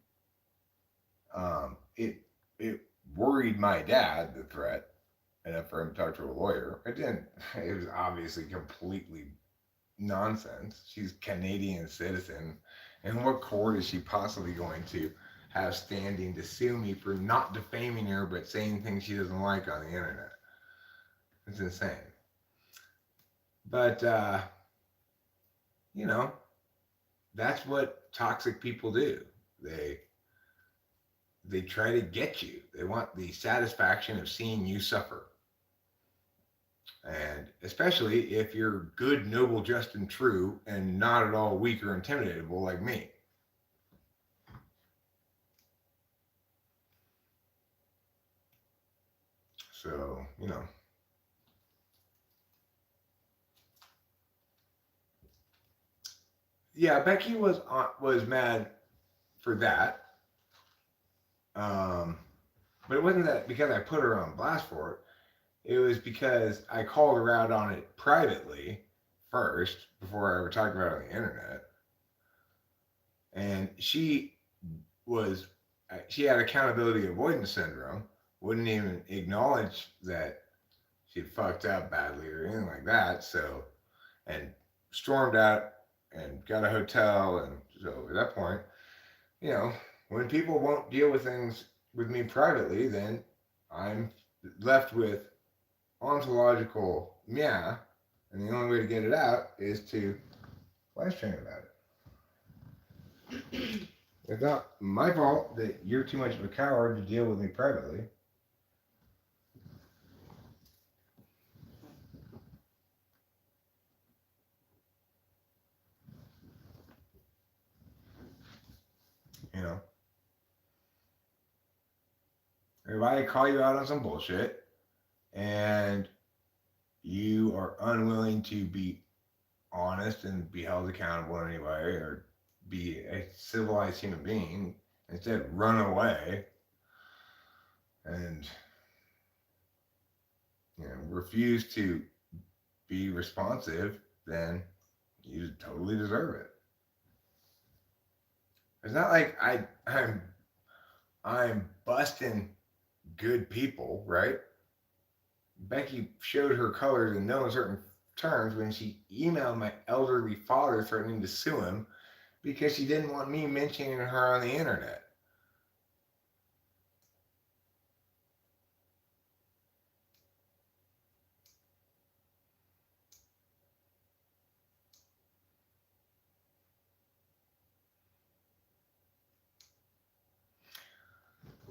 It worried my dad, the threat, enough for him to talk to a lawyer. It didn't. It was obviously completely nonsense. She's a Canadian citizen. And what court is she possibly going to have standing to sue me for not defaming her but saying things she doesn't like on the internet? It's insane. But, that's what toxic people do. They try to get you. They want the satisfaction of seeing you suffer. And especially if you're good, noble, just, and true, and not at all weak or intimidatable like me. So, Yeah, Becky was mad for that. But it wasn't that because I put her on blast for it. It was because I called her out on it privately first before I ever talked about it on the internet. And she had accountability avoidance syndrome, wouldn't even acknowledge that she'd fucked up badly or anything like that. So, and stormed out and got a hotel. And so at that point, when people won't deal with things with me privately, then I'm left with ontological yeah, and the only way to get it out is to live stream about it. It's not my fault that you're too much of a coward to deal with me privately. You know, if I call you out on some bullshit and you are unwilling to be honest and be held accountable in any way or be a civilized human being, instead run away and refuse to be responsive, then you totally deserve it. It's not like I'm busting good people, right? Becky showed her colors in no uncertain terms when she emailed my elderly father threatening to sue him because she didn't want me mentioning her on the internet.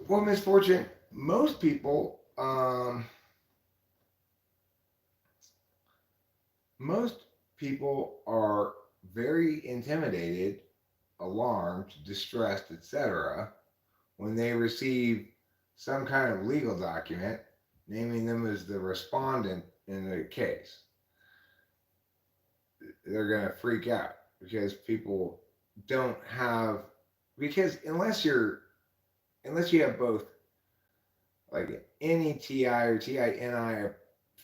Well, misfortune, most people are very intimidated, alarmed, distressed, etc., when they receive some kind of legal document naming them as the respondent in the case. They're going to freak out because people don't have, because unless you have both like NETI or TINI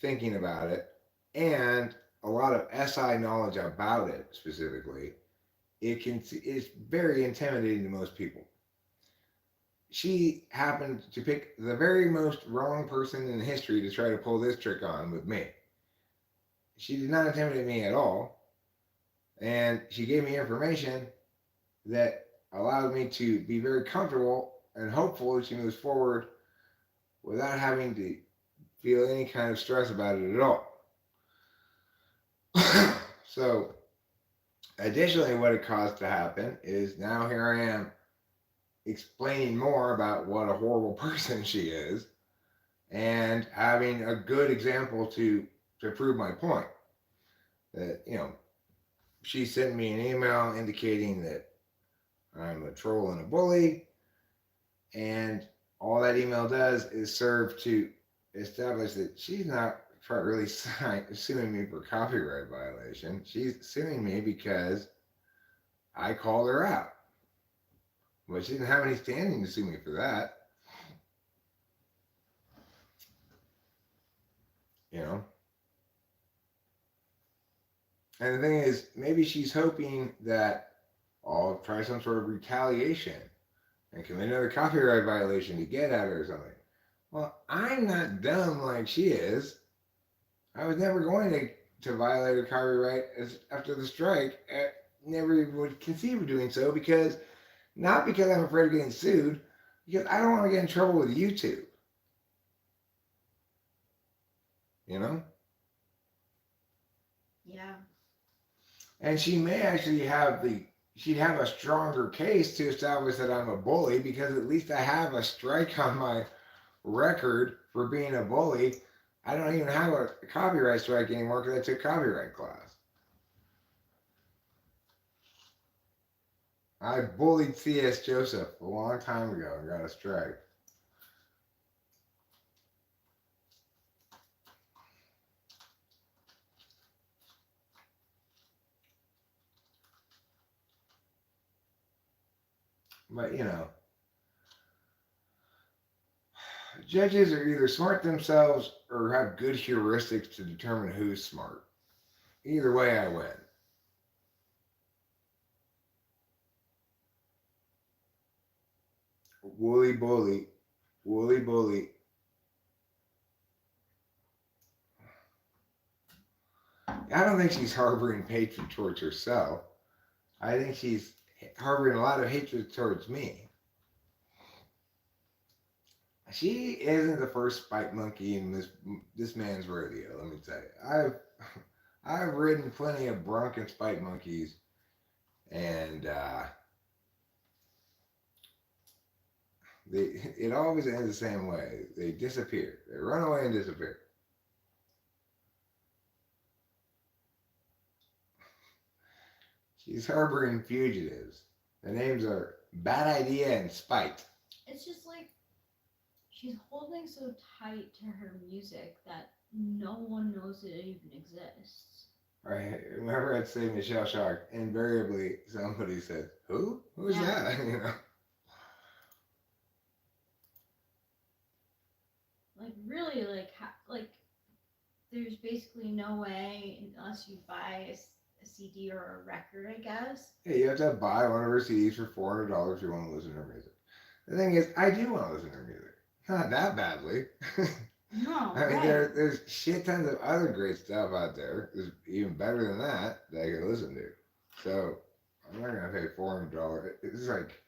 thinking about it and a lot of SI knowledge about it specifically, it's very intimidating to most people. She happened to pick the very most wrong person in history to try to pull this trick on with me. She did not intimidate me at all, and she gave me information that allowed me to be very comfortable and hopeful that she moves forward without having to feel any kind of stress about it at all. So, additionally, what it caused to happen is now here I am explaining more about what a horrible person she is and having a good example to prove my point. That, she sent me an email indicating that I'm a troll and a bully, and all that email does is serve to establish that she's not really suing me for copyright violation. She's suing me because I called her out. But she didn't have any standing to sue me for that. You know? And the thing is, maybe she's hoping that I'll try some sort of retaliation and commit another copyright violation to get at her or something. Well, I'm not dumb like she is. I was never going to violate her copyright after the strike. I never would conceive of doing so not because I'm afraid of getting sued, because I don't want to get in trouble with YouTube. You know? Yeah. And she may actually she'd have a stronger case to establish that I'm a bully because at least I have a strike on my record for being a bully. I don't even have a copyright strike anymore because I took copyright class. I bullied C.S. Joseph a long time ago and got a strike. But, judges are either smart themselves or have good heuristics to determine who's smart. Either way, I win. Woolly bully, woolly bully. I don't think she's harboring hatred towards herself. I think she's harboring a lot of hatred towards me. She isn't the first spike monkey in this man's rodeo. Let me tell you, I've ridden plenty of bronc and spike monkeys, and it always ends the same way. They disappear. They run away and disappear. She's harboring fugitives. The names are bad idea and spite. It's just like she's holding so tight to her music that no one knows it even exists. Right? Whenever I'd say Michelle Shark, invariably somebody said, "Who? Who's Yeah. that?" You know. Like really, like there's basically no way unless you buy a CD or a record, I guess. Yeah, you have to buy one of her CDs for $400 if you want to listen to her music. The thing is, I do want to listen to her music. Not that badly. No, I mean, right. there's shit tons of other great stuff out there. There's even better than that I could listen to. So I'm not gonna pay $400. It's like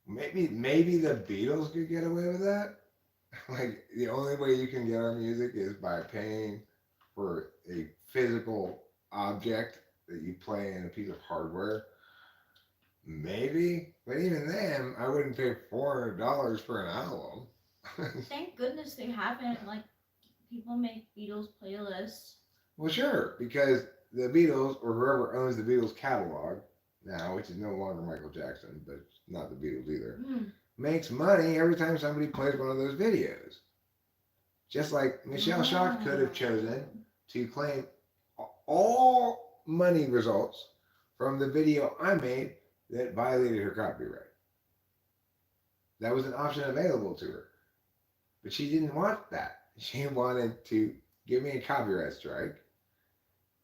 maybe the Beatles could get away with that. Like the only way you can get our music is by paying for a physical object that you play in a piece of hardware. Maybe, but even then, I wouldn't pay $400 for an album. Thank goodness they haven't. Like people make Beatles playlists. Well, sure, because the Beatles or whoever owns the Beatles catalog now, which is no longer Michael Jackson, but not the Beatles either, Mm. makes money every time somebody plays one of those videos. Just like Michelle Shark could have chosen to claim all money results from the video I made that violated her copyright. That was an option available to her. But she didn't want that. She wanted to give me a copyright strike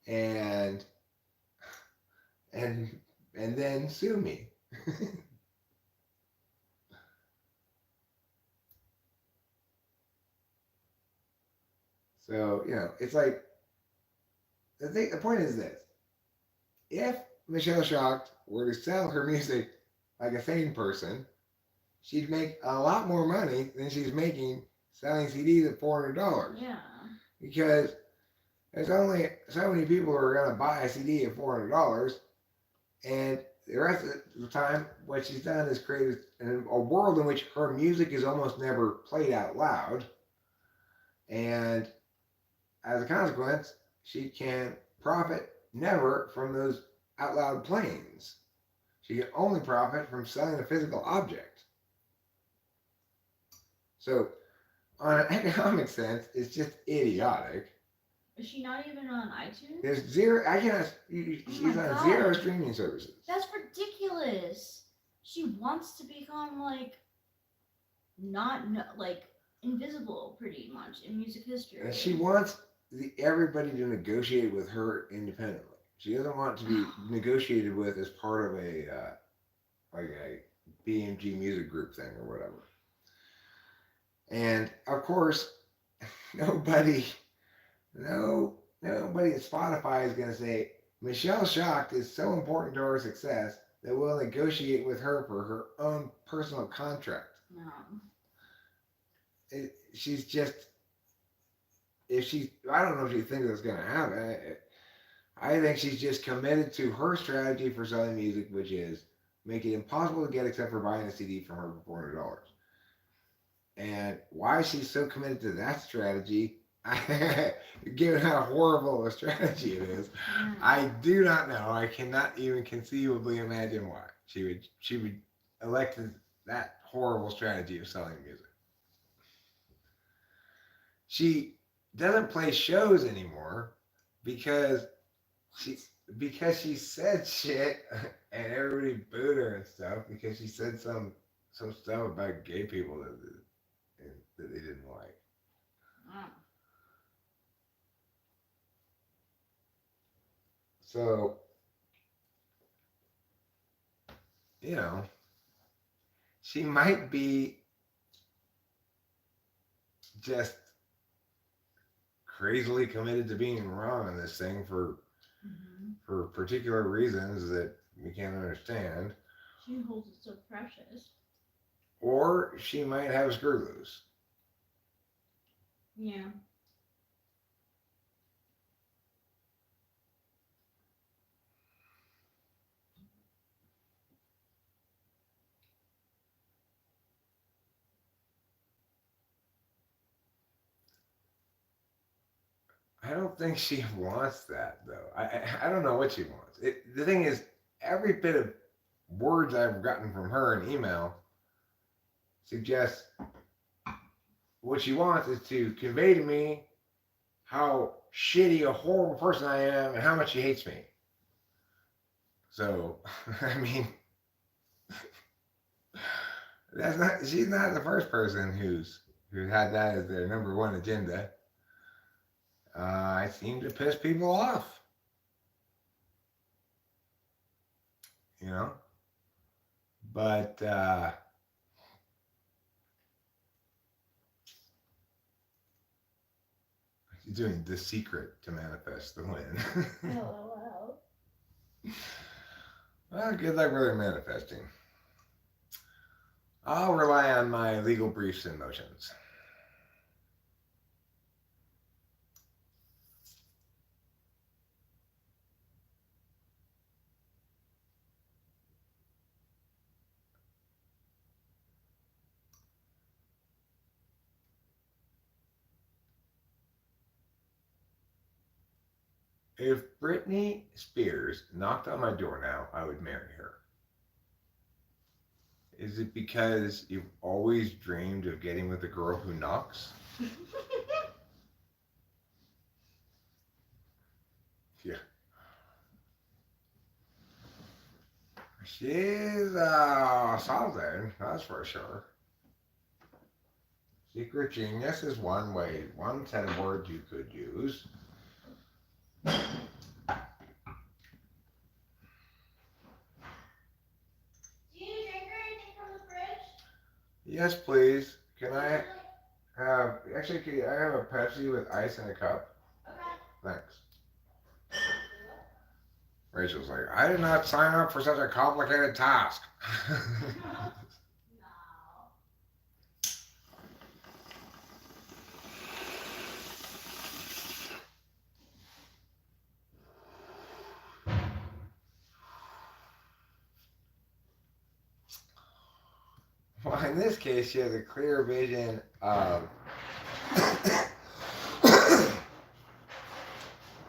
and and and then sue me. So, it's like the point is this. If Michelle Shocked were to sell her music like a sane person, she'd make a lot more money than she's making selling CDs at $400. Yeah. Because there's only so many people who are going to buy a CD at $400, and the rest of the time, what she's done is created a world in which her music is almost never played out loud, and as a consequence, she can profit never from those out loud playings. She can only profit from selling a physical object. So, on an economic sense, it's just idiotic. Is she not even on iTunes? There's zero. I cannot. She's on zero streaming services. That's ridiculous. She wants to become like not like invisible, pretty much in music history. And she wants everybody to negotiate with her independently. She doesn't want to be negotiated with as part of like a BMG music group thing or whatever. And of course, nobody at Spotify is going to say Michelle Shocked is so important to our success that we'll negotiate with her for her own personal contract. No. She's just, I don't know if she thinks that's going to happen. I think she's just committed to her strategy for selling music, which is make it impossible to get except for buying a CD from her for $400. And why she's so committed to that strategy, given how horrible a strategy it is, I do not know. I cannot even conceivably imagine why she would elect that horrible strategy of selling music. She doesn't play shows anymore because she said shit and everybody booed her and stuff because she said some stuff about gay people that they didn't like. So, she might be just crazily committed to being wrong on this thing for particular reasons that we can't understand. She holds it so precious. Or she might have a screw loose. Yeah. I don't think she wants that though. I don't know what she wants. The thing is, every bit of words I've gotten from her in email suggests what she wants is to convey to me how shitty a horrible person I am and how much she hates me. So, I mean, that's not. She's not the first person who's had that as their number one agenda. I seem to piss people off, you know. But she's doing The Secret to manifest the win. LOL. Well, good luck with her manifesting. I'll rely on my legal briefs and motions. If Britney Spears knocked on my door now, I would marry her. Is it because you've always dreamed of getting with a girl who knocks? Yeah. She's something, that's for sure. Secret genius is one way, one set of words you could use. Do you drink or anything from the fridge? Yes, please. Can I have, actually, can I have a Pepsi with ice in a cup? Okay. Thanks. Rachel's like, I did not sign up for such a complicated task. No. Well, in this case, she has a clear vision of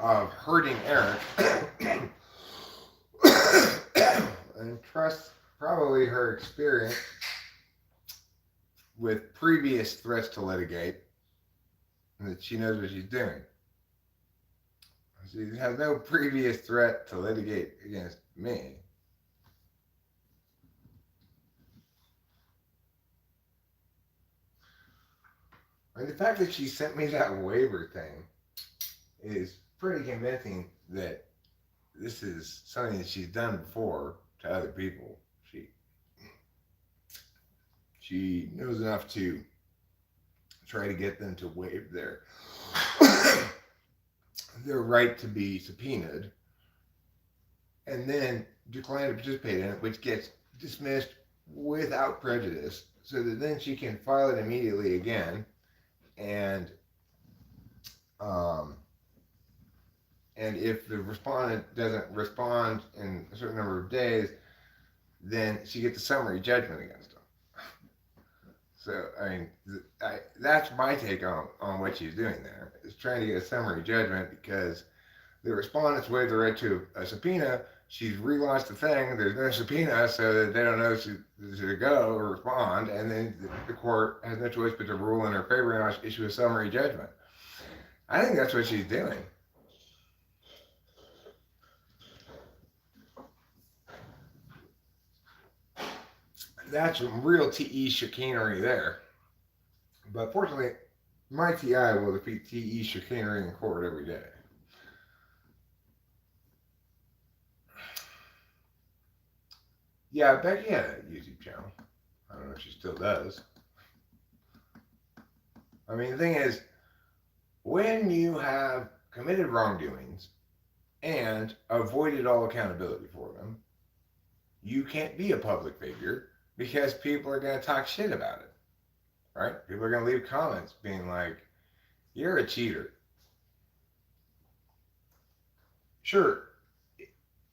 of hurting Eric and trusts probably her experience with previous threats to litigate and that she knows what she's doing. She has no previous threat to litigate against me. And the fact that she sent me that waiver thing is pretty convincing that this is something that she's done before to other people. She knows enough to try to get them to waive their their right to be subpoenaed and then decline to participate in it, which gets dismissed without prejudice, so that then she can file it immediately again and if the respondent doesn't respond in a certain number of days, then she gets a summary judgment against them. So, I mean, that's my take on what she's doing there, is trying to get a summary judgment because the respondent's waived the right to a subpoena. She's relaunched the thing. There's no subpoena, so that they don't know to go or respond, and then the court has no choice but to rule in her favor and issue a summary judgment. I think that's what she's doing. That's some real TE chicanery there. But fortunately, my TI will defeat TE chicanery in court every day. Yeah, Becky had a YouTube channel. I don't know if she still does. I mean, the thing is, when you have committed wrongdoings and avoided all accountability for them, you can't be a public figure because people are going to talk shit about it, right? People are going to leave comments being like, you're a cheater. Sure,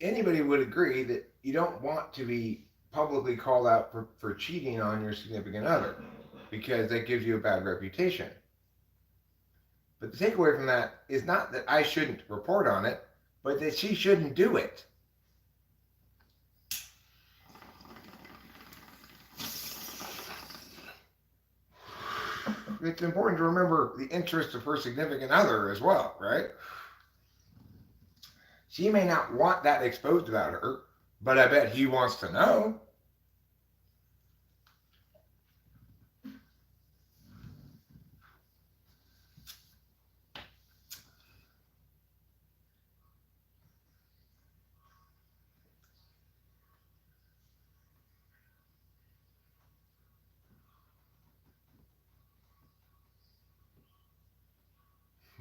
anybody would agree that you don't want to be publicly called out for cheating on your significant other because that gives you a bad reputation. But the takeaway from that is not that I shouldn't report on it, but that she shouldn't do it. It's important to remember the interests of her significant other as well, right? She may not want that exposed about her, but I bet he wants to know.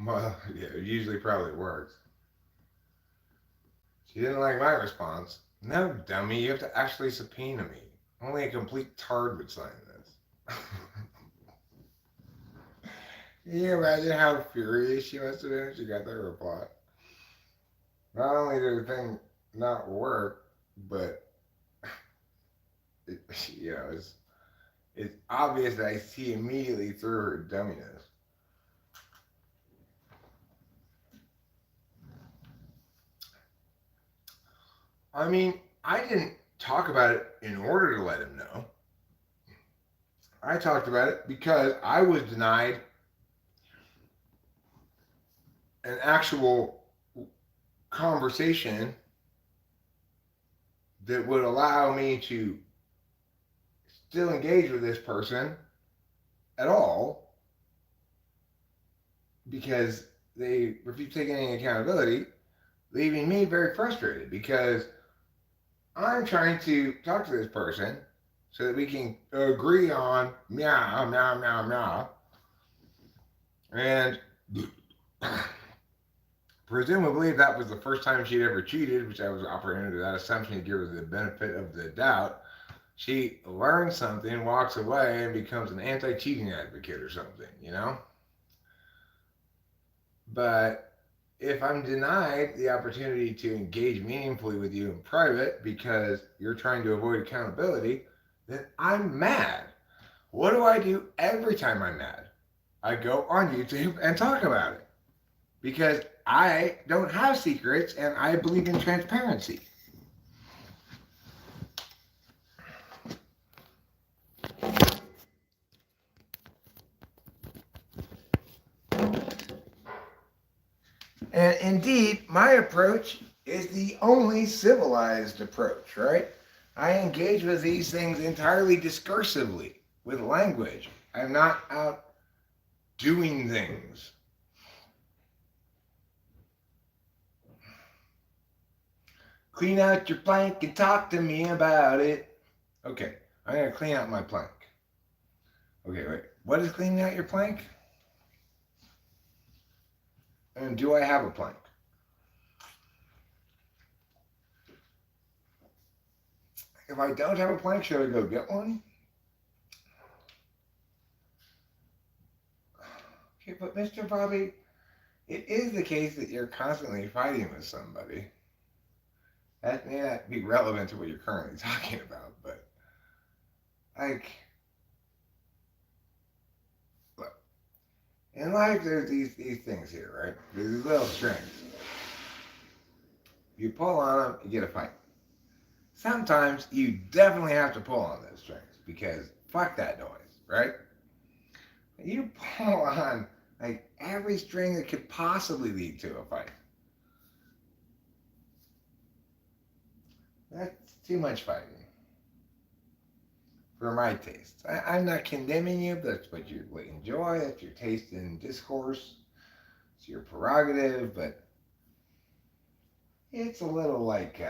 Well, yeah, it usually probably works. She didn't like my response. No, dummy, you have to actually subpoena me. Only a complete tard would sign this. Can you imagine how furious she must have been when she got that reply? Not only did the thing not work, but it, it's obvious that I see immediately through her dumminess. I mean, I didn't talk about it in order to let him know. I talked about it because I was denied an actual conversation that would allow me to still engage with this person at all because they refuse taking any accountability, leaving me very frustrated because I'm trying to talk to this person so that we can agree on meow, meow, meow, meow. And presumably, if that was the first time she'd ever cheated, which I was operating under that assumption to give her the benefit of the doubt, she learns something, walks away, and becomes an anti-cheating advocate or something, you know? But if I'm denied the opportunity to engage meaningfully with you in private because you're trying to avoid accountability, then I'm mad. What do I do every time I'm mad? I go on YouTube and talk about it because I don't have secrets and I believe in transparency. And indeed, my approach is the only civilized approach, right? I engage with these things entirely discursively, with language. I'm not out doing things. Clean out your plank and talk to me about it. Okay, I'm going to clean out my plank. Okay, wait. What is cleaning out your plank? And do I have a plank? If I don't have a plank, should I go get one? Okay, but Mr. Bobby, it is the case that you're constantly fighting with somebody. That may not be relevant to what you're currently talking about, but like, look, in life there's these things here, right? There's these little strings. You pull on them, you get a fight. Sometimes you definitely have to pull on those strings because fuck that noise, right? You pull on like every string that could possibly lead to a fight. That's too much fighting for my taste. I'm not condemning you, but that's what you enjoy. That's your taste in discourse. It's your prerogative, but it's a little like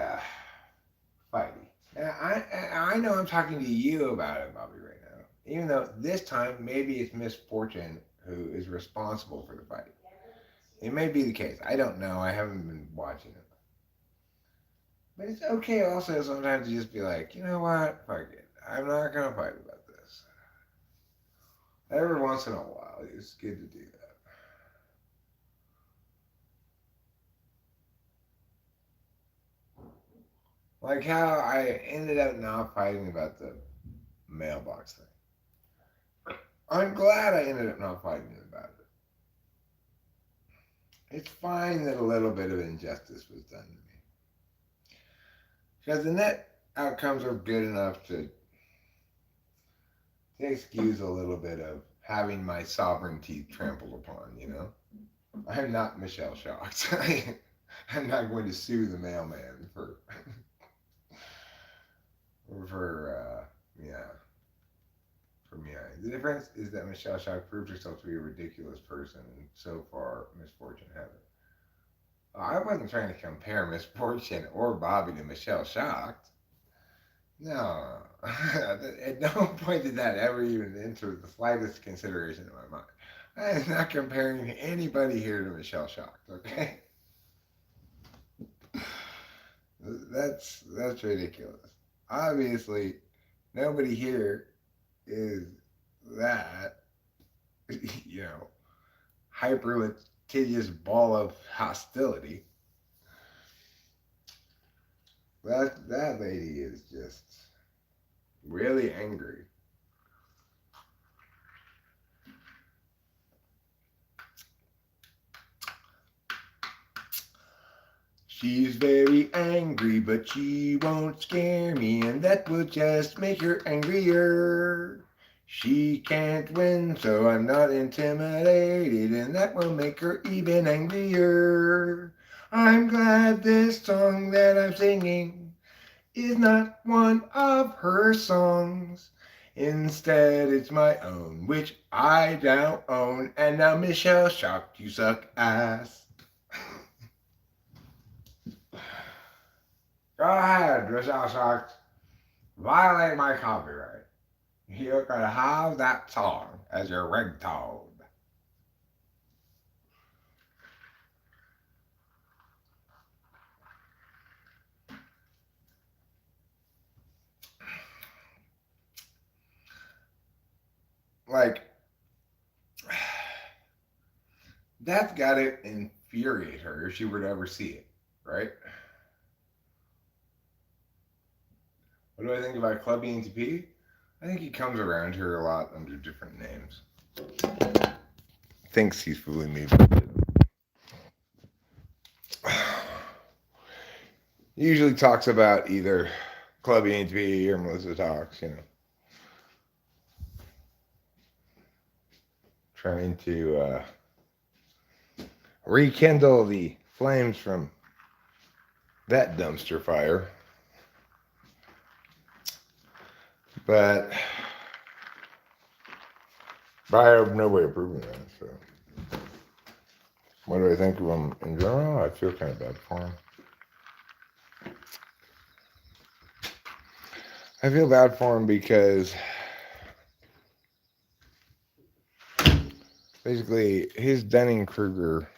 fighty. And I know I'm talking to you about it, Bobby, right now. Even though this time maybe it's misfortune who is responsible for the fight. It may be the case. I don't know. I haven't been watching it. But it's okay also sometimes to just be like, you know what? Fuck it. I'm not going to fight about this. Every once in a while, it's good to do that. Like how I ended up not fighting about the mailbox thing. I'm glad I ended up not fighting about it. it's fine that a little bit of injustice was done to me. Because the net outcomes are good enough to excuse a little bit of having my sovereignty trampled upon, you know? I'm not Michelle Shocked. I'm not going to sue the mailman for yeah, for me. The difference is that Michelle Shocked proved herself to be a ridiculous person, and so far, misfortune hasn't. I wasn't trying to compare misfortune or Bobby to Michelle Shocked. No, at no point did that ever even enter the slightest consideration in my mind. I am not comparing anybody here to Michelle Shocked. Okay, that's ridiculous. Obviously, nobody here is that you know hyper litigious ball of hostility. That lady is just really angry. She's very angry, but she won't scare me, and that will just make her angrier. She can't win, so I'm not intimidated, and that will make her even angrier. I'm glad this song that I'm singing is not one of her songs. Instead, it's my own, which I don't own. And now, Michelle Shocked, you suck ass. Go ahead, Michelle Shocked. Violate my copyright. You can have that song as your ringtone. Like, that's gotta infuriate her if she were to ever see it, right? What do I think about Club ENTP? I think he comes around here a lot under different names. Thinks he's fooling me. He usually talks about either Club ENTP or Melissa Talks, you know. Trying to rekindle the flames from that dumpster fire. But I have no way of proving that. So, what do I think of him in general? I feel kind of bad for him. I feel bad for him because basically his Dunning-Kruger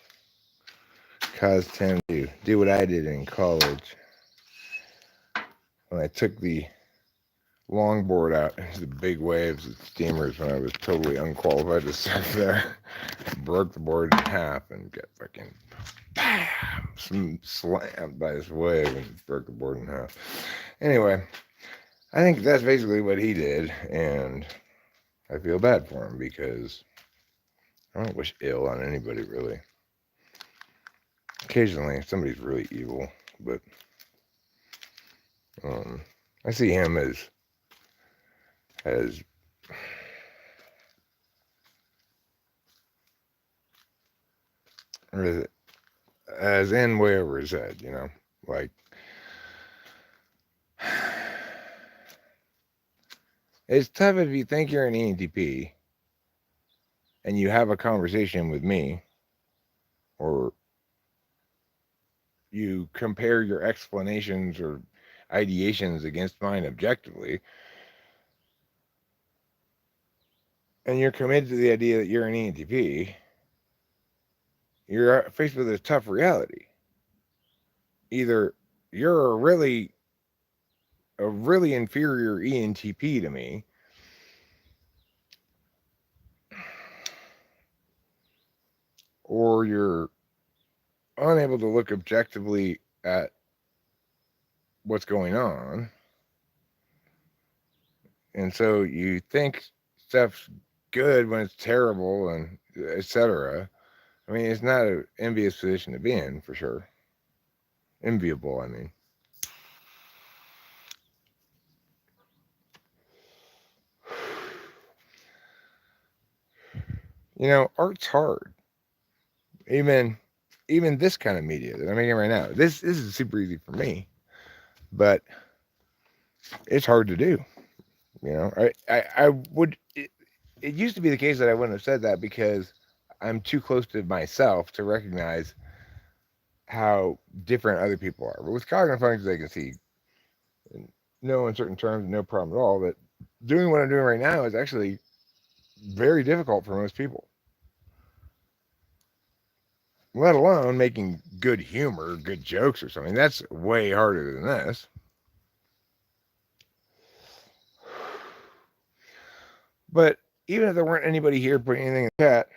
caused him to do what I did in college when I took the longboard out into the big waves at steamers when I was totally unqualified to surf there. Broke the board in half and got fucking bam, slammed by this wave and broke the board in half. Anyway, I think that's basically what he did, and I feel bad for him because I don't wish ill on anybody, really. Occasionally, somebody's really evil, but I see him as in way over his head, you know, like it's tough if you think you're an ENTP and you have a conversation with me, or you compare your explanations or ideations against mine objectively, and you're committed to the idea that you're an ENTP. You're faced with a tough reality. Either you're a really inferior ENTP to me, or you're unable to look objectively at what's going on, and so you think stuff's good when it's terrible, and etc. I mean, it's not an envious position to be in, for sure. Enviable, I mean. You know, art's hard. Even even this kind of media that I'm making right now. This is super easy for me, but it's hard to do. You know, I would. It used to be the case that I wouldn't have said that because I'm too close to myself to recognize how different other people are. But with cognitive functions, I can see in no uncertain terms, no problem at all. But doing what I'm doing right now is actually very difficult for most people. Let alone making good humor, good jokes or something. That's way harder than this. But even if there weren't anybody here putting anything in the chat,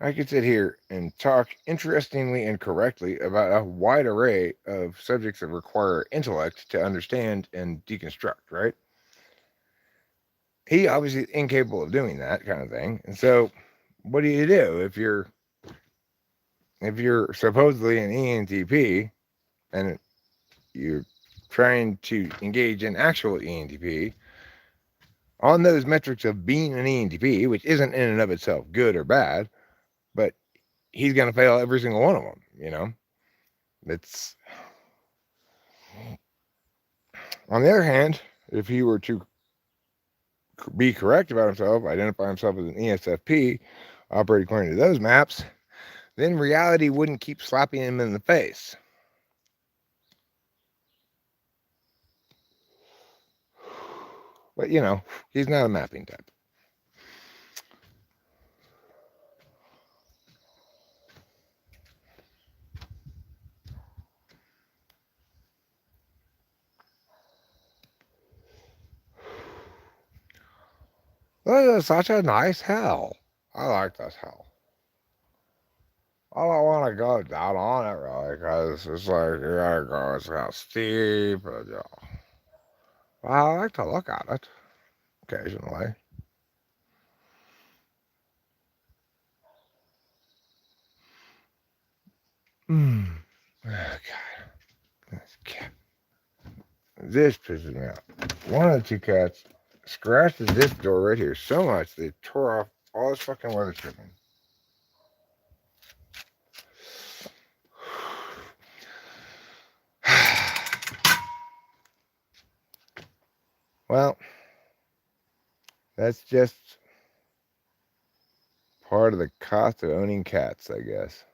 I could sit here and talk interestingly and correctly about a wide array of subjects that require intellect to understand and deconstruct, right? He obviously is incapable of doing that kind of thing. And so what do you do if you're supposedly an ENTP and you're trying to engage in actual ENTP on those metrics of being an ENTP, which isn't in and of itself good or bad, but he's going to fail every single one of them, you know? It's on the other hand, if he were to be correct about himself, identify himself as an ESFP, operate according to those maps, then reality wouldn't keep slapping him in the face. But you know, he's not a mapping type. This is such a nice hill. I like this hill. I don't want to go down on it really, because it's like you gotta go. It's kind of steep, and well, I like to look at it occasionally. Hmm. Oh, God. This cat. This pisses me off. One of the two cats scratched this door right here so much they tore off all this fucking weather stripping. Well, that's just part of the cost of owning cats, I guess.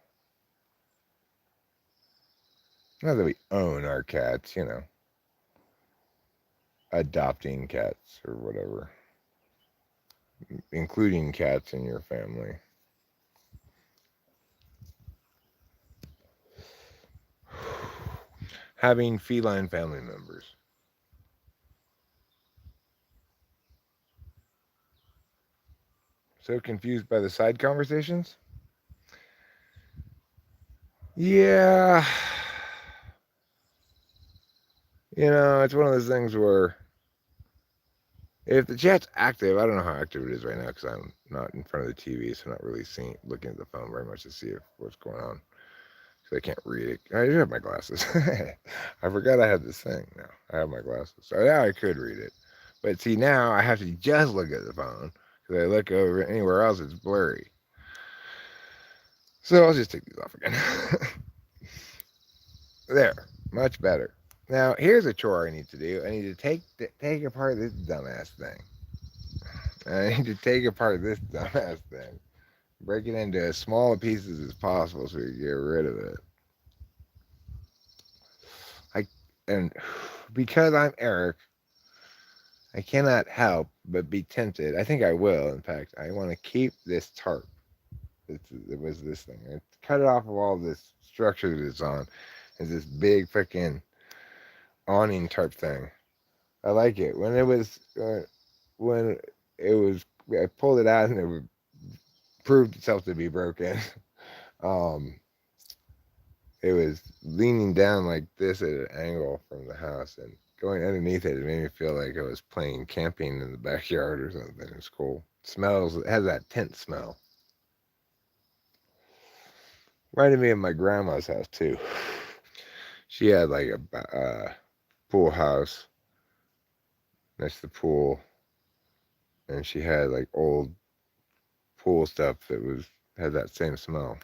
Not that we own our cats, you know, adopting cats or whatever, including cats in your family. Having feline family members. So confused by the side conversations? Yeah. You know, it's one of those things where if the chat's active, I don't know how active it is right now because I'm not in front of the TV, so I'm not really looking at the phone very much to see what's going on. Because I can't read it. I do have my glasses. I forgot I had this thing. Now I have my glasses, so now I could read it. But see, now I have to just look at the phone because I look over anywhere else, it's blurry. So I'll just take these off again. There, much better. Now here's a chore I need to do. I need to take apart this dumbass thing. I need to take apart this dumbass thing, break it into as small pieces as possible so we can get rid of it. And because I'm Eric, I cannot help but be tempted. I think I will. In fact, I want to keep this tarp. It was this thing. I cut it off of all this structure that it's on. It's this big freaking awning tarp thing. I like it. When it was, I pulled it out and it proved itself to be broken. um, it was leaning down like this at an angle from the house, and going underneath it, it made me feel like I was playing camping in the backyard or something. It's cool. It has that tent smell. Reminded me of my grandma's house too. She had like a pool house next to the pool, and she had like old pool stuff that was had that same smell.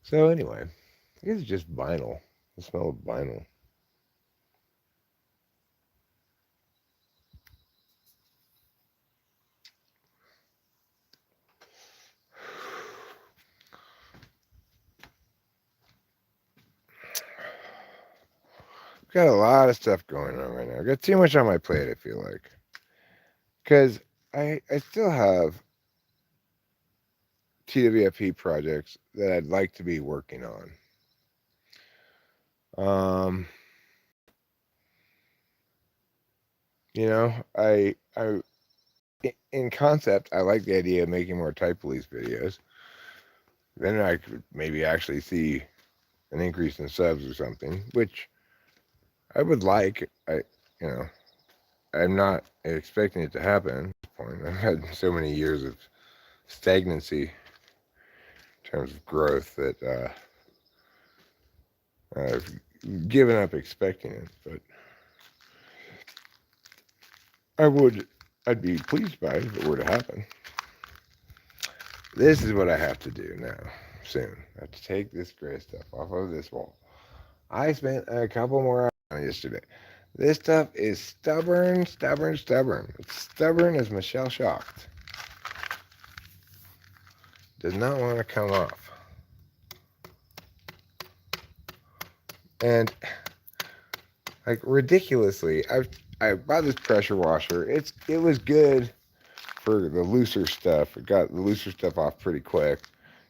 So anyway, I guess it's just vinyl. The smell of vinyl. Got a lot of stuff going on right now. Got too much on my plate, I feel like. Because I still have TWFP projects that I'd like to be working on. Um, you know, in concept, I like the idea of making more Type Police videos. Then I could maybe actually see an increase in subs or something, which I would like. You know, I'm not expecting it to happen at this point. I've had so many years of stagnancy in terms of growth that I've given up expecting it. But I'd be pleased by it if it were to happen. This is what I have to do now, soon. I have to take this gray stuff off of this wall. I spent a couple more hours on it yesterday. This stuff is stubborn, stubborn, stubborn. It's stubborn as Michelle Shocked. Does not want to come off. And like ridiculously, I bought this pressure washer. It was good for the looser stuff. It got the looser stuff off pretty quick.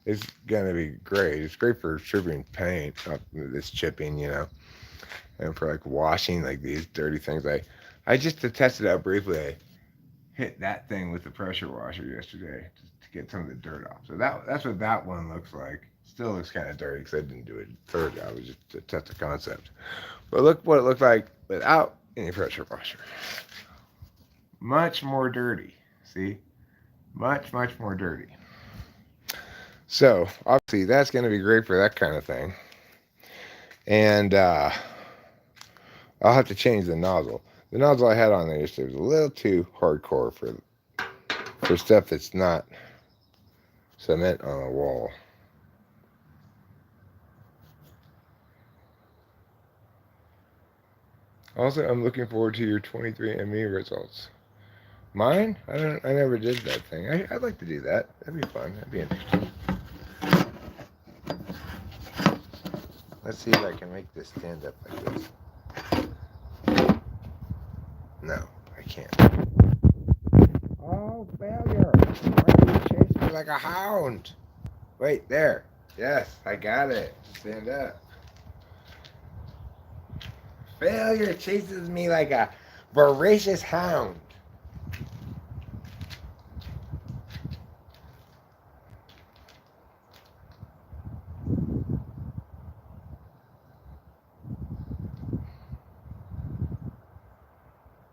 It's gonna be great. It's great for stripping paint up this chipping, and for like washing like these dirty things. I just to test it out briefly. I hit that thing with the pressure washer yesterday just to get some of the dirt off. So that's what that one looks like. Still looks kind of dirty because I didn't do it thoroughly. I was just to test the concept. But look what it looked like without any pressure washer. Much more dirty. See? Much, much more dirty. So, obviously, that's going to be great for that kind of thing. And I'll have to change the nozzle. The nozzle I had on there yesterday was a little too hardcore for stuff that's not cement on a wall. Also, I'm looking forward to your 23andMe results. Mine? I never did that thing. I'd like to do that. That'd be fun. That'd be interesting. Let's see if I can make this stand up like this. No, I can't. Oh, failure! Why do you chase me like a hound? Wait, there. Yes, I got it. Stand up. Failure chases me like a voracious hound.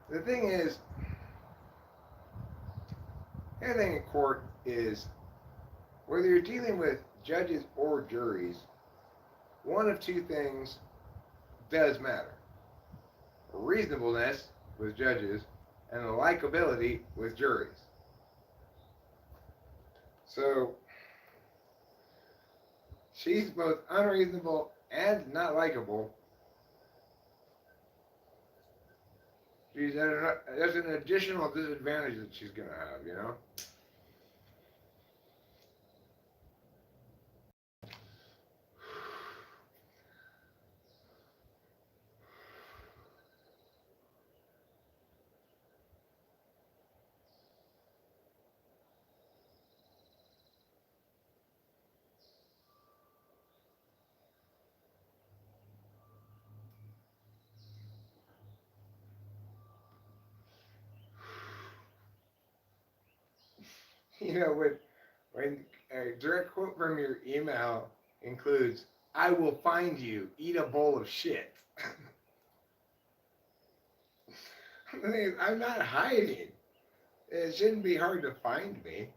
The thing is, everything in court is whether you're dealing with judges or juries, one of two things does matter: reasonableness with judges and the likability with juries. So she's both unreasonable and not likable. There's an additional disadvantage that she's going to have. When a direct quote from your email includes, "I will find you, eat a bowl of shit." I'm not hiding. It shouldn't be hard to find me.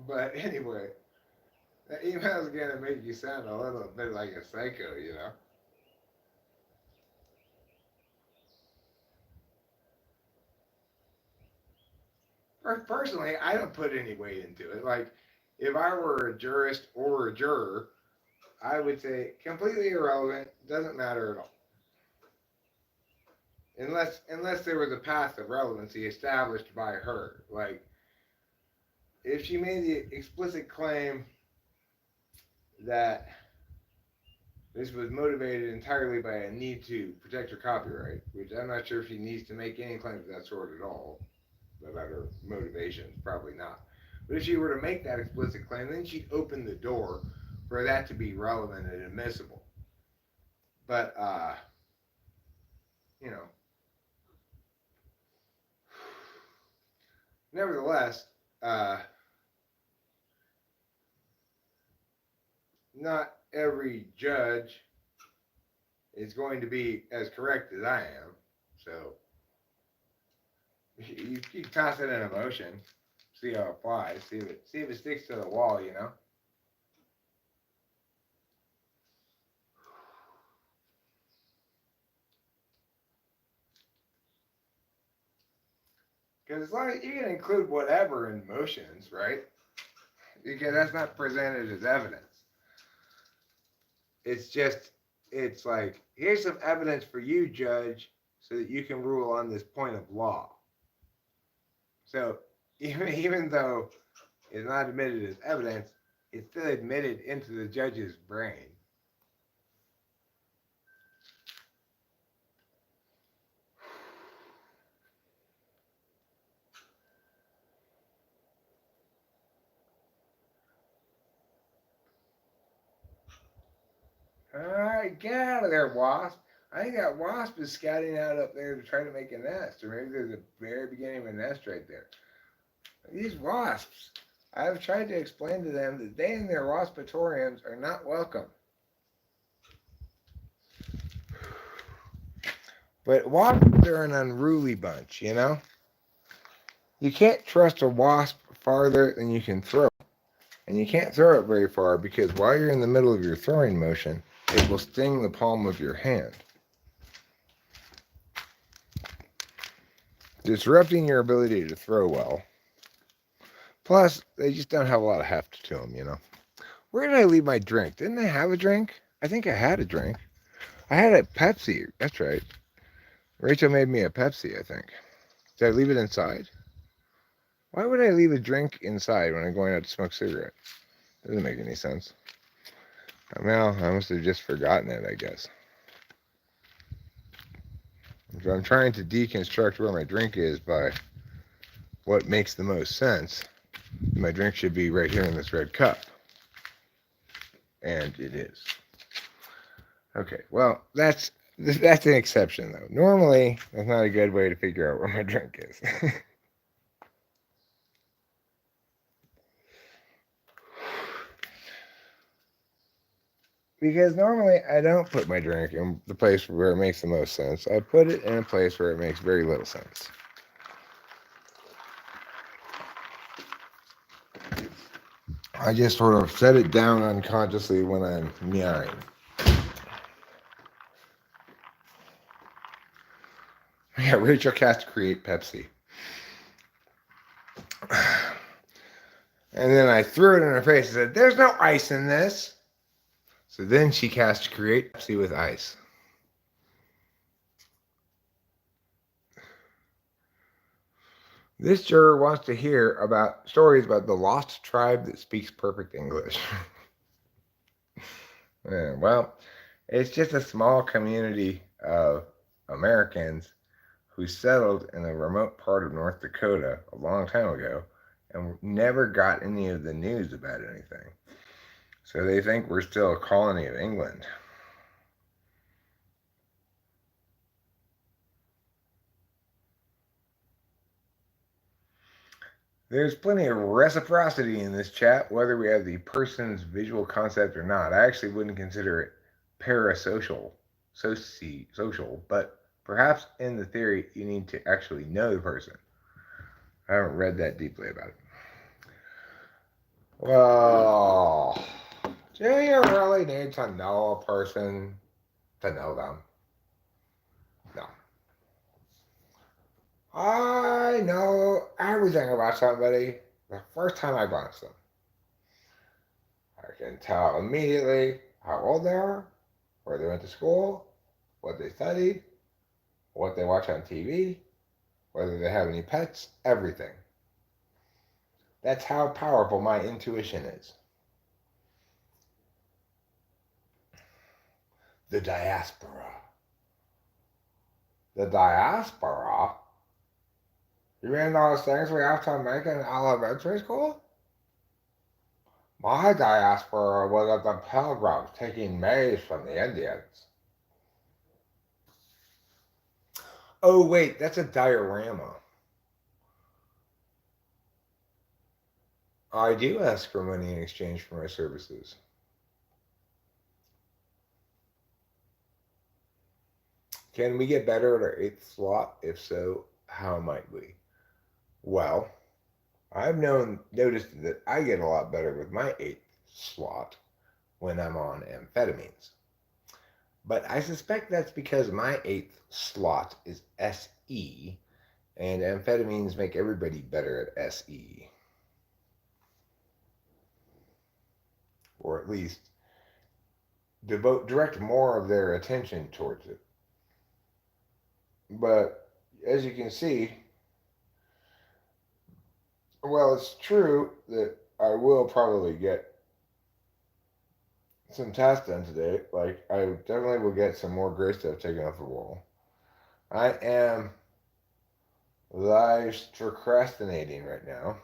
But anyway, that email is gonna make you sound a little bit like a psycho, you know. Personally, I don't put any weight into it. Like, if I were a jurist or a juror, I would say completely irrelevant, doesn't matter at all. Unless there was a path of relevancy established by her. Like, if she made the explicit claim that this was motivated entirely by a need to protect her copyright, which I'm not sure if she needs to make any claims of that sort at all about her motivations, probably not. But if she were to make that explicit claim, then she'd open the door for that to be relevant and admissible. But you know, nevertheless, not every judge is going to be as correct as I am. So you toss it in a motion, see how it flies, see if it sticks to the wall, you know. Because as long as you can include whatever in motions, right? Because that's not presented as evidence. It's just, it's like, here's some evidence for you, judge, so that you can rule on this point of law. So even though it's not admitted as evidence, it's still admitted into the judge's brain. Alright, get out of there, wasp. I think that wasp is scouting out up there to try to make a nest, or maybe there's a very beginning of a nest right there. These wasps, I've tried to explain to them that they and their waspitoriums are not welcome. But wasps are an unruly bunch, you know? You can't trust a wasp farther than you can throw. And you can't throw it very far because while you're in the middle of your throwing motion, it will sting the palm of your hand, disrupting your ability to throw well. Plus, they just don't have a lot of heft to them, you know. Where did I leave my drink? Didn't I have a drink? I think I had a drink. I had a Pepsi. That's right. Rachel made me a Pepsi, I think. Did I leave it inside? Why would I leave a drink inside when I'm going out to smoke a cigarette? Doesn't make any sense. Well, I must have just forgotten it, I guess. So I'm trying to deconstruct where my drink is by what makes the most sense. My drink should be right here in this red cup. And it is. Okay, well, that's an exception, though. Normally, that's not a good way to figure out where my drink is. Because normally I don't put my drink in the place where it makes the most sense. I put it in a place where it makes very little sense. I just sort of set it down unconsciously when I'm meowing. Yeah, Rachel has to create Pepsi. And then I threw it in her face and said, "There's no ice in this." So then she cast to create Pepsi with ice. This juror wants to hear about stories about the lost tribe that speaks perfect English. Yeah, well, it's just a small community of Americans who settled in a remote part of North Dakota a long time ago and never got any of the news about anything. So they think we're still a colony of England. There's plenty of reciprocity in this chat, whether we have the person's visual concept or not. I actually wouldn't consider it parasocial, social, but perhaps in the theory you need to actually know the person. I haven't read that deeply about it. Well, do you really need to know a person to know them? No. I know everything about somebody the first time I glance them. I can tell immediately how old they are, where they went to school, what they studied, what they watch on TV, whether they have any pets, everything. That's how powerful my intuition is. The diaspora. The diaspora? You mean those things we have to make in elementary school? My diaspora was of the pilgrims taking maize from the Indians. Oh, wait, that's a diorama. I do ask for money in exchange for my services. Can we get better at our eighth slot? If so, how might we? Well, I've noticed that I get a lot better with my eighth slot when I'm on amphetamines. But I suspect that's because my eighth slot is SE, and amphetamines make everybody better at SE. Or at least direct more of their attention towards it. But as you can see, well, it's true that I will probably get some tasks done today. Like, I definitely will get some more gray stuff taken off the wall. I am live procrastinating right now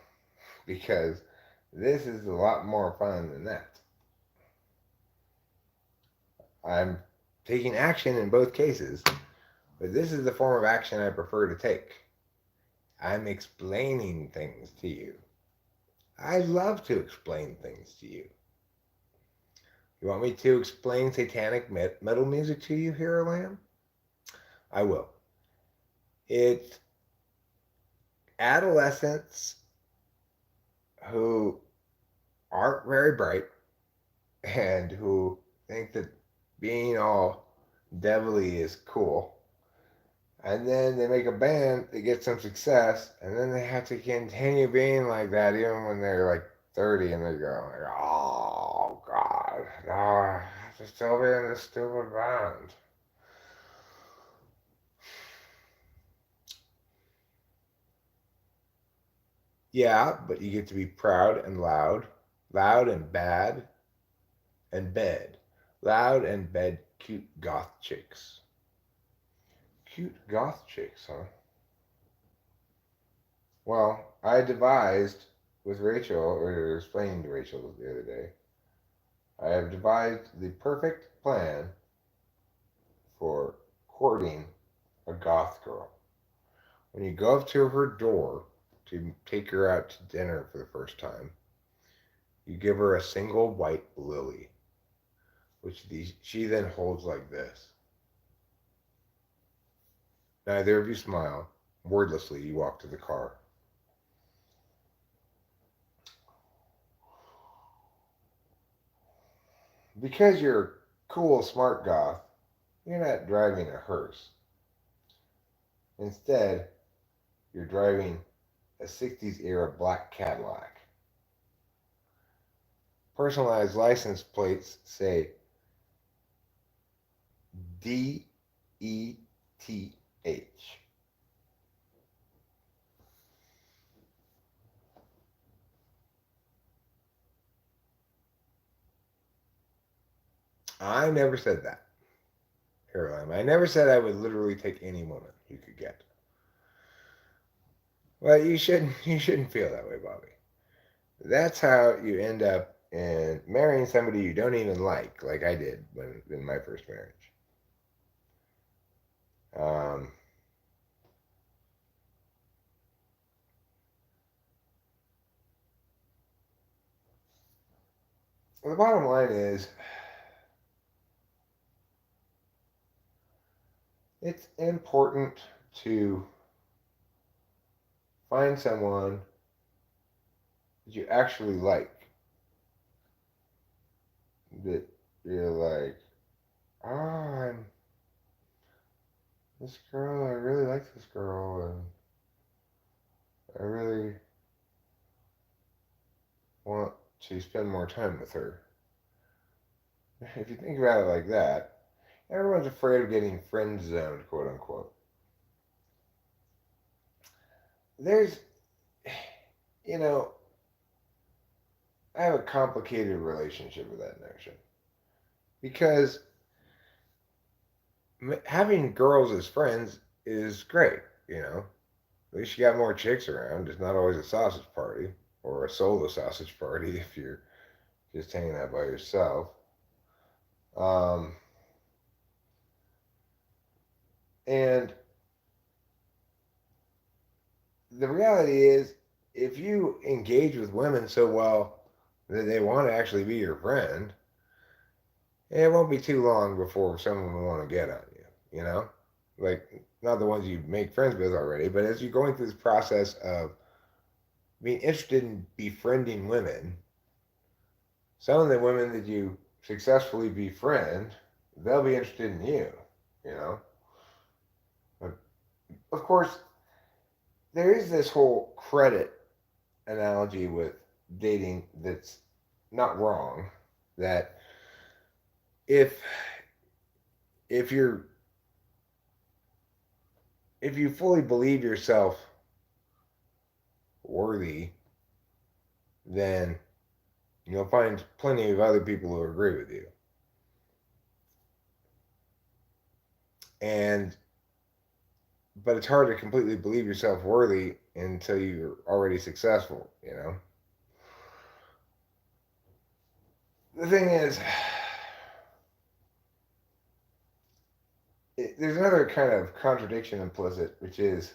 because this is a lot more fun than that. I'm taking action in both cases, but this is the form of action I prefer to take. I'm explaining things to you. I love to explain things to you. You want me to explain satanic metal music to you, Hero Lamb? I will. It's adolescents who aren't very bright and who think that being all devilly is cool. And then they make a band that gets some success, and then they have to continue being like that even when they're like 30 and they go, like, oh, God, no, I have to still be in this stupid band. Yeah, but you get to be proud and loud, loud and bad, and bed. Loud and bed, cute goth chicks. Cute goth chicks, huh? Well, I devised with Rachel, or explaining to Rachel the other day, I have devised the perfect plan for courting a goth girl. When you go up to her door to take her out to dinner for the first time, you give her a single white lily, which she then holds like this. Neither of you smile. Wordlessly, you walk to the car. Because you're a cool, smart goth, you're not driving a hearse. Instead, you're driving a 60s era black Cadillac. Personalized license plates say DETH. I never said that. Here I am. I never said I would literally take any woman you could get. Well, you shouldn't feel that way, Bobby. That's how you end up in marrying somebody you don't even like I did in my first marriage. Um, the bottom line is, it's important to find someone that you actually like. that you're like, oh, I'm this girl, I really like this girl, and I really want to spend more time with her. If you think about it like that, everyone's afraid of getting friend zoned, quote unquote. There's, you know, I have a complicated relationship with that notion because having girls as friends is great, you know. At least you got more chicks around. It's not always a sausage party or a solo sausage party if you're just hanging out by yourself. Um, and the reality is, if you engage with women so well that they want to actually be your friend, it won't be too long before someone will want to get on you, you know? Like, not the ones you make friends with already, but as you're going through this process of being interested in befriending women, some of the women that you successfully befriend, they'll be interested in you, you know? But of course, there is this whole credit analogy with dating that's not wrong. That if if you're if you fully believe yourself worthy, then you'll find plenty of other people who agree with you. And but it's hard to completely believe yourself worthy until you're already successful, you know. The thing is, there's another kind of contradiction implicit, which is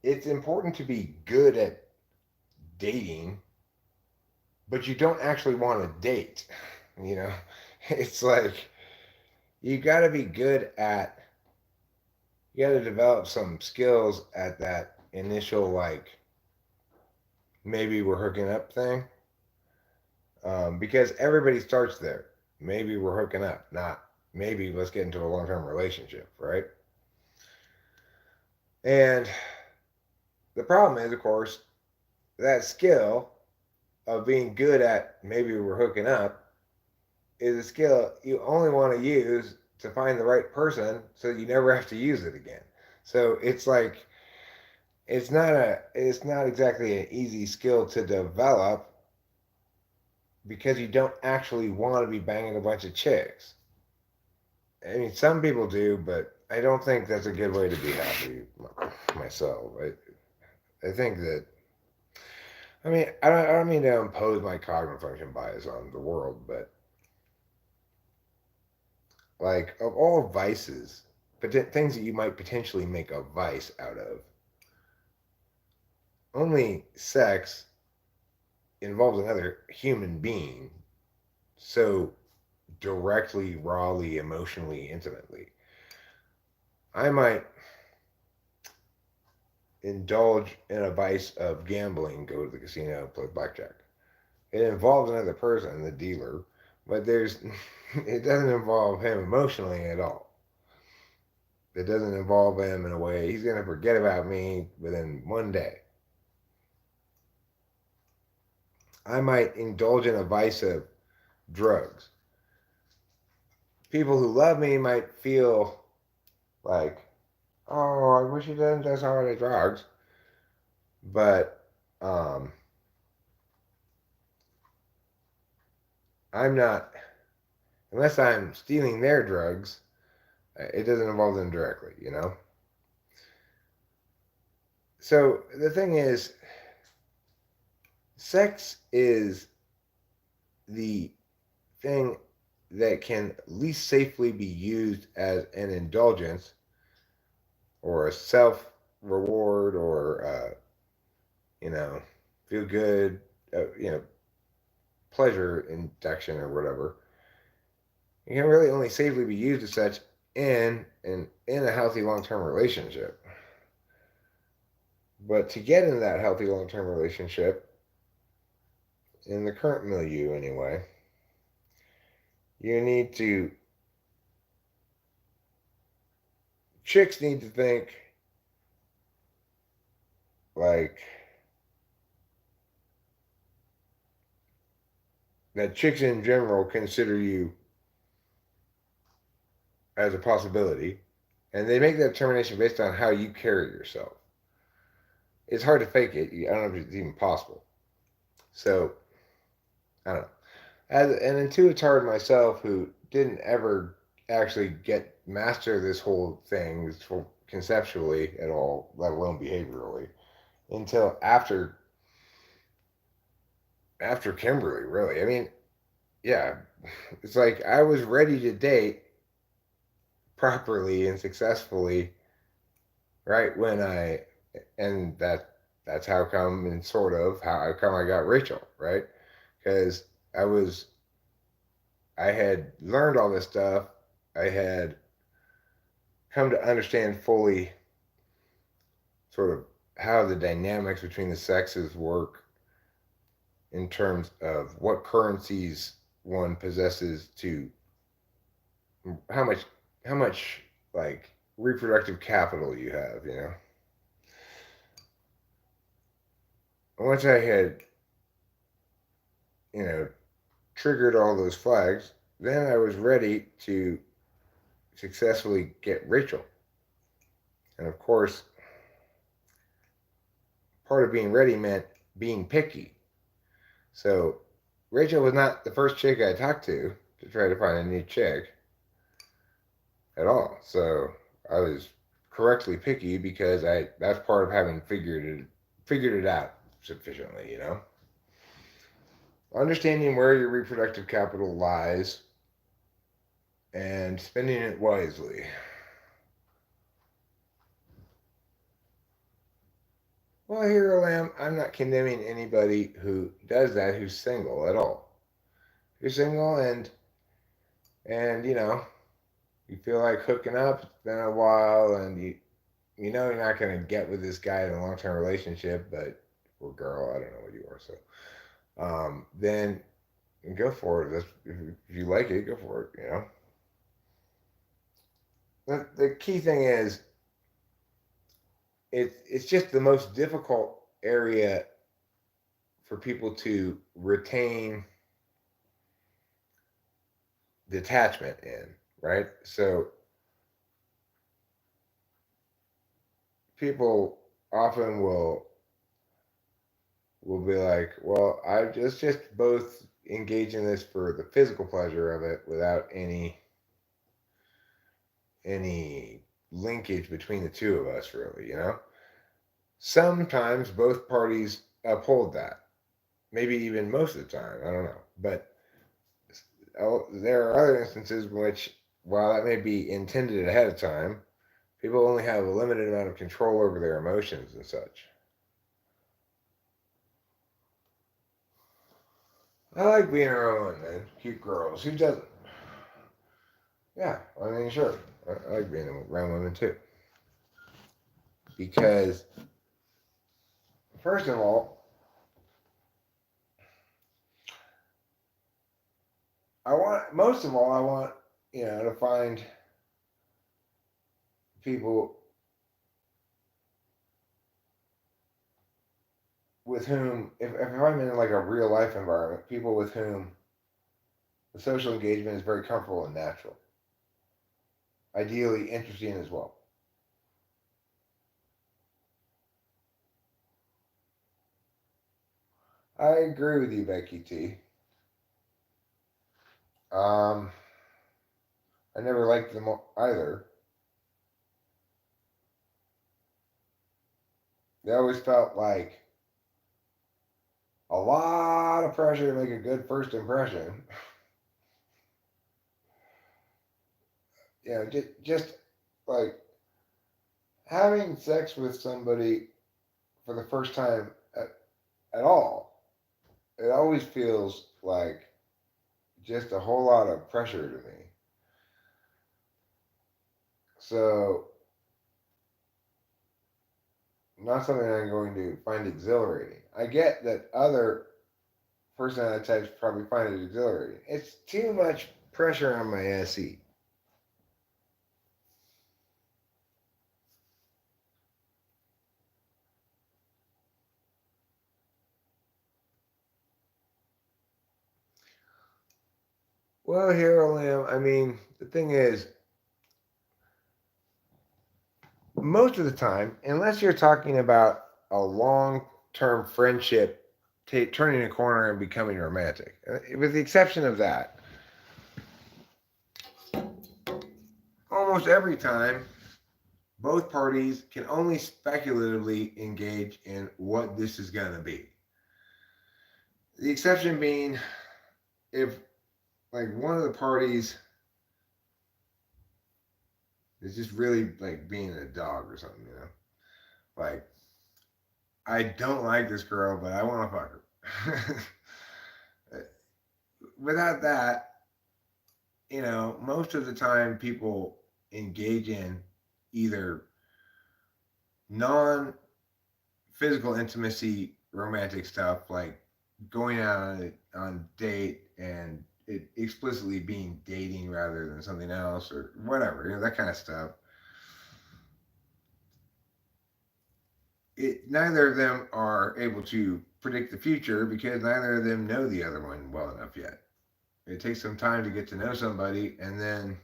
it's important to be good at dating, but you don't actually want to date. You know, it's like you got to be good at, you got to develop some skills at that initial, like, maybe we're hooking up thing. Because everybody starts there. Maybe we're hooking up, not maybe let's get into a long term relationship, right? And the problem is, of course, that skill of being good at maybe we're hooking up is a skill you only want to use to find the right person so you never have to use it again. So it's like it's not exactly an easy skill to develop because you don't actually want to be banging a bunch of chicks. I mean, some people do, but I don't think that's a good way to be happy myself. I think that I don't mean to impose my cognitive function bias on the world, but like of all vices, but things that you might potentially make a vice out of, only sex involves another human being so directly, rawly, emotionally, intimately. I might indulge in a vice of gambling, go to the casino, play blackjack. It involves another person, the dealer, but there's it doesn't involve him emotionally at all. It doesn't involve him in a way he's gonna forget about me within one day. I might indulge in a vice of drugs. People who love me might feel like, oh, I wish he didn't do so many drugs. But um, I'm not, unless I'm stealing their drugs, it doesn't involve them directly, you know? So the thing is, sex is the thing that can least safely be used as an indulgence or a self reward or, you know, feel good, pleasure induction or whatever. It can really only safely be used as such in a healthy long term relationship. But to get into that healthy long term relationship, in the current milieu anyway, you need to, chicks need to think like that chicks in general consider you as a possibility, and they make that determination based on how you carry yourself. It's hard to fake it. I don't know if it's even possible. So, I don't know. As an intuitive myself who didn't ever actually get master this whole thing, this whole conceptually at all, let alone behaviorally, until after Kimberly, really. I mean, yeah, it's like I was ready to date properly and successfully right when and that's how come and sort of how come I got Rachel, right? Because I was I had learned all this stuff. I had come to understand fully sort of how the dynamics between the sexes work in terms of what currencies one possesses to how much how much like reproductive capital you have, you know. Once I had, you know, triggered all those flags, then I was ready to successfully get Rachel. And of course, part of being ready meant being picky. So Rachel was not the first chick I talked to try to find a new chick at all. So I was correctly picky because I that's part of having figured it out sufficiently, you know. Understanding where your reproductive capital lies and spending it wisely. Well, here I am. I'm not condemning anybody who does that who's single at all. If you're single and you know you feel like hooking up. It's been a while, and you know you're not gonna get with this guy in a long term relationship, but or girl, I don't know what you are. So then go for it. If you like it, go for it. You know. The key thing is it's just the most difficult area for people to retain detachment in, right? So people often will be like, well, I just both engage in this for the physical pleasure of it without any linkage between the two of us, really, you know. Sometimes both parties uphold that, maybe even most of the time, I don't know, but there are other instances in which, while that may be intended ahead of time, people only have a limited amount of control over their emotions and such. I like being around man, cute girls. Who doesn't? Yeah, I mean, sure. I like being around women too. Because, first of all, most of all, I want, you know, to find people with whom, if I'm in like a real life environment, people with whom the social engagement is very comfortable and natural. Ideally, interesting as well. I agree with you, Becky T. Um, I never liked them either. They always felt like a lot of pressure to make a good first impression. You know, just like having sex with somebody for the first time at all, it always feels like just a whole lot of pressure to me. So, not something I'm going to find exhilarating. I get that other personality types probably find it exhilarating. It's too much pressure on my SE. Well, here I am. I mean, the thing is, most of the time, unless you're talking about a long term friendship turning a corner and becoming romantic, with the exception of that, almost every time, both parties can only speculatively engage in what this is going to be. The exception being if, like, one of the parties is just really like being a dog or something, you know? Like, I don't like this girl, but I want to fuck her. Without that, most of the time people engage in either non physical intimacy romantic stuff, like going out on date and it explicitly being dating rather than something else or whatever, that kind of stuff. Neither of them are able to predict the future because neither of them know the other one well enough yet. It takes some time to get to know somebody, and then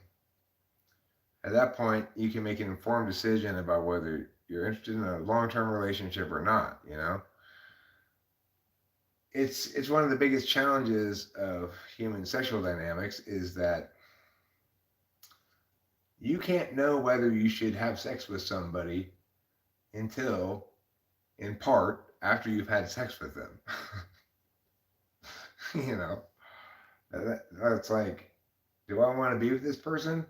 at that point, you can make an informed decision about whether you're interested in a long-term relationship or not. It's one of the biggest challenges of human sexual dynamics is that you can't know whether you should have sex with somebody until, in part, after you've had sex with them. you know, that's like, do I want to be with this person?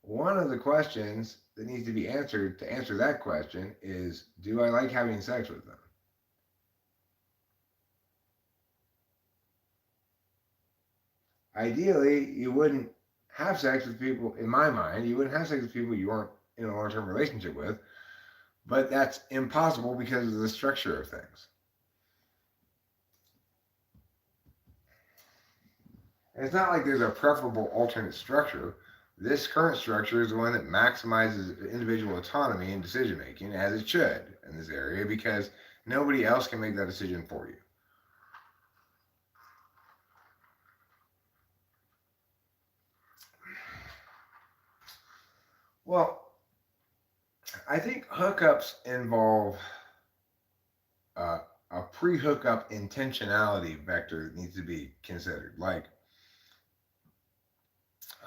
One of the questions that needs to be answered to answer that question is, do I like having sex with them? Ideally, you wouldn't have sex with people, in my mind, you wouldn't have sex with people you weren't in a long term relationship with, but that's impossible because of the structure of things. And it's not like there's a preferable alternate structure. This current structure is the one that maximizes individual autonomy and decision making, as it should in this area, because nobody else can make that decision for you. Well, I think hookups involve uh, a pre-hookup intentionality vector that needs to be considered. Like,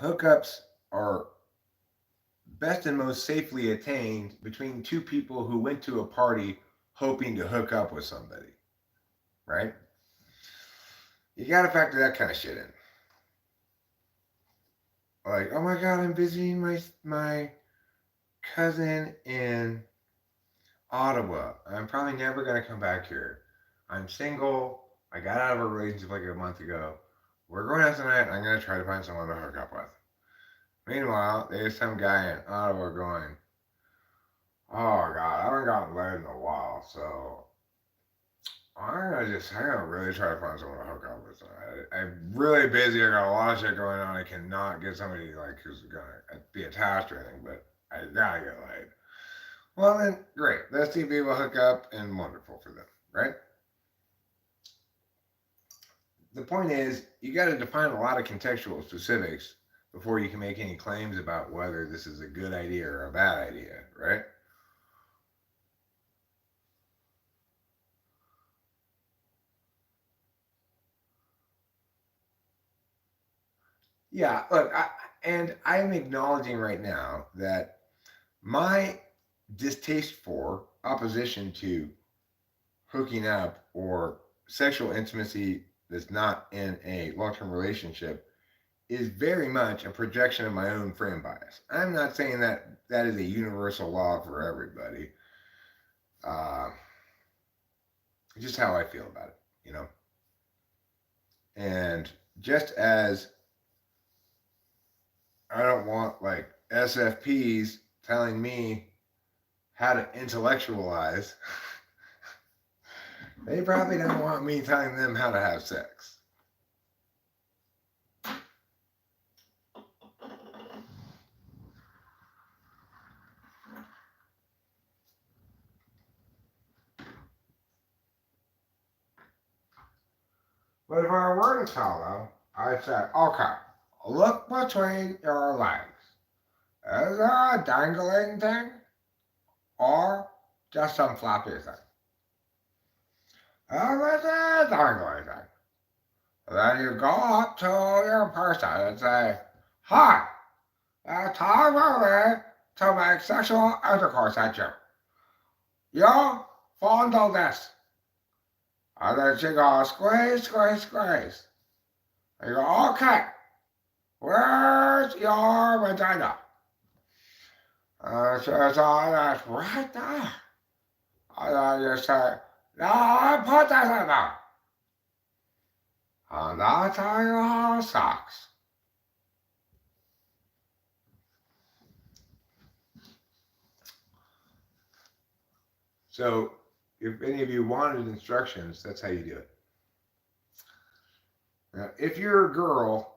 hookups are best and most safely attained between two people who went to a party hoping to hook up with somebody, right? You got to factor that kind of shit in. Like, oh my god, I'm visiting my cousin in Ottawa. I'm probably never gonna come back here. I'm single. I got out of a relationship like a month ago. We're going out tonight. I'm gonna try to find someone to hook up with. Meanwhile, there's some guy in Ottawa going, "Oh God, I haven't gotten laid in a while, so I'm gonna really try to find someone to hook up with tonight. I'm really busy. I got a lot of shit going on. I cannot get somebody like who's gonna be attached or anything, but I gotta get laid." Well, then, great. Let's see people hook up, and wonderful for them, right? The point is, you got to define a lot of contextual specifics before you can make any claims about whether this is a good idea or a bad idea, right? Yeah, look, and I'm acknowledging right now that my distaste for opposition to hooking up or sexual intimacy that's not in a long term relationship is very much a projection of my own frame bias. I'm not saying that that is a universal law for everybody. Uh, it's just how I feel about it. And just as I don't want like SFPs telling me how to intellectualize They probably don't want me telling them how to have sex. But if I were to tell them, I'd say, okay, look between your legs. Is there a dangling thing? Or just some floppy thing? If it's a dangling thing, then you go up to your person and say, hi, it's time for me to make sexual intercourse at you. You fondle this. And then she goes, squeeze, squeeze, squeeze. And you go, okay, where's your vagina? And she says, oh, it's right there. And then you say, no, put this in there. And that's how you have sex. So, if any of you wanted instructions, that's how you do it. Now, if you're a girl,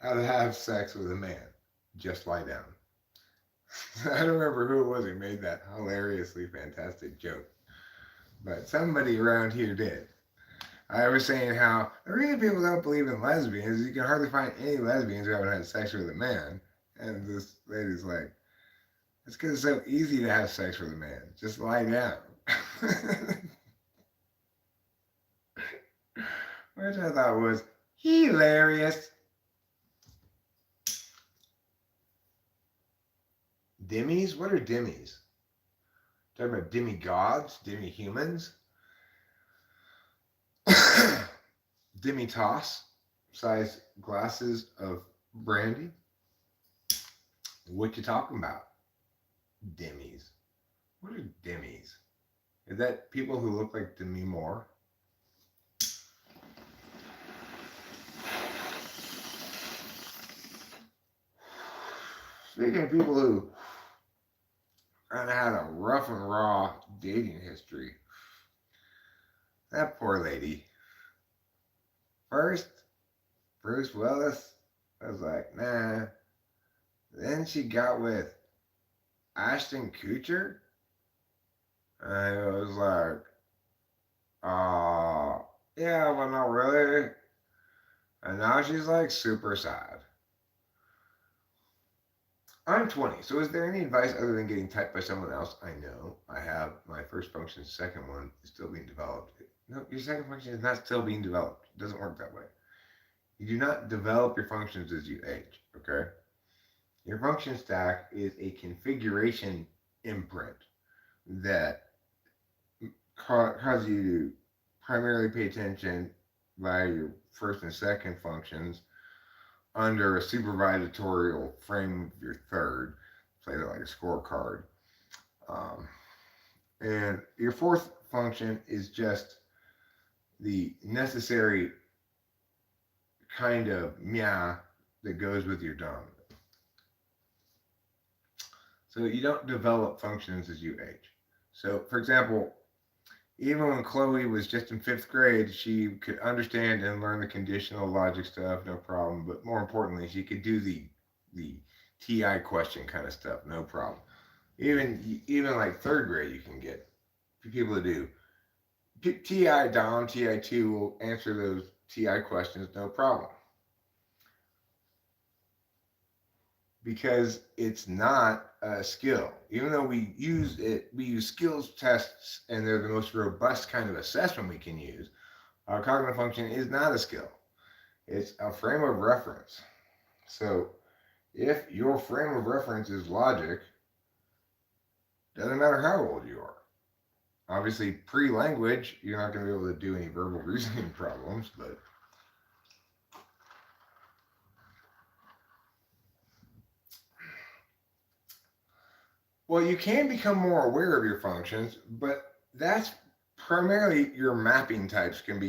how to have sex with a man, just lie down. I don't remember who it was who made that hilariously fantastic joke, but somebody around here did. I was saying how the reason people don't believe in lesbians is you can hardly find any lesbians who haven't had sex with a man. And this lady's like, it's because it's so easy to have sex with a man. Just lie down. Which I thought was hilarious. Demis? What are demis? Talking about demigods? Demi-humans? Demi-toss size glasses of brandy? What you talking about? Demis. What are demis? Is that people who look like Demi Moore? Speaking of people who kind of had a rough and raw dating history, that poor lady. First, Bruce Willis was like, nah. Then she got with Ashton Kutcher. And it was like, yeah, but not really. And now she's like super sad. I'm 20, so is there any advice other than getting typed by someone else? I know. I have my first function, second one is still being developed. No, your second function is not still being developed. It doesn't work that way. You do not develop your functions as you age, okay? Your function stack is a configuration imprint that causes you to primarily pay attention by your first and second functions under a supervisory frame of your third. Play that like a scorecard. And your fourth function is just the necessary kind of meow that goes with your dominant. So you don't develop functions as you age. So, for example, even when Chloe was just in fifth grade, she could understand and learn the conditional logic stuff, no problem. But more importantly, she could do the TI question kind of stuff, no problem. Even like third grade, you can get people to do TI Dom, TI two will answer those TI questions, no problem. Because it's not a skill. Even though we use skills tests, and they're the most robust kind of assessment we can use. Our cognitive function is not a skill. It's a frame of reference. So if your frame of reference is logic, doesn't matter how old you are. Obviously, pre-language, you're not going to be able to do any verbal reasoning problems, but well, you can become more aware of your functions, but that's primarily your mapping types can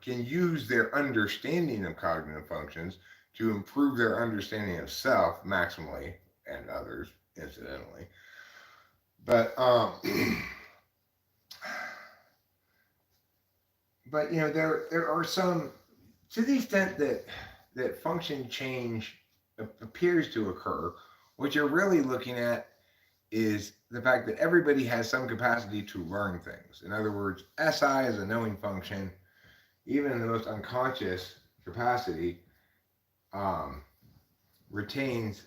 use their understanding of cognitive functions to improve their understanding of self maximally and others incidentally. But but there are some, to the extent that function change appears to occur. What you're really looking at is the fact that everybody has some capacity to learn things. In other words, SI is a knowing function, even in the most unconscious capacity, um, retains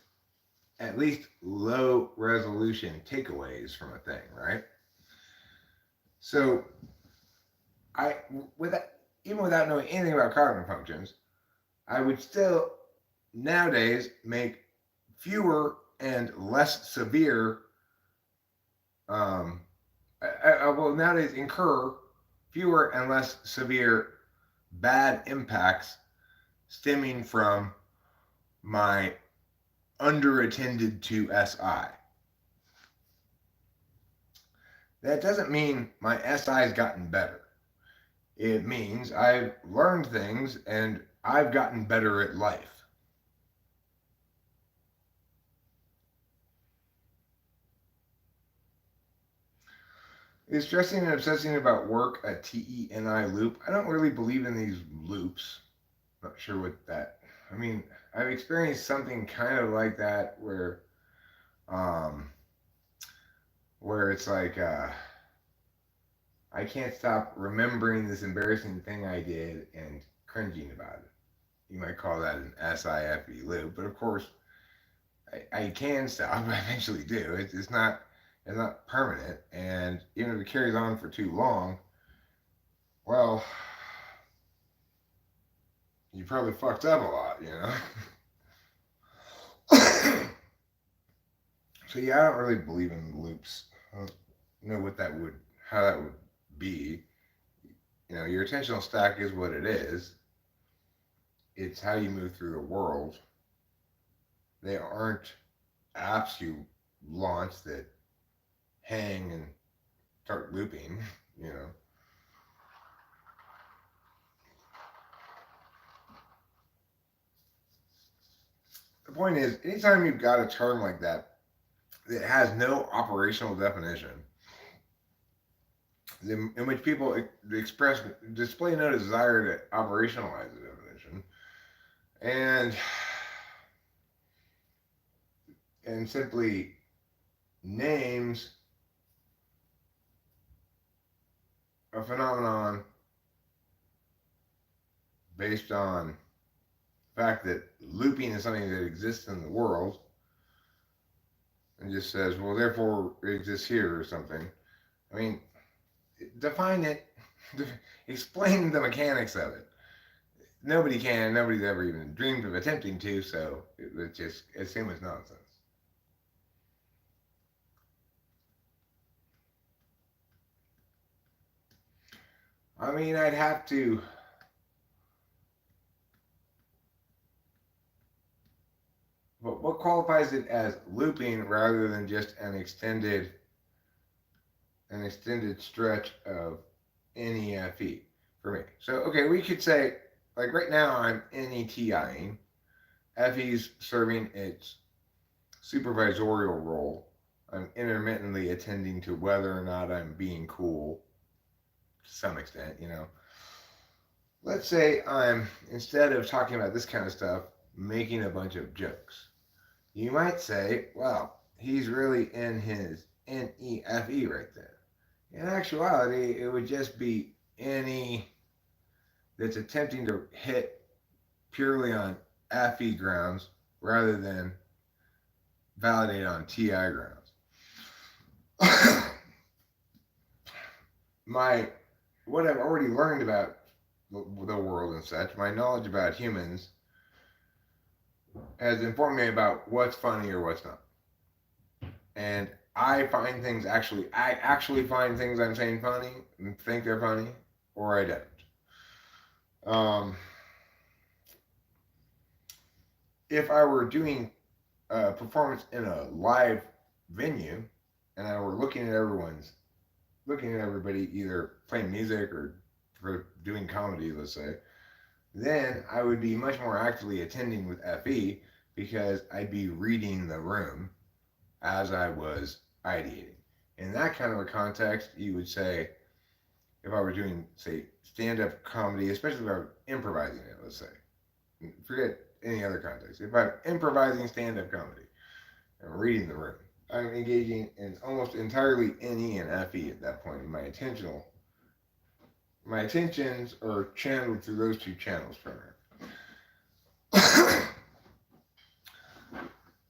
at least low resolution takeaways from a thing, right? So I, even without knowing anything about cognitive functions, I would still nowadays make fewer and less severe. I will nowadays incur fewer and less severe bad impacts stemming from my underattended to SI. That doesn't mean my SI's gotten better. It means I've learned things and I've gotten better at life. Is stressing and obsessing about work a TENI loop? I don't really believe in these loops. Not sure what that. I mean, I've experienced something kind of like that um, where it's like I can't stop remembering this embarrassing thing I did and cringing about it. You might call that an SIFE loop, but of course, I can stop. I eventually do. It's not permanent, and even if it carries on for too long, well, you probably fucked up a lot, So yeah, I don't really believe in loops. I don't know how that would be. Your attentional stack is what it is. It's how you move through the world. They aren't apps you launch that hang and start looping. The point is, anytime you've got a term like that that has no operational definition, in which people display no desire to operationalize the definition, and simply names a phenomenon based on the fact that looping is something that exists in the world, and just says, well, therefore it exists here or something. I mean, define it, explain the mechanics of it. Nobody can, nobody's ever even dreamed of attempting to, so it's just assume it's nonsense. I mean, I'd have to. But what qualifies it as looping rather than just an extended stretch of NEFE for me? So okay, we could say like right now I'm NETIing. FE's serving its supervisorial role. I'm intermittently attending to whether or not I'm being cool to some extent. Let's say I'm, instead of talking about this kind of stuff, making a bunch of jokes. You might say, well, he's really in his NEFE right there. In actuality, it would just be NE that's attempting to hit purely on FE grounds rather than validate on TI grounds. What I've already learned about the world and such, my knowledge about humans has informed me about what's funny or what's not. And I actually find things I'm saying funny and think they're funny, or I don't. If I were doing a performance in a live venue and I were looking at everybody either playing music or for doing comedy, let's say, then I would be much more actively attending with FE because I'd be reading the room as I was ideating. In that kind of a context, you would say, if I were doing, say, stand-up comedy, especially if I'm improvising it, let's say. Forget any other context. If I'm improvising stand-up comedy and reading the room, I'm engaging in almost entirely NE and FE at that point. My attentions are channeled through those two channels primarily.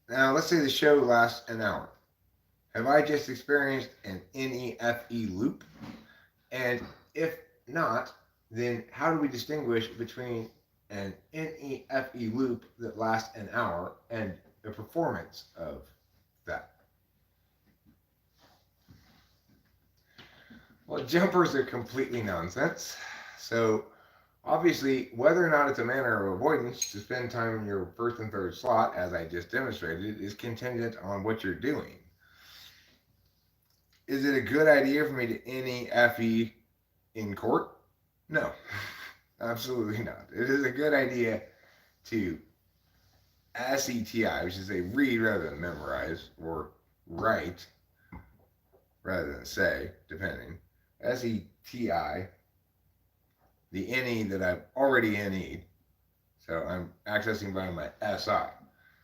Now, let's say the show lasts an hour. Have I just experienced an NEFE loop? And if not, then how do we distinguish between an NEFE loop that lasts an hour and the performance of that? Well, jumpers are completely nonsense. So, obviously, whether or not it's a manner of avoidance to spend time in your first and third slot, as I just demonstrated, is contingent on what you're doing. Is it a good idea for me to NEFE in court? No, absolutely not. It is a good idea to SETI, which is a read rather than memorize, or write rather than say, depending. SETI, the NE that I've already NE'd, so I'm accessing by my SI.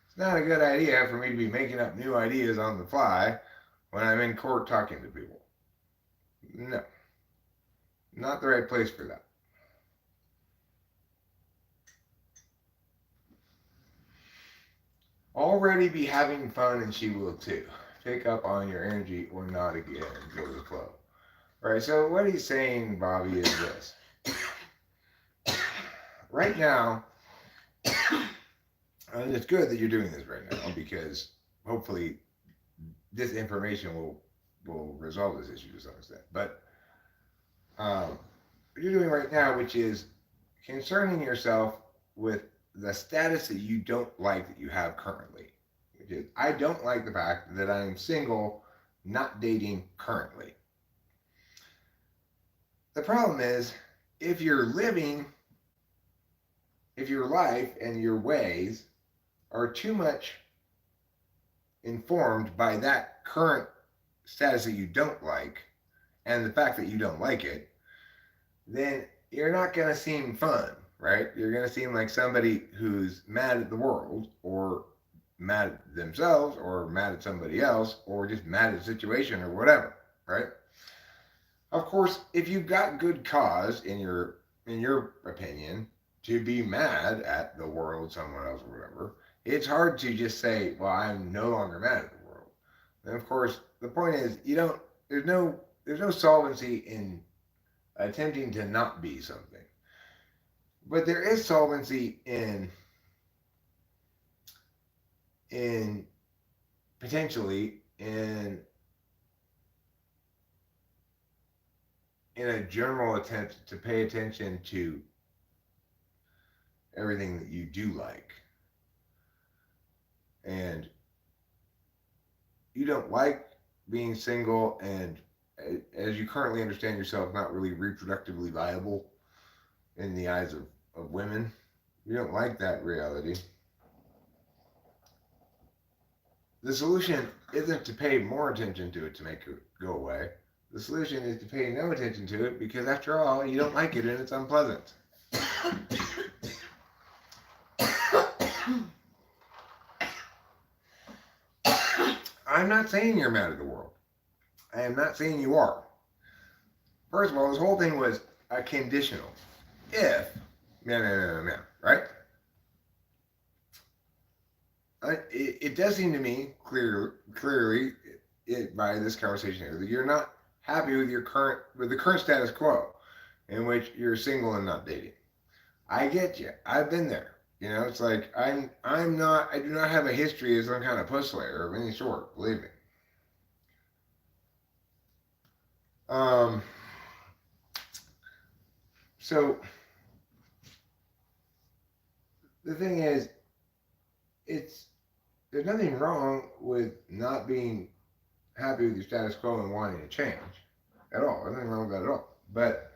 It's not a good idea for me to be making up new ideas on the fly when I'm in court talking to people. No, not the right place for that. Already be having fun and she will too. Pick up on your energy or not again. Go with the flow. Right, so what he's saying, Bobby, is this. Right now, and it's good that you're doing this right now because hopefully this information will resolve this issue to some extent. But what you're doing right now, which is concerning yourself with the status that you don't like that you have currently. Which is, I don't like the fact that I'm single, not dating currently. The problem is, if your life and your ways are too much informed by that current status that you don't like and the fact that you don't like it, then you're not going to seem fun, right? You're going to seem like somebody who's mad at the world or mad at themselves or mad at somebody else or just mad at the situation or whatever, right? Of course, if you've got good cause in your opinion to be mad at the world, someone else, or whatever, it's hard to just say, "Well, I'm no longer mad at the world." And of course, the point is, there's no solvency in attempting to not be something, but there is solvency in potentially in a general attempt to pay attention to everything that you do like. And you don't like being single and, as you currently understand yourself, not really reproductively viable in the eyes of women. You don't like that reality. The solution isn't to pay more attention to it to make it go away. The solution is to pay no attention to it because, after all, you don't like it and it's unpleasant. I'm not saying you're mad at the world. I am not saying you are. First of all, this whole thing was a conditional. If, no, right? It does seem to me clearly by this conversation here that you're not happy with the current status quo in which you're single and not dating. I get you. I've been there. You know, it's like I do not have a history as some kind of puss slayer of any sort, believe me. So the thing is, there's nothing wrong with not being happy with your status quo and wanting to change at all. There's nothing wrong with that at all. But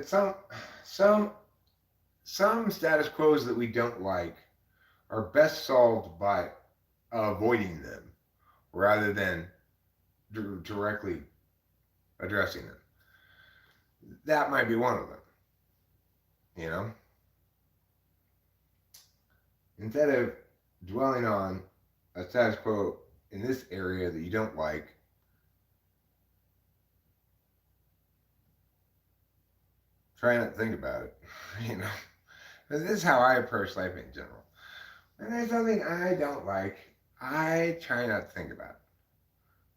some status quos that we don't like are best solved by avoiding them rather than directly addressing them. That might be one of them. You know, instead of dwelling on a status quo in this area that you don't like, try not to think about it. You know, this is how I approach life in general. When there's something I don't like, I try not to think about it.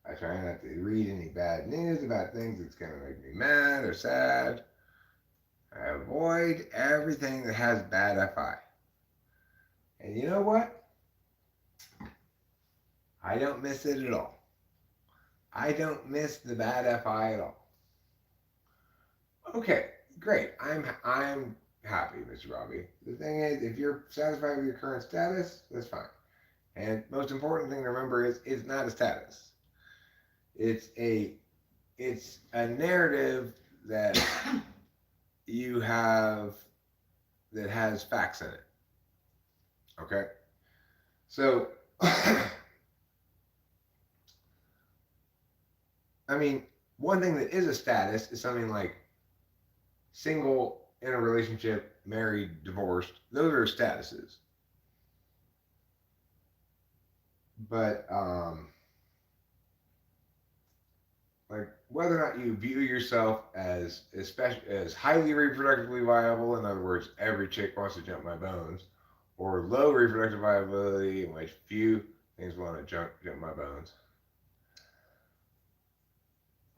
I try not to read any bad news about things that's going to make me mad or sad. I avoid everything that has bad FI. And you know what? I don't miss it at all. I don't miss the bad FI at all. Okay, great. I'm happy, Mr. Robbie. The thing is, if you're satisfied with your current status, that's fine. And most important thing to remember is it's not a status. It's a narrative that you have that has facts in it. Okay? So I mean, one thing that is a status is something like single, in a relationship, married, divorced. Those are statuses. But like whether or not you view yourself as highly reproductively viable, in other words, every chick wants to jump my bones, or low reproductive viability, in which few things want to jump my bones.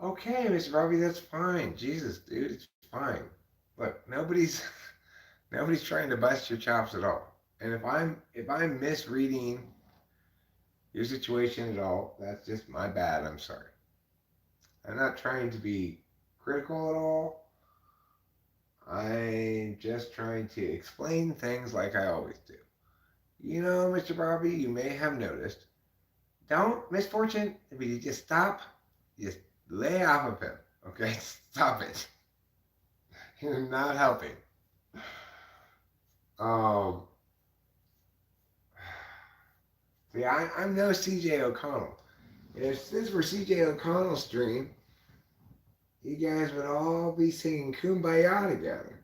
Okay, Mr. Robbie, that's fine. Jesus, dude, it's fine. Look, nobody's trying to bust your chops at all. And if I'm misreading your situation at all, that's just my bad. I'm sorry. I'm not trying to be critical at all. I'm just trying to explain things like I always do. You know, Mr. Robbie, you may have noticed. Don't, misfortune, if you just stop, just lay off of him. Okay? Stop it. You're not helping. Um, See, I'm no CJ O'Connell. If this were CJ O'Connell's stream, you guys would all be singing Kumbaya together.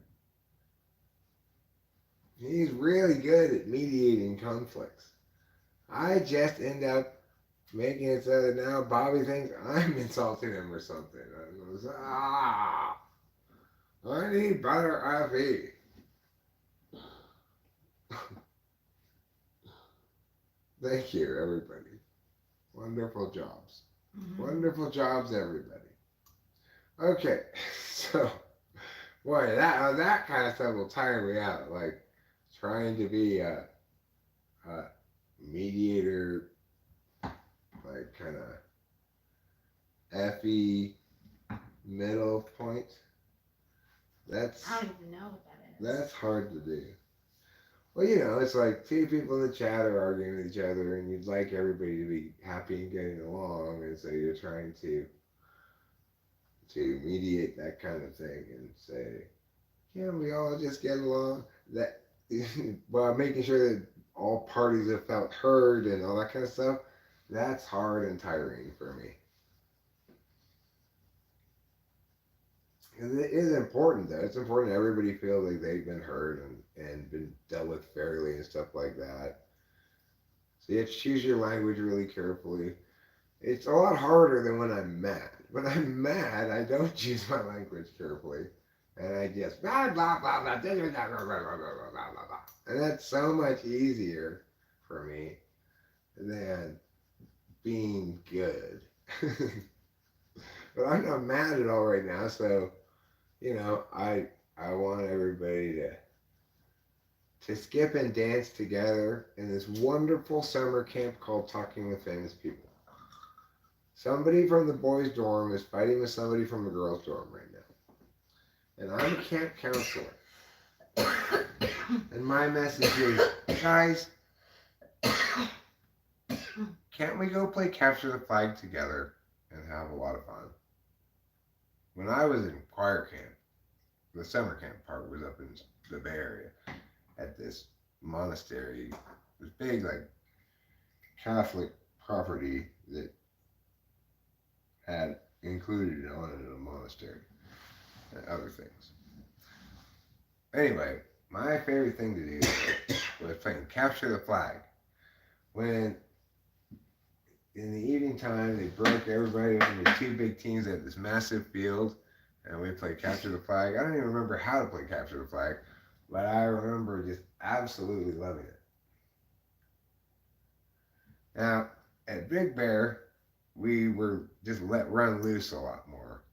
He's really good at mediating conflicts. I just end up making it so that now Bobby thinks I'm insulting him or something. I need better IV. Thank you, everybody. Wonderful jobs. Mm-hmm. Wonderful jobs, everybody. Okay, so, boy, that kind of stuff will tire me out. Like, trying to be a mediator, like, kind of effy middle point. I don't even know what that is. That's hard to do. Well, you know, it's like two people in the chat are arguing with each other, and you'd like everybody to be happy and getting along, and so you're trying to mediate that kind of thing and say, can we all just get along? That while making sure that all parties have felt heard and all that kind of stuff. That's hard and tiring for me. And it is important, though. It's important everybody feels like they've been heard and been dealt with fairly and stuff like that. So you have to choose your language really carefully. It's a lot harder than when I'm mad. When I'm mad, I don't choose my language carefully. And I just blah, blah, blah, blah, blah, blah, blah, blah, blah, blah, blah, blah. And that's so much easier for me than being good. But I'm not mad at all right now, so you know, I want everybody to skip and dance together in this wonderful summer camp called Talking with Famous People. Somebody from the boys' dorm is fighting with somebody from the girls' dorm right now. And I'm a camp counselor. And my message is, guys, can't we go play capture the flag together and have a lot of fun? When I was in choir camp, the summer camp part was up in the Bay Area at this monastery, this big like Catholic property that had included on it in a monastery and other things. Anyway, my favorite thing to do was playing capture the flag. When in the evening time they broke everybody up into two big teams at this massive field, and we played capture the flag. I don't even remember how to play capture the flag, but I remember just absolutely loving it. Now at Big Bear, we were just let run loose a lot more.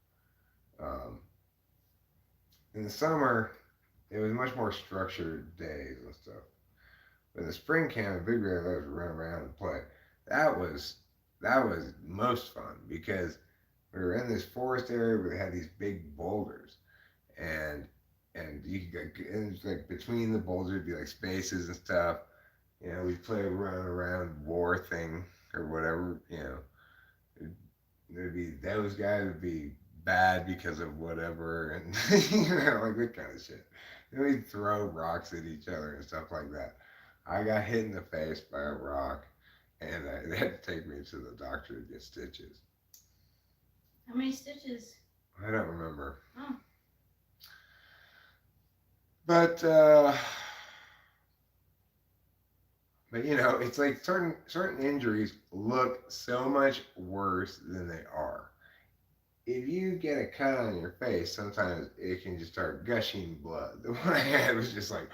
Um, in the summer, it was much more structured days and stuff. But in the spring camp, Big Bear let us run around and play. That was that was most fun because we were in this forest area where they had these big boulders, and you could go, and it's like between the boulders would be like spaces and stuff. You know, we'd play a run around war thing or whatever. You know, there'd be those guys would be bad because of whatever, and you know, like that kind of shit. And we'd throw rocks at each other and stuff like that. I got hit in the face by a rock, and they had to take me to the doctor to get stitches. How many stitches? I don't remember, Oh, but you know, it's like certain injuries look so much worse than they are. If you get a cut on your face, sometimes it can just start gushing blood. The one I had was just like,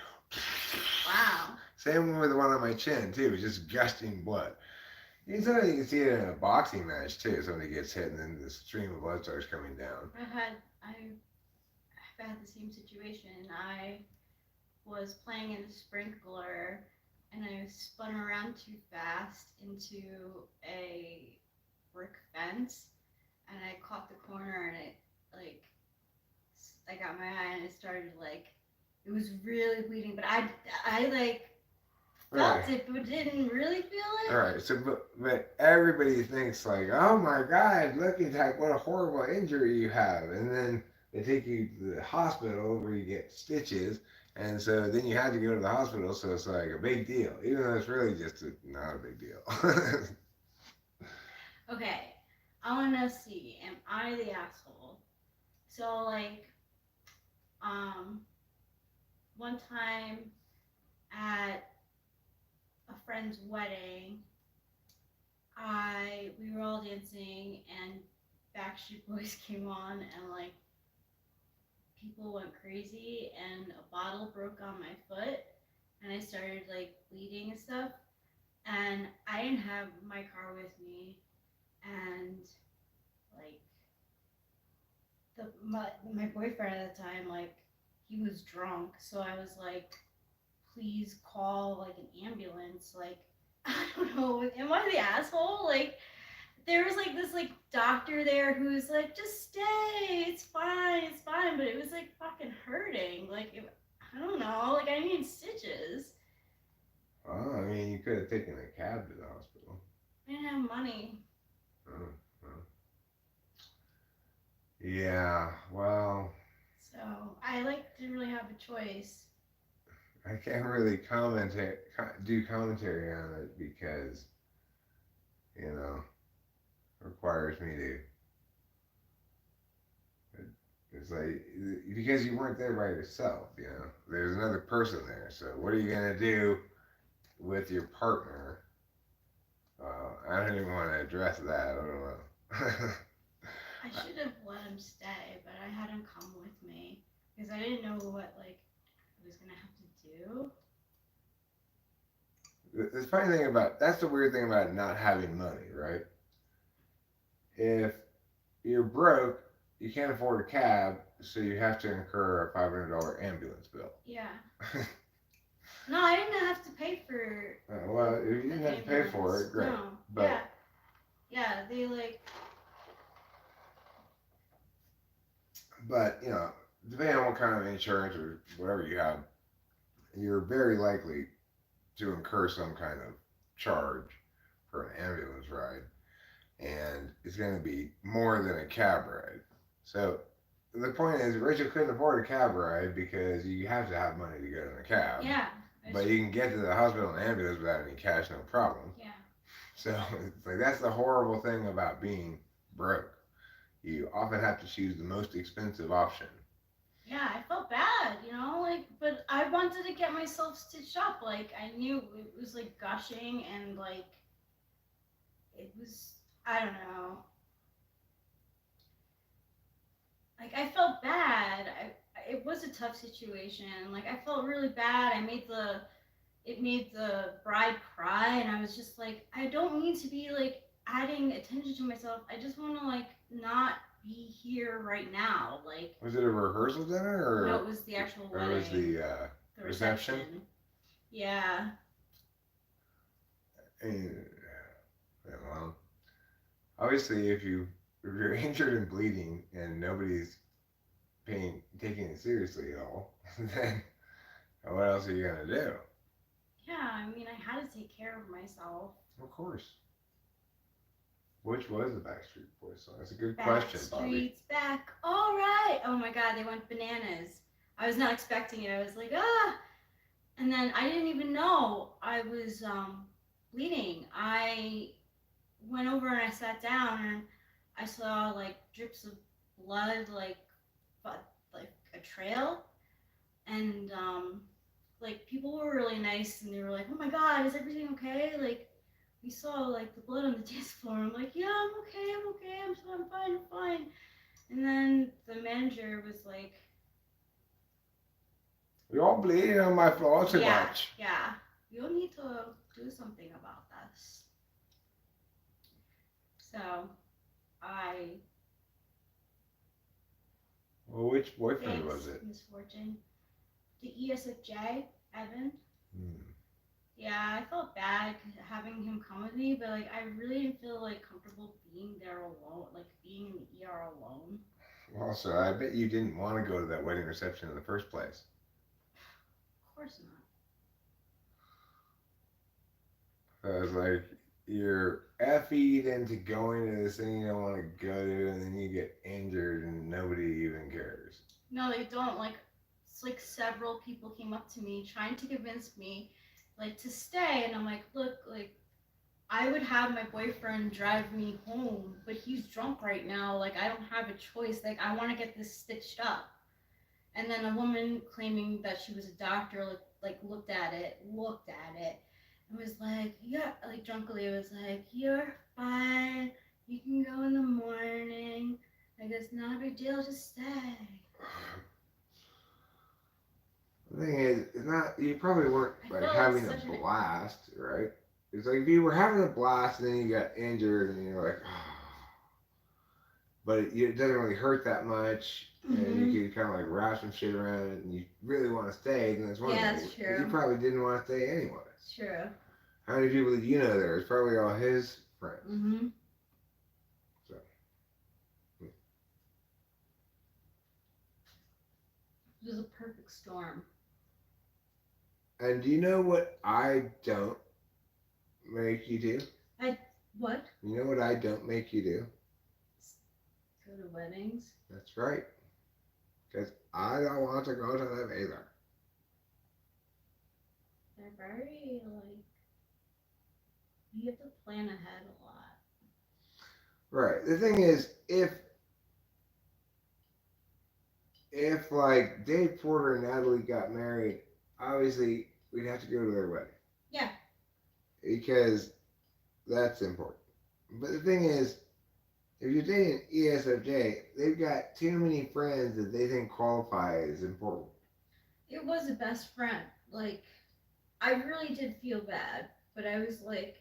wow. same with the one on my chin too. It was just gushing blood. Sometimes you can see it in a boxing match too. Somebody gets hit and then the stream of blood starts coming down. I've had the same situation. I was playing in a sprinkler and I spun around too fast into a brick fence and I caught the corner and it like I got my eye and it started like it was really bleeding, but I like felt Right. it but didn't really feel it. All right. So, but everybody thinks like, oh my God, look at that! What a horrible injury you have, and then they take you to the hospital where you get stitches, and so then you have to go to the hospital. So it's like a big deal, even though it's really just not a big deal. Okay, I want to see. Am I the asshole? So like, um, one time at a friend's wedding, we were all dancing and Backstreet Boys came on and like people went crazy and a bottle broke on my foot and I started like bleeding and stuff and I didn't have my car with me and like my boyfriend at the time like he was drunk so I was like please call like an ambulance like I don't know am I the asshole like there was like this like doctor there who's like just stay it's fine but it was like fucking hurting like I don't know like I need stitches. Well, I mean, you could have taken a cab to the hospital. I didn't have money. Oh, well. Yeah, well, So I like didn't really have a choice. I can't really do commentary on it because, you know, it requires me to. It's like because you weren't there by yourself, you know. There's another person there, so what are you gonna do with your partner? I don't even want to address that. I don't know. I should have let him stay, but I had him come with me because I didn't know what like I was gonna have to do. The funny thing about that's the weird thing about not having money, right? If you're broke, you can't afford a cab, so you have to incur a $500 ambulance bill. Yeah. No, I didn't have to pay for. Well, you didn't have to pay for it, great. No. But Yeah. Yeah, they like. but you know, depending on what kind of insurance or whatever you have, you're very likely to incur some kind of charge for an ambulance ride, and it's going to be more than a cab ride. So the point is, Rachel couldn't afford a cab ride because you have to have money to get in a cab. Yeah. But you can get to the hospital in an ambulance without any cash, no problem. Yeah. So it's like that's the horrible thing about being broke. you often have to choose the most expensive option. Yeah, I felt bad, like, but I wanted to get myself stitched up. Like, I knew it was like gushing and like it was, I don't know. Like, I felt bad. It was a tough situation. Like, I felt really bad. It made the bride cry, and I was just like, I don't need to be like adding attention to myself. I just want to like not be here right now. Like, Was it a rehearsal dinner no, it was the actual or was wedding, the reception? reception. Yeah. And, yeah, well, obviously, if you're injured and bleeding and nobody's taking it seriously at all, then what else are you gonna do? Yeah, I mean, I had to take care of myself. Of course. Which was the Backstreet Boys song? That's a good question, Bobby. Backstreet's back. All right. Oh my God, they went bananas. I was not expecting it. I was like, ah. And then I didn't even know I was bleeding. I went over and I sat down and I saw like drips of blood, like a trail, and like people were really nice and they were like, "Oh my God, is everything okay?" Like we saw like the blood on the dance floor. I'm like, "Yeah, I'm okay. I'm okay. I'm fine. I'm fine." And then the manager was like, You're all bleeding on my floor too "Yeah, much. yeah, you'll need to do something about this." So I Well, which boyfriend was thanks it? misfortune. The ESFJ, Evan. Hmm. Yeah, I felt bad having him come with me, but like I really didn't feel like comfortable being there alone, like being in the ER alone. Also, I bet you didn't want to go to that wedding reception in the first place. Of course not. I was like, you're effed into going to this thing you don't want to go to, and then you get injured and nobody even cares. No, they don't. Like it's like several people came up to me trying to convince me like to stay, and I'm like, look, like I would have my boyfriend drive me home, but he's drunk right now. Like I don't have a choice. Like I want to get this stitched up. And then a woman claiming that she was a doctor like looked at it, and was like, yeah, like drunkenly was like, you're fine. You can go in the morning. Like it's not a big deal. Just stay. The thing is, it's not. You probably weren't I like felt like having a such an blast, right? It's like if you were having a blast and then you got injured and you're like, but it doesn't really hurt that much, and you can kind of like wrap some shit around it, and you really want to stay, then that's one Yeah, thing. that's But you true. probably didn't want to stay anyway. True. How many people did you know there? It's probably all his friends. So, It was a perfect storm. and do you know what I don't make you do? What? You know what I don't make you do? Go to weddings. That's right. Because I don't want to go to them either. They're very like you have to plan ahead a lot. Right. The thing is, if like Dave Porter and Natalie got married, obviously we'd have to go to their wedding. Yeah. Because that's important. But the thing is, if you're dating ESFJ, they've got too many friends that they think qualify as important. It was a best friend. Like I really did feel bad, but I was like,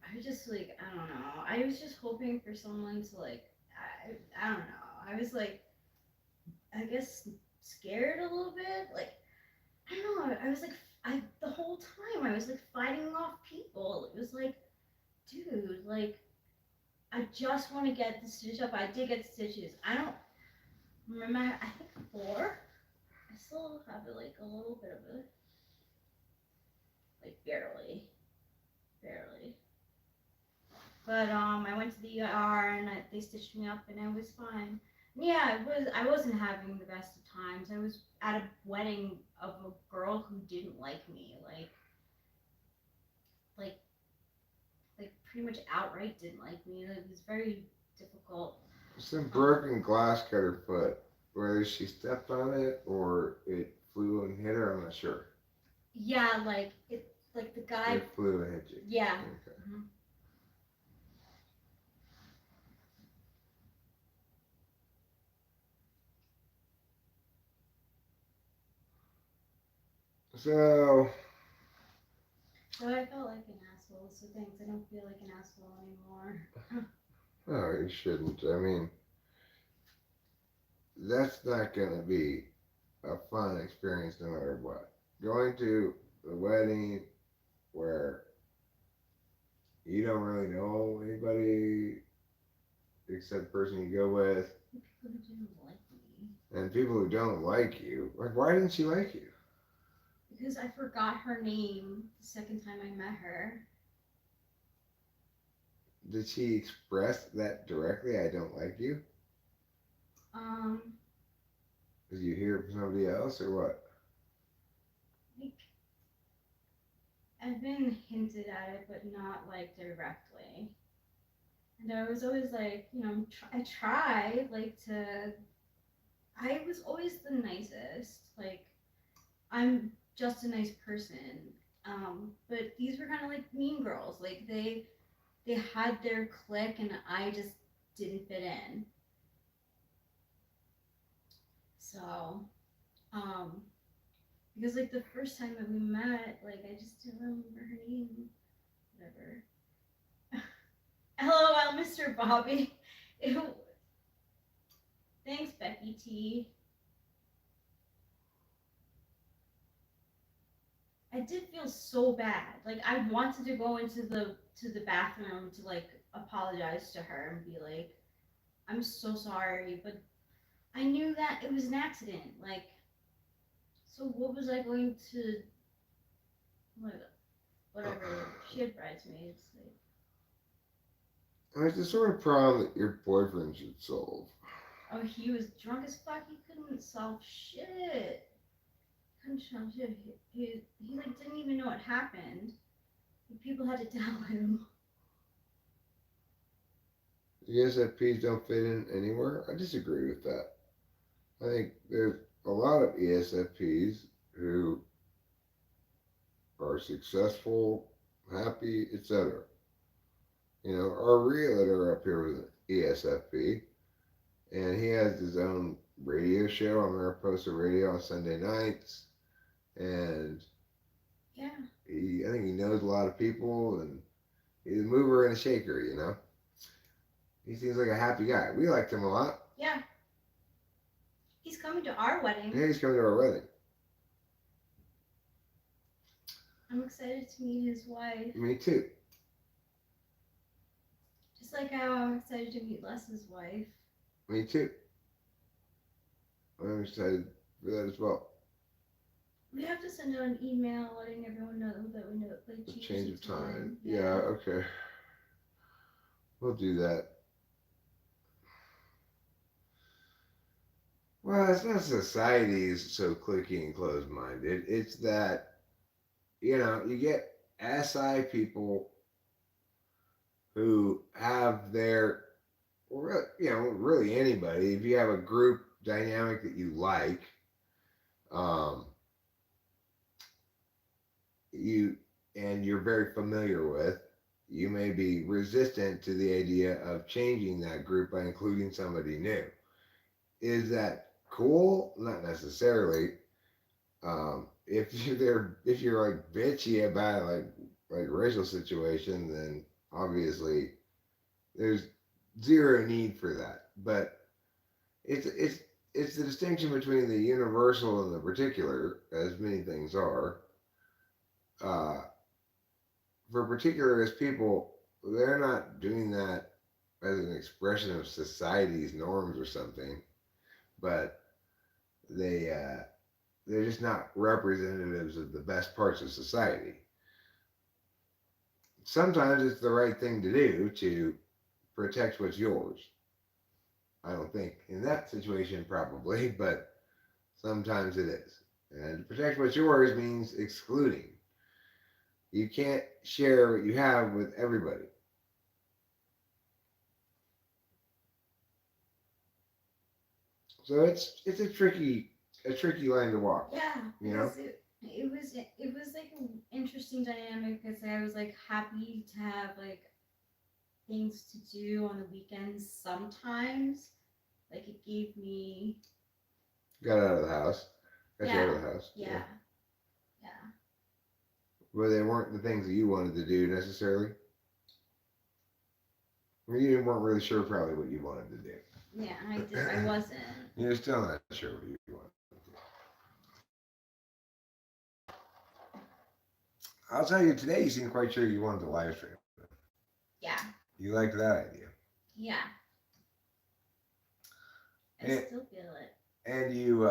I was just like, I don't know. I was just hoping for someone to like, I don't know. I was like, I guess scared a little bit. Like, I don't know. I was like, the whole time I was like fighting off people. It was like, dude, like, I just want to get the stitch up. I did get stitches. I don't remember. I think 4. I still have like a little bit of it, like barely. But I went to the ER and they stitched me up and I was fine. Yeah, it was. I wasn't having the best of times. I was at a wedding of a girl who didn't like me, like pretty much outright didn't like me. It was very difficult. Some broken glass cut her foot. Whether she stepped on it or it flew and hit her, I'm not sure. Yeah, like like the guy. It flew and hit you. Yeah. Okay. Mhm. So, So I felt like an asshole. So thanks. I don't feel like an asshole anymore. no, you shouldn't. I mean, that's not going to be a fun experience no matter what. Going to a wedding where you don't really know anybody except the person you go with, People who didn't like me. and people who don't like you. Like, why didn't she like you? Because I forgot her name the second time I met her. Did she express that directly? I don't like you? Um, Did you hear it from somebody else or what? like I've been hinted at it, but not like directly. And I was always like, I try like to. I was always the nicest. Like I'm just a nice person. But these were kind of like mean girls. Like they had their clique, and I just didn't fit in. So, um, because like the first time that we met, like I just didn't remember her name. Whatever. LOL, Mr. Bobby. Ew. Thanks, Becky T. I did feel so bad. Like I wanted to go into the bathroom to like apologize to her and be like, I'm so sorry, but I knew that it was an accident. Like, so what was I going to like, whatever. She had bridesmaids. Like, It's the sort of problem that your boyfriend should solve. oh, he was drunk as fuck. He couldn't solve shit. Couldn't solve shit. He like didn't even know what happened. People had to tell him. ESFPs don't fit in anywhere. I disagree with that. I think there's a lot of ESFPs who are successful, happy, etc. You know, our realtor up here was an ESFP, and he has his own radio show on Mariposa Radio on Sunday nights, and Yeah. I think he knows a lot of people, and he's a mover and a shaker. You know, he seems like a happy guy. We liked him a lot. Yeah. He's coming to our wedding. Yeah, he's coming to our wedding. I'm excited to meet his wife. Me too. Just like how I'm excited to meet Les's wife. Me too. I'm excited for that as well. We have to send out an email letting everyone know that we know like The change of time. Yeah, Yeah. okay. We'll do that. Well, it's not society is so cliquey and closed minded. It's that, you know, you get SI people who have their, you know, really anybody. If you have a group dynamic that you like, um, you and you're very familiar with, you may be resistant to the idea of changing that group by including somebody new. Is that cool? Not necessarily. If you're like bitchy about like racial situation, then obviously there's zero need for that. But it's the distinction between the universal and the particular, as many things are. Uh, for particularist people, they're not doing that as an expression of society's norms or something, but they they're just not representatives of the best parts of society. Sometimes it's the right thing to do to protect what's yours. I don't think in that situation probably, but sometimes it is. And to protect what's yours means excluding. You can't share what you have with everybody. So it's a tricky line to walk. Yeah, You know? because it was like an interesting dynamic because I was like happy to have like things to do on the weekends sometimes. Like it gave me Got out of the house. Got you out of yeah, the house. yeah, yeah. But they weren't the things that you wanted to do necessarily. Or you weren't really sure probably what you wanted to do. Yeah, I wasn't. You're still not sure what you want. I'll tell you today. You seem quite sure you wanted to live stream. Yeah, You liked that idea, yeah. I and, still feel it. and you,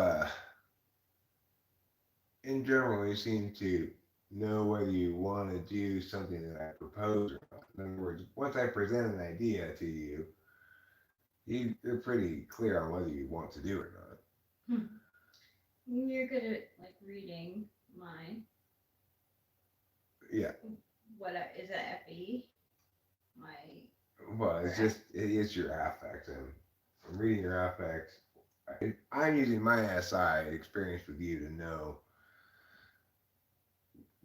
in general, you seem to know whether you want to do something that I propose or not. In other words, once I present an idea to you, you're pretty clear on whether you want to do it or not. Hmm. You're good at like reading my Yeah. is it FE? My Well, it's just it's your affect, and I'm reading your affect. I'm using my SI experience with you to know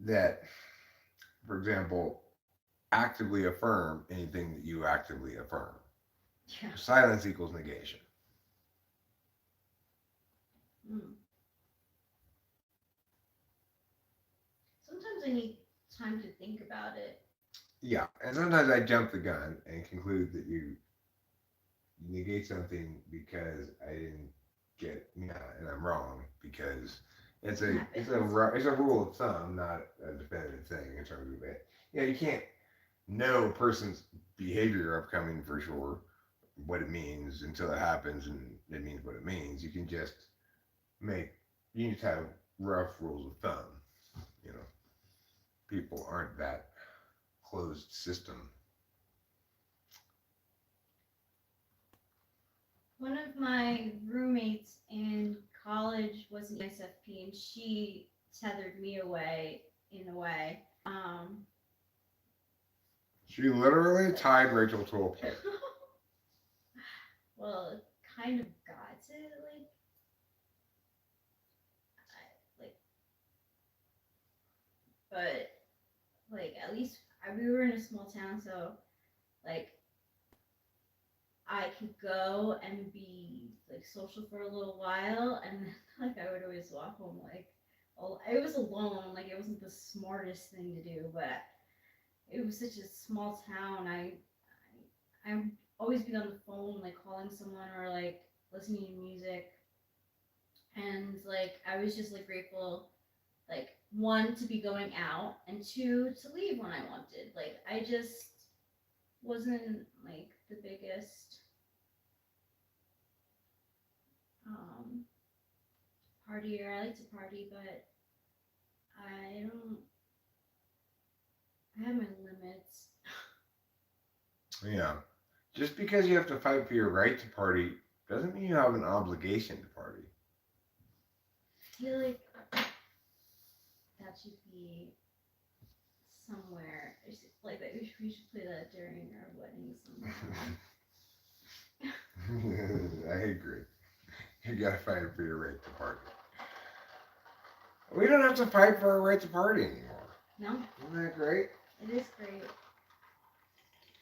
that, for example, actively affirm anything that you actively affirm. yeah. Silence equals negation. Mm. Sometimes I need time to think about it. Yeah, and sometimes I jump the gun and conclude that you negate something because I didn't get and I'm wrong because it's a rule of thumb, not a definitive thing in terms of it. You can't know a person's behavior upcoming for sure what it means until it happens and it means what it means. You can just make you just have rough rules of thumb. You know, people aren't that closed system. One of my roommates in college was an ISFP, and she tethered me away in a way. She literally tied Rachel to a pole. Well, kind of got to like, but like at least we were in a small town, so like I could go and be like social for a little while, and then like I would always walk home like it was alone. Like it wasn't the smartest thing to do, but it was such a small town. I'm always be on the phone like calling someone or like listening to music, and like I was just like grateful like one to be going out and two to leave when I wanted. Like I just wasn't like the biggest um partier. I like to party, but I don't. I have my limits. Yeah. Just because you have to fight for your right to party doesn't mean you have an obligation to party. I feel like that should be somewhere. Like that. We should play that during our wedding sometime. I agree. You gotta fight for your right to party. We don't have to fight for our right to party anymore. No, Isn't that great? it is great.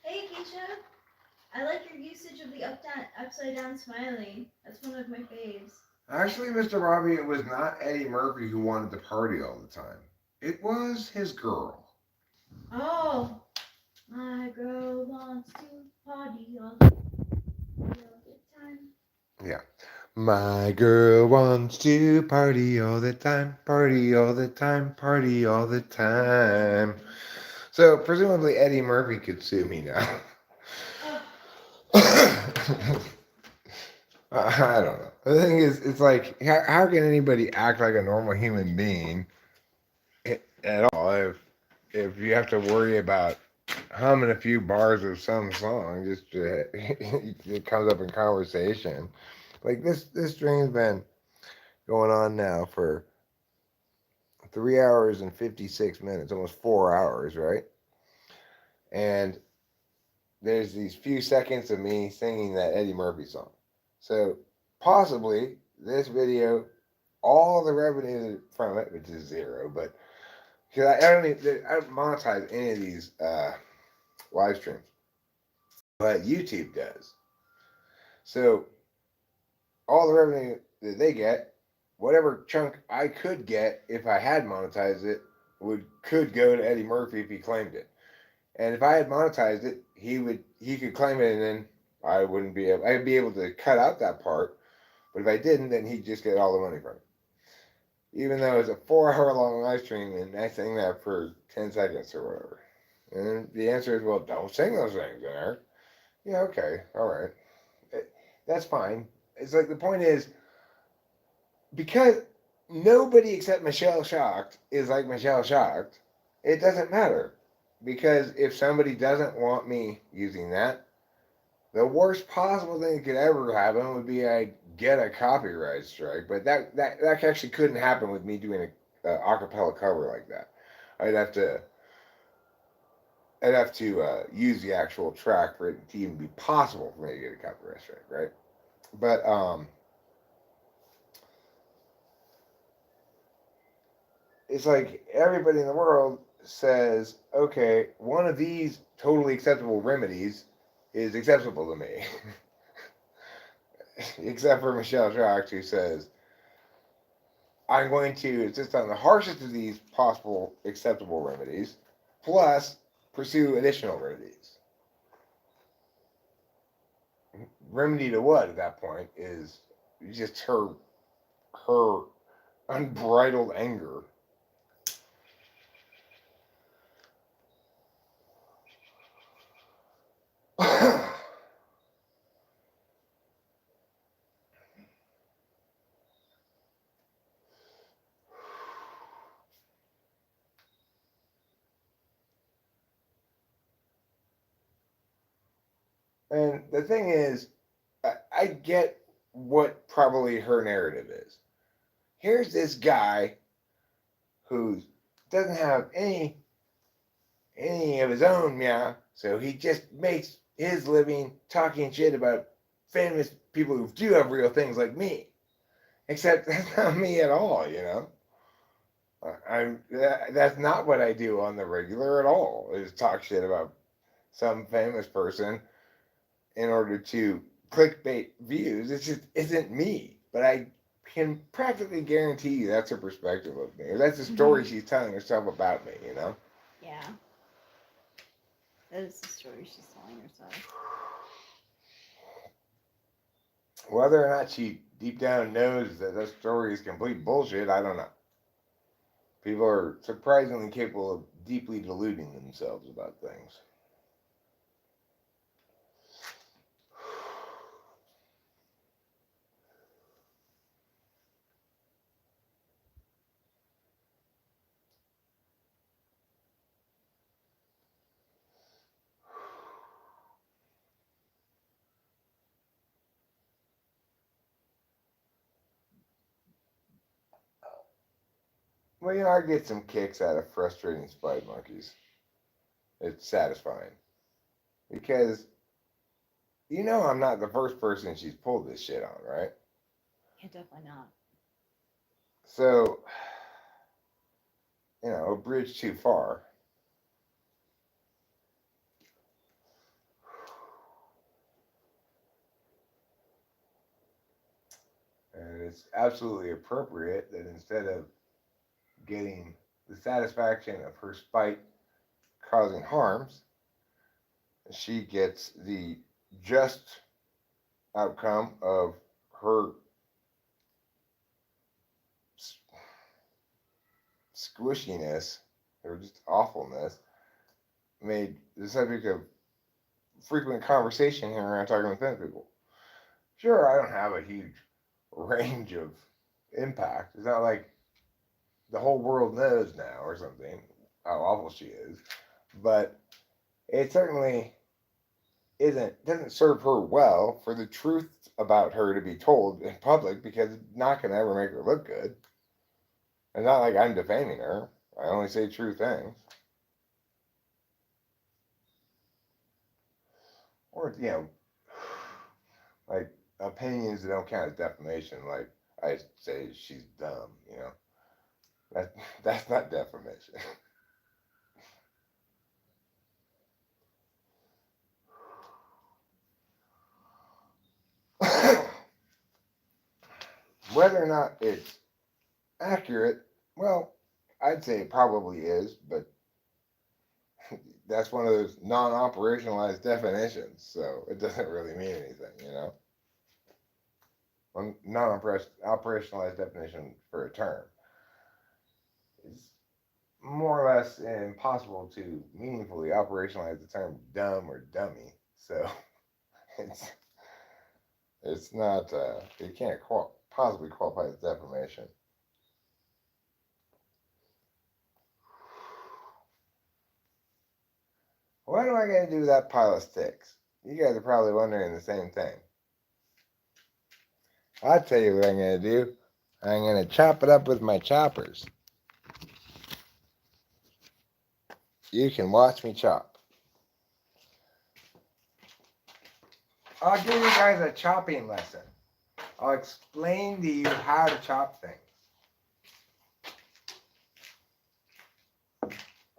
Hey, Keisha. I like your usage of the upside down smiley. That's one of my faves. Actually, Mr. Robbie, it was not Eddie Murphy who wanted to party all the time. It was his girl. Oh, my girl wants to party all the time. Yeah. My girl wants to party all the time, party all the time, party all the time. So, presumably, Eddie Murphy could sue me now. I don't know. The thing is, it's like, how can anybody act like a normal human being at all if you have to worry about humming a few bars of some song just to, it comes up in conversation? Like this stream's been going on now for 3 hours and 56 minutes, almost 4 hours, right? And there's these few seconds of me singing that Eddie Murphy song. So possibly this video, all the revenue from it, which is zero, but because I don't monetize any of these live streams, but YouTube does. So all the revenue that they get, whatever chunk I could get if I had monetized it, could go to Eddie Murphy if he claimed it. And if I had monetized it, he could claim it, and then I'd be able to cut out that part. But if I didn't, then he'd just get all the money from it. Even though it's a 4 hour long live stream and I sing that for 10 seconds or whatever. And the answer is, well, don't sing those things in there. Yeah, okay, all right. That's fine. It's like the point is, because nobody except Michelle Shocked is like Michelle Shocked, it doesn't matter. Because if somebody doesn't want me using that, the worst possible thing that could ever happen would be I get a copyright strike. But that actually couldn't happen with me doing a acapella cover like that. I'd have to use the actual track for it to even be possible for me to get a copyright strike, right? But it's like everybody in the world says, okay, one of these totally acceptable remedies is acceptable to me. Except for Michelle Jacques, who says, I'm going to insist on the harshest of these possible acceptable remedies, plus pursue additional remedies. Remedy to what at that point is just her unbridled anger. And the thing is, I get what probably her narrative is. Here's this guy who doesn't have any of his own, yeah. So he just makes his living talking shit about famous people who do have real things like me. Except that's not me at all, you know. That's not what I do on the regular at all. Is talk shit about some famous person in order to clickbait views. It just isn't me. But I can practically guarantee you that's her perspective of me. Or that's the story she's telling herself about me, you know? Yeah. That is the story she's telling herself. Whether or not she deep down knows that that story is complete bullshit, I don't know. People are surprisingly capable of deeply deluding themselves about things. Well, you know, I get some kicks out of frustrating spider monkeys. It's satisfying. Because, you know, I'm not the first person she's pulled this shit on, right? Yeah, definitely not. So, you know, a bridge too far. And it's absolutely appropriate that instead of getting the satisfaction of her spite causing harms, she gets the just outcome of her squishiness or just awfulness made the subject of frequent conversation here around talking with famous people. Sure, I don't have a huge range of impact. It's not like the whole world knows now or something how awful she is, but it certainly doesn't serve her well for the truth about her to be told in public because it's not going to ever make her look good. It's not like I'm defaming her. I only say true things. Or, you know, like opinions that don't count as defamation. Like I say she's dumb, That that's not defamation. Whether or not it's accurate, well, I'd say it probably is, but that's one of those non-operationalized definitions, so it doesn't really mean anything. One non-operationalized definition for a term is more or less impossible to meaningfully operationalize the term dumb or dummy. So it's it's not it can't possibly qualify as defamation. What am I going to do with that pile of sticks? You guys are probably wondering the same thing. I'll tell you what I'm going to do. I'm going to chop it up with my choppers. You can watch me chop. I'll give you guys a chopping lesson. I'll explain to you how to chop things.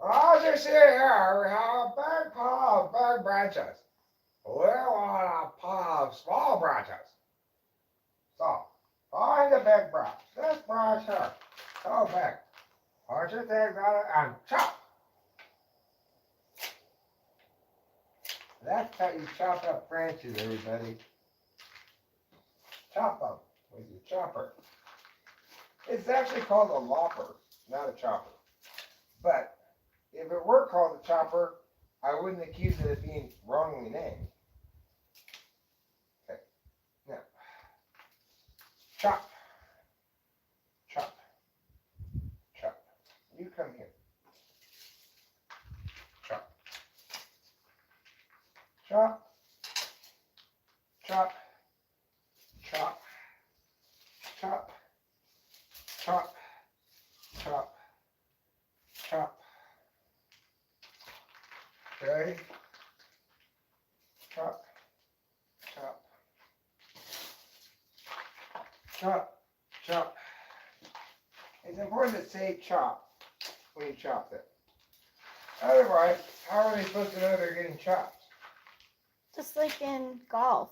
I'll just see here, we have a big pile of big branches. We want a pile of small branches. So, find the big branch. This branch here, so big. Put your things on it and chop. That's how you chop up branches, everybody. Chop them with your chopper. It's actually called a lopper, not a chopper. But if it were called a chopper, I wouldn't accuse it of being wrongly named. Okay, now, chop, chop, chop. You come here. Chop, chop, chop, chop, chop, chop, chop, chop. Okay. Chop, chop, chop, chop. It's important to say chop when you chop it. Otherwise, how are they supposed to know they're getting chopped? Just like in golf.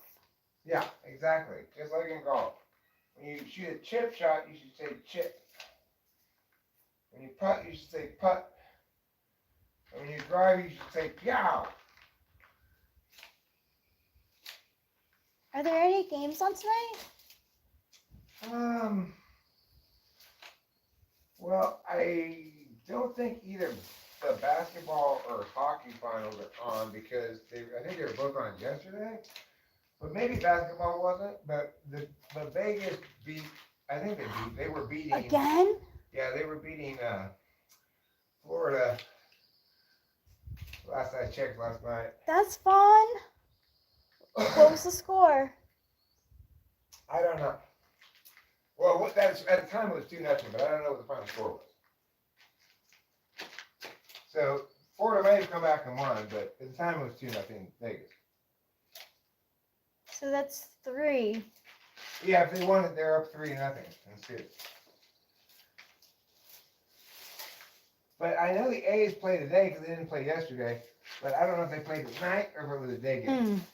Yeah, exactly. Just like in golf. When you shoot a chip shot, you should say chip. When you putt, you should say putt. And when you drive, you should say pyow. Are there any games on tonight? Well, I don't think either the basketball or hockey finals are on because I think they were both on yesterday. But maybe basketball wasn't. But Vegas beat. I think they were beating. Again? Yeah, they were beating Florida. Last I checked last night. That's fun. What was the score? I don't know. Well, at the time it was 2-0, but I don't know what the final score was. So Florida may have come back and won, but at the time it was 2-0 Vegas. So that's 3. Yeah, if they won it, they're up 3-0 in series. But I know the A's play today because they didn't play yesterday. But I don't know if they played tonight or if it was a day game.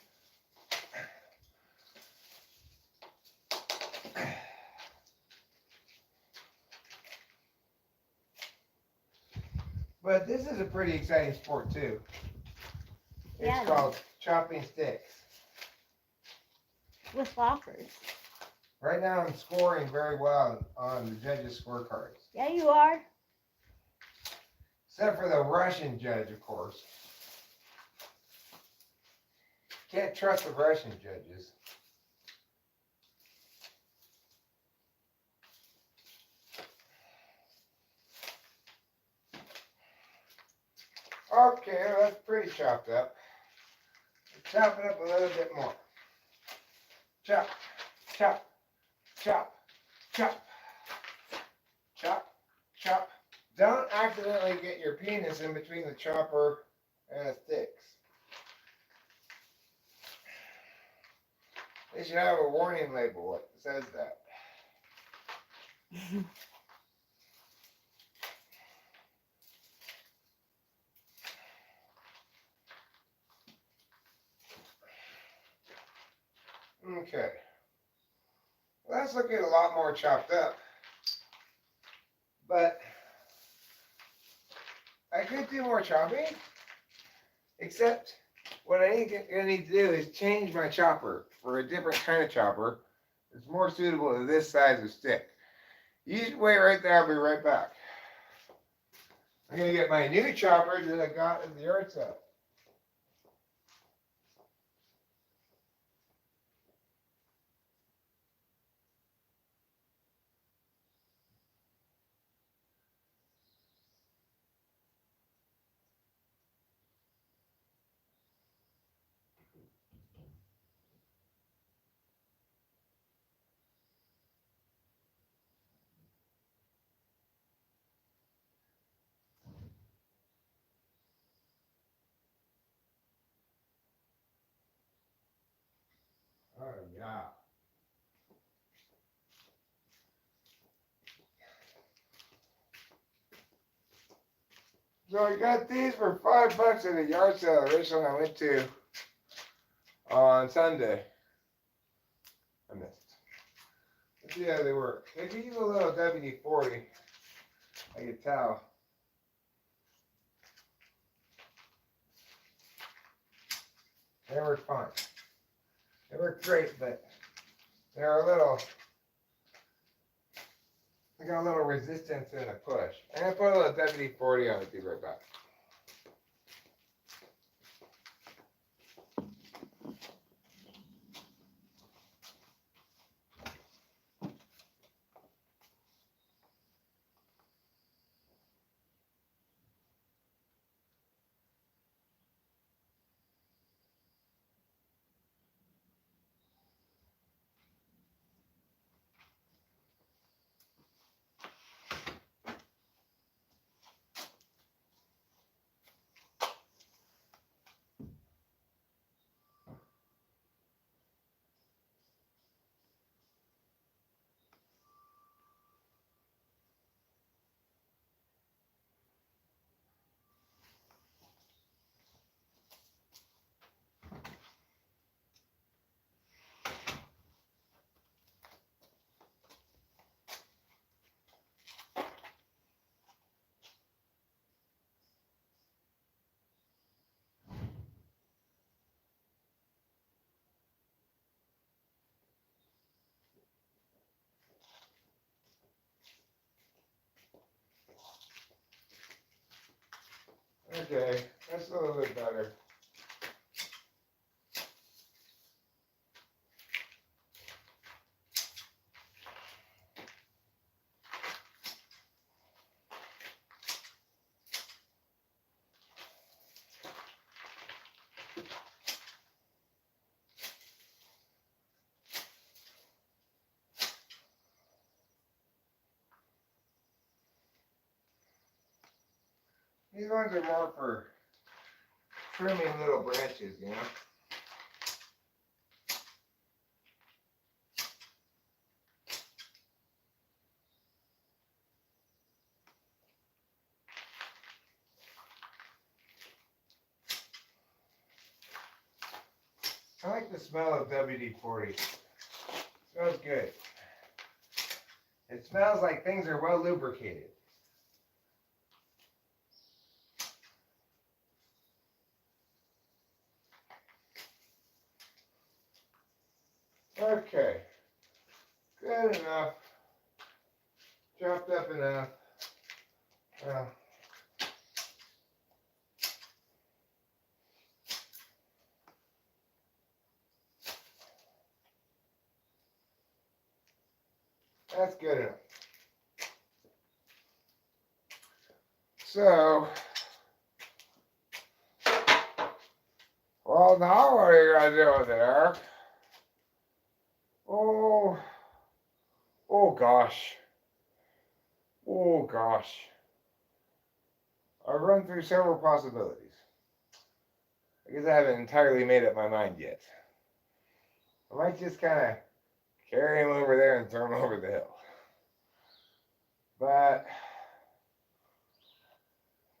But this is a pretty exciting sport too. It's called chopping sticks. With loppers. Right now I'm scoring very well on the judges' scorecards. Yeah, you are. Except for the Russian judge, of course. Can't trust the Russian judges. Okay, well, that's pretty chopped up. Chop it up a little bit more. Chop, chop, chop, chop, chop, chop. Don't accidentally get your penis in between the chopper and the sticks. They should have a warning label that says that. Okay. Well, that's looking a lot more chopped up. But I could do more chopping, except what I need to do is change my chopper for a different kind of chopper. It's more suitable to this size of stick. You just wait right there, I'll be right back. I'm gonna get my new chopper that I got at the yard sale. Oh yeah. So I got these for $5 at a yard sale originally I went to on Sunday. I missed. Let's see how they work. They give you a little WD-40. I can tell. They work fine. They work great, but they're a little. They got a little resistance in a push. I'm gonna put a little WD-40 on it. Be right back. Okay, that's a little bit better. These ones are more for trimming little branches, you know. I like the smell of WD-40. Smells good. It smells like things are well lubricated. Okay, good enough. Chopped up enough. Well, that's good enough. So, well, now what are you gonna do there? Oh, oh gosh. Oh gosh. I've run through several possibilities. I guess I haven't entirely made up my mind yet. I might just kind of carry him over there and throw him over the hill. But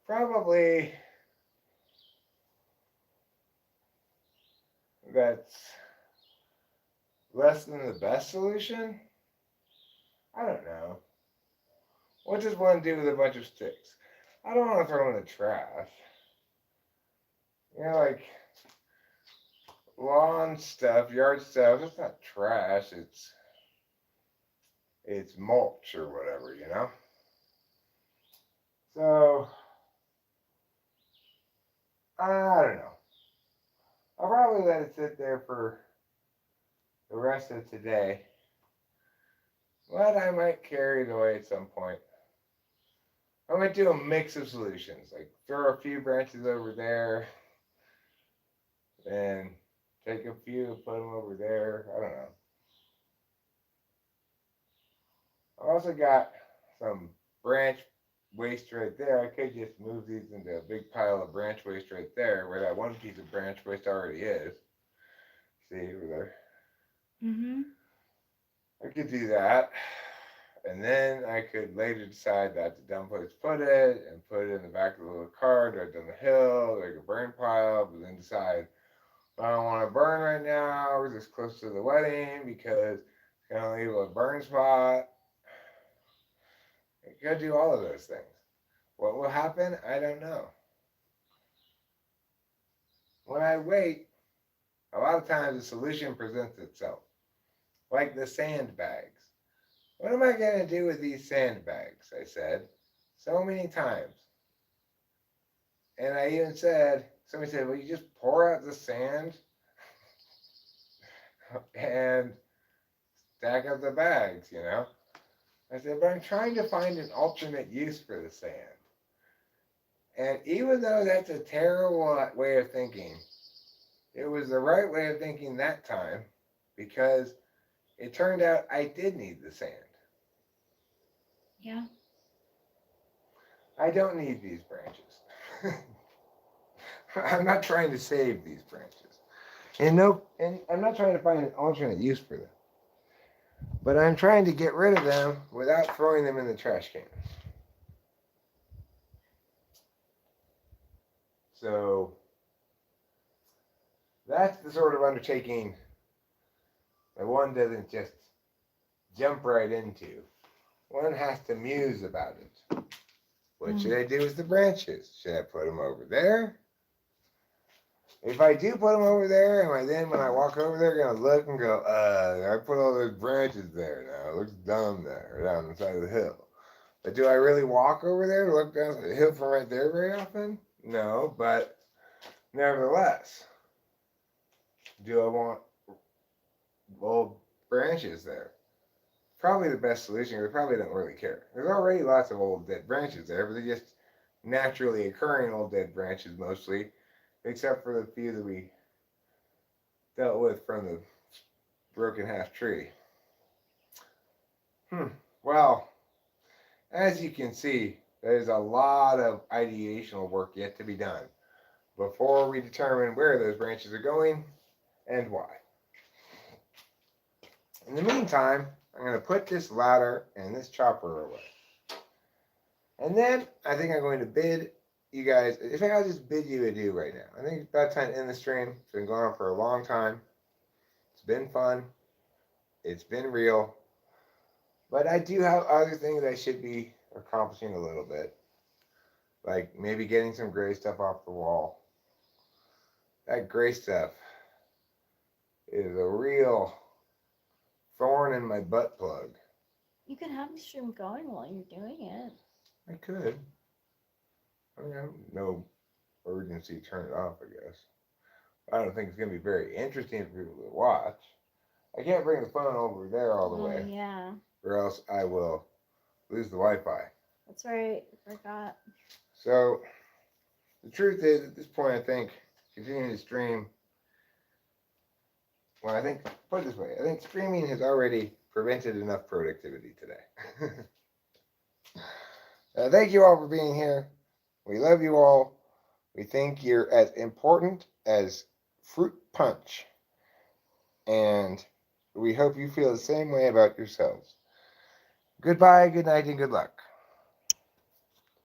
probably that's less than the best solution. I don't know. What does one do with a bunch of sticks? I don't want to throw them in the trash. You know, like lawn stuff, yard stuff. It's not trash. It's mulch or whatever. You know. So I don't know. I'll probably let it sit there for the rest of today. But I might carry it away at some point. I might do a mix of solutions, like throw a few branches over there, and take a few and put them over there. I don't know. I also got some branch waste right there. I could just move these into a big pile of branch waste right there, where that one piece of branch waste already is. See over there. Mm-hmm. I could do that. And then I could later decide that's a dumb place to put it and put it in the back of the little cart right down the hill, like a burn pile, but then decide I don't want to burn right now. We're this close to the wedding because it's going to leave a burn spot. You got to do all of those things. What will happen? I don't know. When I wait, a lot of times the solution presents itself, like the sandbags. What am I going to do with these sandbags? I said so many times. And I even said, somebody said, well, you just pour out the sand and stack up the bags, you know? I said, but I'm trying to find an alternate use for the sand. And even though that's a terrible way of thinking, it was the right way of thinking that time because it turned out I did need the sand. Yeah. I don't need these branches. I'm not trying to save these branches. And I'm not trying to find an alternate use for them. But I'm trying to get rid of them without throwing them in the trash can. So that's the sort of undertaking that one doesn't just jump right into. One has to muse about it. What should I do with the branches? Should I put them over there? If I do put them over there, am I then when I walk over there going to look and go, I put all those branches there now. It looks dumb there, down the side of the hill. But do I really walk over there to look down the hill from right there very often? No, but nevertheless, do I want old branches there? Probably the best solution. They probably don't really care. There's already lots of old dead branches there, but they're just naturally occurring old dead branches mostly, except for the few that we dealt with from the broken half tree. Well, as you can see, there's a lot of ideational work yet to be done before we determine where those branches are going and why. In the meantime, I'm going to put this ladder and this chopper away. And then I think I'm going to bid you guys, I think I'll just bid you adieu right now. I think it's about time to end the stream. It's been going on for a long time. It's been fun. It's been real. But I do have other things I should be accomplishing a little bit. Like maybe getting some gray stuff off the wall. That gray stuff is a real thorn in my butt plug. You can have the stream going while you're doing it. I could. I mean, I have no urgency to turn it off, I guess. I don't think it's going to be very interesting for people to watch. I can't bring the phone over there all the way, Yeah. or else I will lose the Wi-Fi. That's right. I forgot. So, the truth is, at this point, I think continuing to stream, well, I think, put it this way, I think streaming has already prevented enough productivity today. Thank you all for being here. We love you all. We think you're as important as fruit punch. and we hope you feel the same way about yourselves. Goodbye, good night, and good luck.